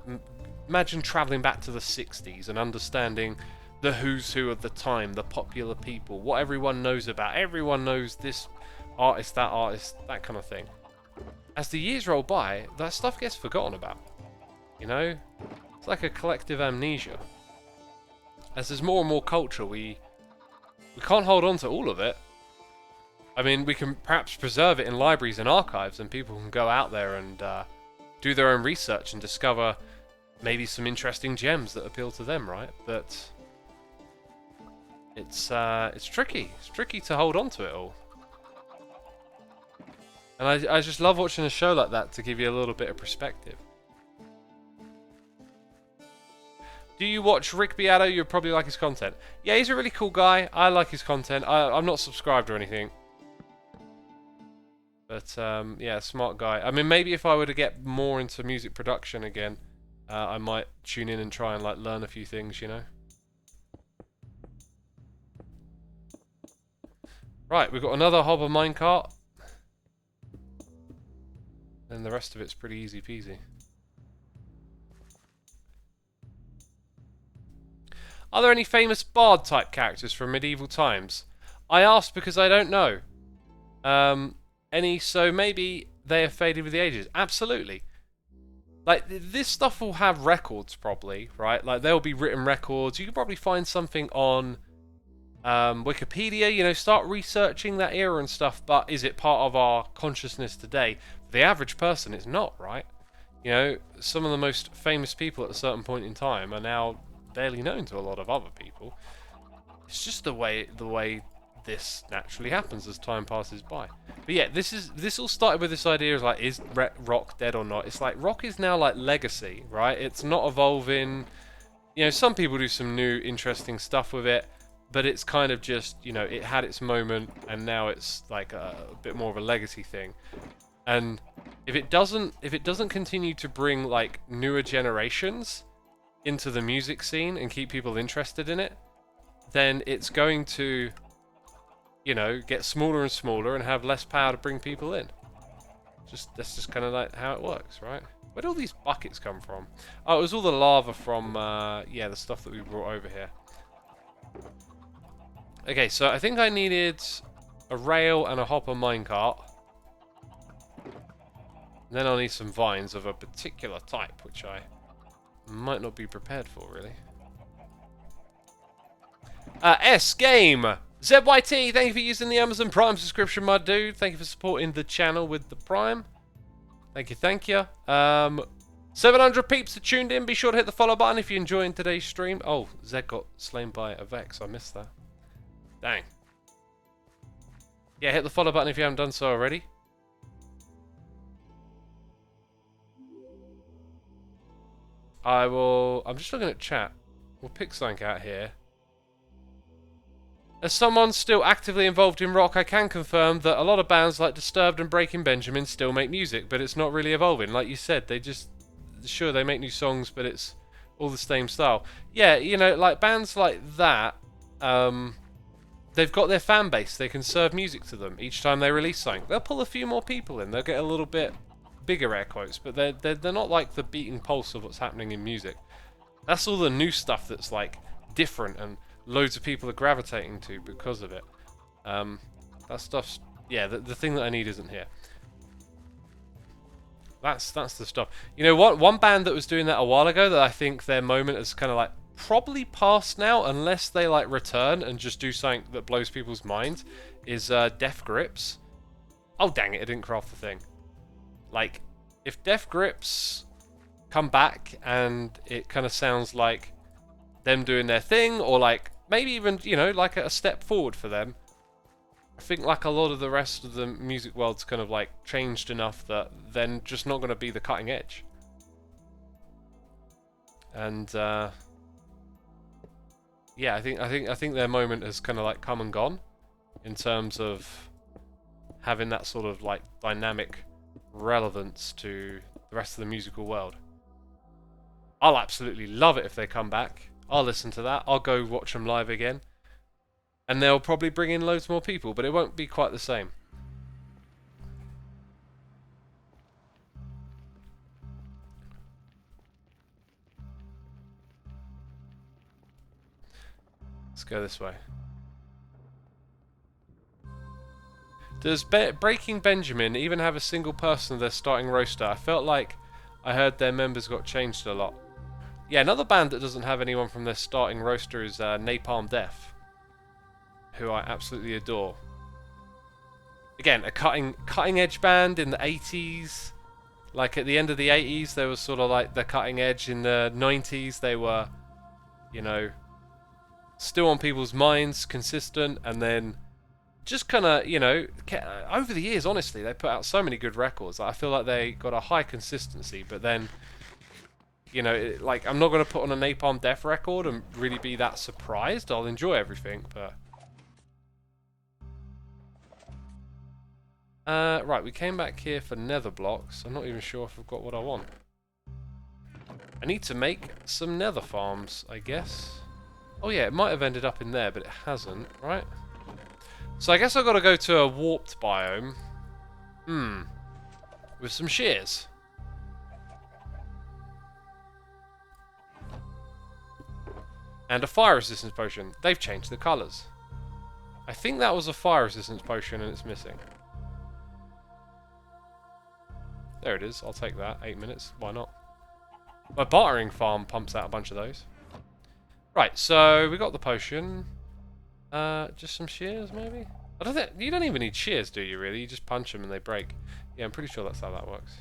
[SPEAKER 1] imagine traveling back to the 60s and understanding the who's who of the time, the popular people, what everyone knows about. Everyone knows this artist, that kind of thing. As the years roll by, that stuff gets forgotten about. You know? It's like a collective amnesia. As there's more and more culture, we can't hold on to all of it. I mean, we can perhaps preserve it in libraries and archives, and people can go out there and do their own research and discover maybe some interesting gems that appeal to them, right? But it's tricky. It's tricky to hold on to it all. And I just love watching a show like that to give you a little bit of perspective. Do you watch Rick Beato? You'd probably like his content. Yeah, he's a really cool guy. I like his content. I'm not subscribed or anything. But, yeah, smart guy. I mean, maybe if I were to get more into music production again, I might tune in and try and, like, learn a few things, you know? Right, we've got another hobber minecart. And the rest of it's pretty easy peasy. Are there any famous bard-type characters from medieval times? I asked because I don't know. So maybe they have faded with the ages. Absolutely. Like, this stuff will have records, probably, right? Like, there'll be written records. You can probably find something on Wikipedia, you know, start researching that era and stuff, but is it part of our consciousness today? For the average person, it's not, right? You know, some of the most famous people at a certain point in time are now barely known to a lot of other people. It's just the way this naturally happens as time passes by. But yeah, this all started with this idea of like, is rock dead or not? It's like rock is now like legacy, right? It's not evolving. You know, some people do some new interesting stuff with it, but it's kind of just, you know, it had its moment and now it's like a bit more of a legacy thing. And if it doesn't continue to bring like newer generations into the music scene and keep people interested in it, then it's going to you know, get smaller and smaller and have less power to bring people in. That's just kind of like how it works, right? Where did all these buckets come from? Oh, it was all the lava from, yeah, the stuff that we brought over here. Okay, so I think I needed a rail and a hopper minecart. Then I'll need some vines of a particular type, which I might not be prepared for, really. S-Game! ZYT, thank you for using the Amazon Prime subscription, my dude. Thank you for supporting the channel with the Prime. Thank you, thank you. 700 peeps that tuned in. Be sure to hit the follow button if you're enjoying today's stream. Oh, Zed got slain by a Vex. I missed that. Dang. Yeah, hit the follow button if you haven't done so already. I'm just looking at chat. We'll pick something out here. As someone still actively involved in rock, I can confirm that a lot of bands like Disturbed and Breaking Benjamin still make music, but it's not really evolving. Like you said, sure, they make new songs, but it's all the same style. Yeah, you know, like bands like that, they've got their fan base. They can serve music to them each time they release something. They'll pull a few more people in. They'll get a little bit bigger, air quotes, but they're not like the beating pulse of what's happening in music. That's all the new stuff that's like different and loads of people are gravitating to because of it. That stuff's, yeah, the thing that I need isn't here. That's the stuff. You know what? One band that was doing that a while ago that I think their moment is kind of like probably past now, unless they like return and just do something that blows people's minds, is Death Grips. Oh dang it! I didn't craft the thing. Like, if Death Grips come back and it kind of sounds like them doing their thing, or like maybe even, you know, like a step forward for them, I think like a lot of the rest of the music world's kind of like changed enough that they're just not going to be the cutting edge. And yeah, I think their moment has kind of like come and gone in terms of having that sort of like dynamic relevance to the rest of the musical world. I'll absolutely love it if they come back. I'll listen to that. I'll go watch them live again. And they'll probably bring in loads more people, but it won't be quite the same. Let's go this way. Does Breaking Benjamin even have a single person in their starting roster? I felt like I heard their members got changed a lot. Yeah, another band that doesn't have anyone from their starting roster is Napalm Death, who I absolutely adore. Again, a cutting edge band in the 80s. Like at the end of the 80s, they were sort of like the cutting edge. In the 90s, they were, you know, still on people's minds, consistent, and then just kind of, you know, over the years, honestly, they put out so many good records. I feel like they got a high consistency, but then, you know, like, I'm not going to put on a Napalm Death record and really be that surprised. I'll enjoy everything, but... right, we came back here for nether blocks. I'm not even sure if I've got what I want. I need to make some nether farms, I guess. Oh yeah, it might have ended up in there, but it hasn't, right? So I guess I've got to go to a warped biome. With some shears. And a fire resistance potion. They've changed the colours. I think that was a fire resistance potion and it's missing. There it is. I'll take that. 8 minutes. Why not? My bartering farm pumps out a bunch of those. Right, so we got the potion. Just some shears, maybe? I don't think... You don't even need shears, do you, really? You just punch them and they break. Yeah, I'm pretty sure that's how that works.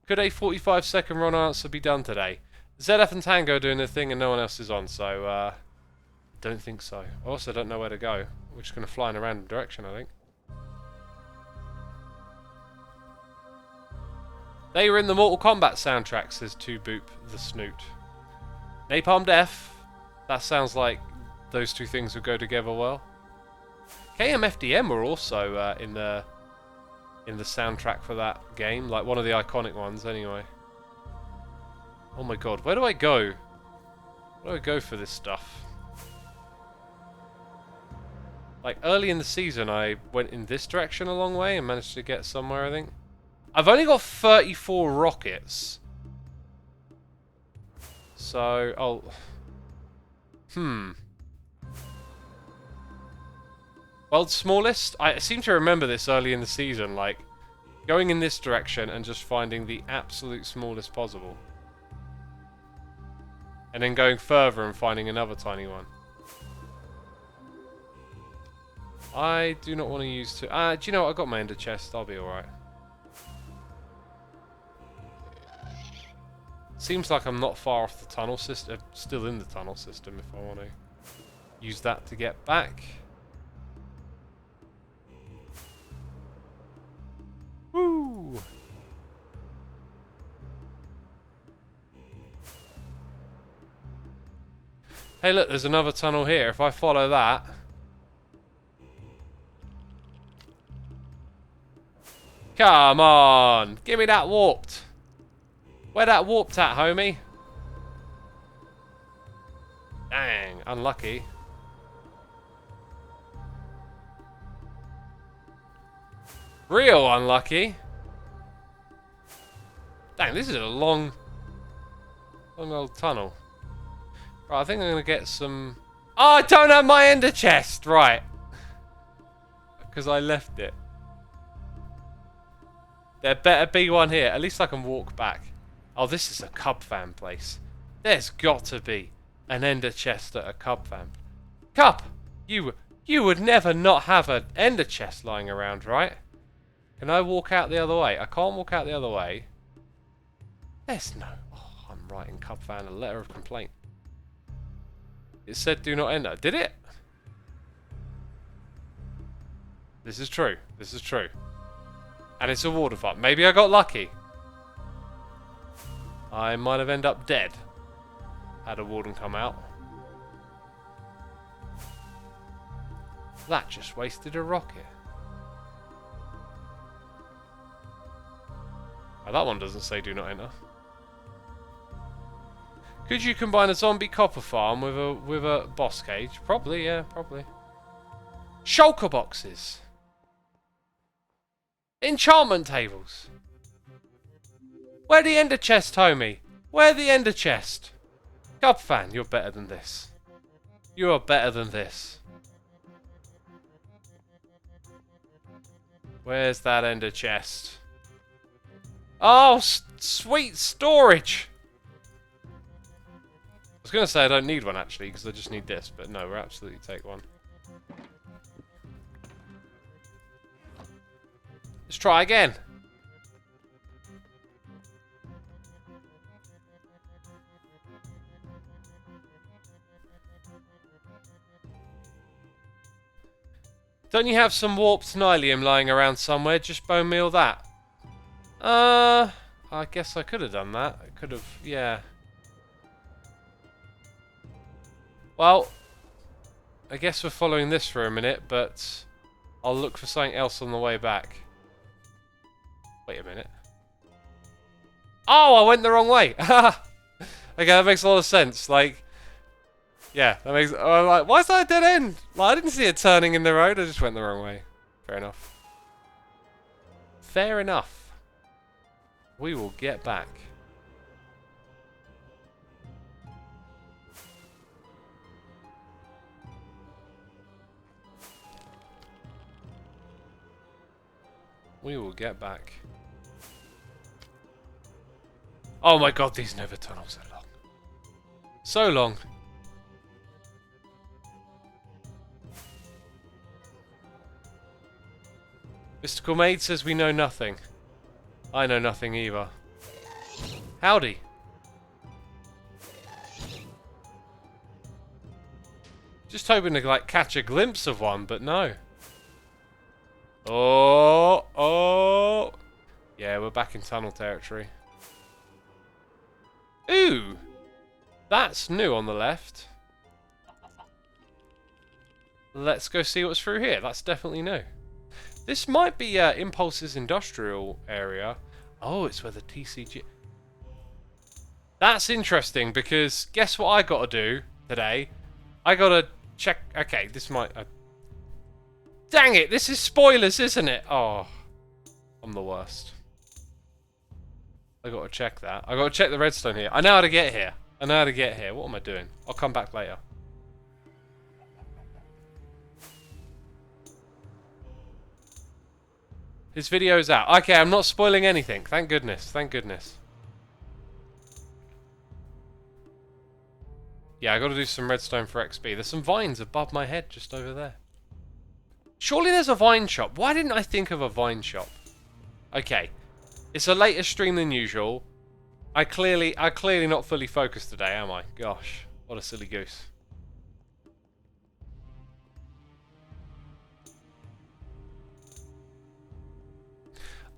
[SPEAKER 1] Could a 45-second run answer be done today? ZF and Tango doing their thing and no one else is on, so... don't think so. I also don't know where to go. We're just going to fly in a random direction, I think. They were in the Mortal Kombat soundtrack, says 2Boop the Snoot. Napalm Death. That sounds like those two things would go together well. KMFDM were also in the soundtrack for that game, like one of the iconic ones, anyway. Oh my god, where do I go? Why do I go for this stuff? Like, early in the season, I went in this direction a long way and managed to get somewhere, I think. I've only got 34 rockets. So, World's smallest? I seem to remember this early in the season, like, going in this direction and just finding the absolute smallest possible. And then going further and finding another tiny one. I do not want to use do you know what? I got my ender chest. I'll be alright. Seems like I'm not far off the tunnel system. Still in the tunnel system if I want to use that to get back. Woo! Hey look, there's another tunnel here. If I follow that... Come on! Give me that warped! Where that warped at, homie? Dang, unlucky. Real unlucky. Dang, this is a long old tunnel. Right, I think I'm gonna get some... Oh, I don't have my ender chest! Right. Because I left it. There better be one here. At least I can walk back. Oh, this is a cub fan place. There's got to be an ender chest at a cub fan. Cub! You would never not have an ender chest lying around, right? Can I walk out the other way? I can't walk out the other way. There's no... Oh, I'm writing cub fan a letter of complaint. It said do not enter. Did it? This is true. This is true. And it's a water fight. Maybe I got lucky. I might have ended up dead had a warden come out. That just wasted a rocket. Oh, that one doesn't say do not enter. Could you combine a zombie copper farm with a boss cage? Probably, yeah, probably. Shulker boxes. Enchantment tables. Where the ender chest, homie? Where the ender chest? Cub fan, you're better than this. You are better than this. Where's that ender chest? Oh, sweet storage. I was going to say I don't need one actually, because I just need this, but no, we'll absolutely take one. Let's try again. Don't you have some warped nylium lying around somewhere? Just bone meal that. I guess I could have done that. I could have, yeah. Well, I guess we're following this for a minute, but I'll look for something else on the way back. Wait a minute. Oh, I went the wrong way. Okay, that makes a lot of sense. Like, yeah, that makes... I'm like, why is that a dead end? Like, I didn't see it turning in the road. I just went the wrong way. Fair enough. Fair enough. We will get back. We will get back. Oh my god, these Nether tunnels are long. So long. Mystical Maid says we know nothing. I know nothing either. Howdy. Just hoping to like catch a glimpse of one, but no. Oh. Yeah, we're back in tunnel territory. Ooh! That's new on the left. Let's go see what's through here. That's definitely new. This might be Impulse's industrial area. Oh, it's where the TCG... That's interesting because guess what I got to do today? I got to check. Okay, this might. Dang it! This is spoilers, isn't it? Oh, I'm the worst. I got to check that. I got to check the redstone here. I know how to get here. I know how to get here. What am I doing? I'll come back later. His video's out. Okay, I'm not spoiling anything. Thank goodness. Thank goodness. Yeah, I got to do some redstone for XP. There's some vines above my head just over there. Surely there's a vine shop. Why didn't I think of a vine shop? Okay. It's a later stream than usual. I'm clearly not fully focused today, am I? Gosh, what a silly goose.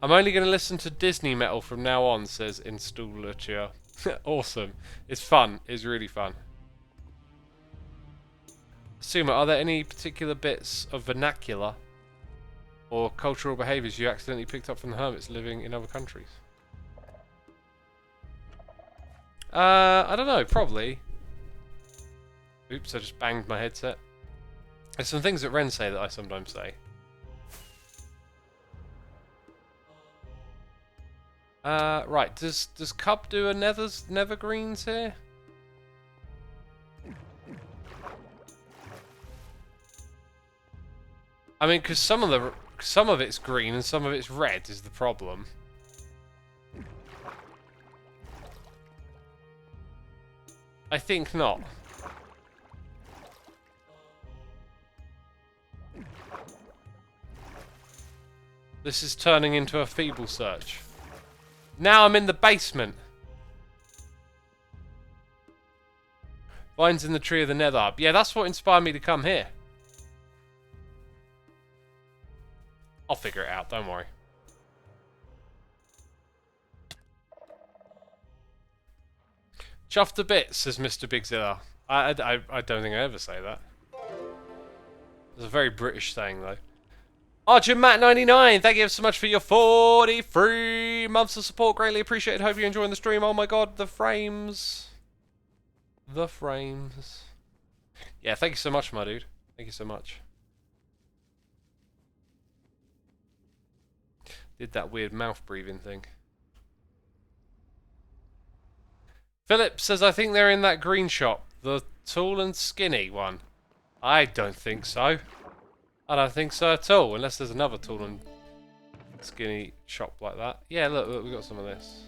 [SPEAKER 1] I'm only going to listen to Disney metal from now on, says Installature. Awesome. It's fun. It's really fun. Xisuma, are there any particular bits of vernacular or cultural behaviours you accidentally picked up from the hermits living in other countries? I don't know, probably. Oops, I just banged my headset. There's some things that Ren say that I sometimes say. Right, does Cub do a nether greens here? I mean, because some of it's green and some of it's red is the problem. I think not. This is turning into a feeble search. Now I'm in the basement. Vines in the tree of the nether. Yeah, that's what inspired me to come here. I'll figure it out, don't worry. Chuffed a bit, says Mr. Bigzilla. I don't think I ever say that. It's a very British saying, though. Archer Matt 99, thank you so much for your 43 months of support. Greatly appreciated. Hope you're enjoying the stream. Oh my god, the frames. The frames. Yeah, thank you so much, my dude. Thank you so much. Did that weird mouth breathing thing. Philip says, I think they're in that green shop. The tall and skinny one. I don't think so. I don't think so at all. Unless there's another tall and skinny shop like that. Yeah, look, we got some of this.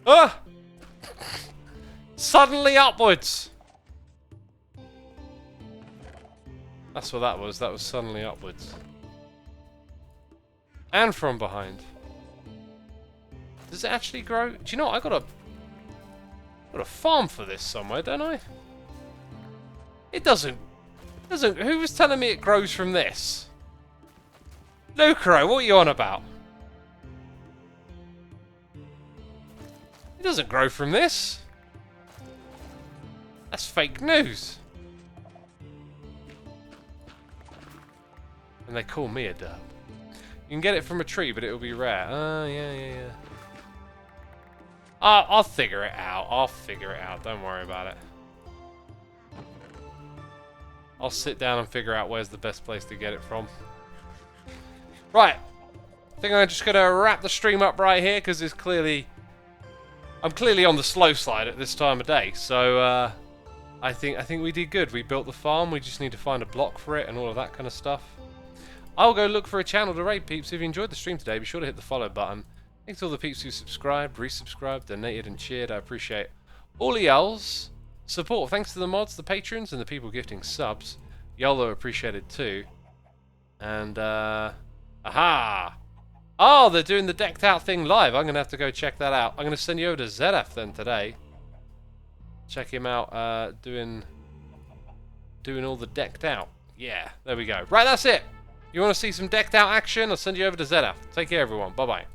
[SPEAKER 1] Ah! Suddenly upwards! That's what that was. That was suddenly upwards. And from behind. Does it actually grow? Do you know what? I got a farm for this somewhere, don't I? It doesn't. Who was telling me it grows from this? Lucro, what are you on about? It doesn't grow from this. That's fake news. And they call me a derp. You can get it from a tree, but it will be rare. Yeah. I'll figure it out. I'll figure it out. Don't worry about it. I'll sit down and figure out where's the best place to get it from. Right. I think I'm just going to wrap the stream up right here, because I'm clearly on the slow side at this time of day. So, I think we did good. We built the farm. We just need to find a block for it and all of that kind of stuff. I'll go look for a channel to raid, peeps. If you enjoyed the stream today, be sure to hit the follow button. Thanks to all the peeps who subscribed, resubscribed, donated and cheered. I appreciate all of y'all's support. Thanks to the mods, the patrons, and the people gifting subs. Y'all are appreciated too. And, aha! Oh, they're doing the decked out thing live. I'm going to have to go check that out. I'm going to send you over to Zedaf then today. Check him out doing all the decked out. Yeah, there we go. Right, that's it. You want to see some decked out action? I'll send you over to Zedaf. Take care, everyone. Bye-bye.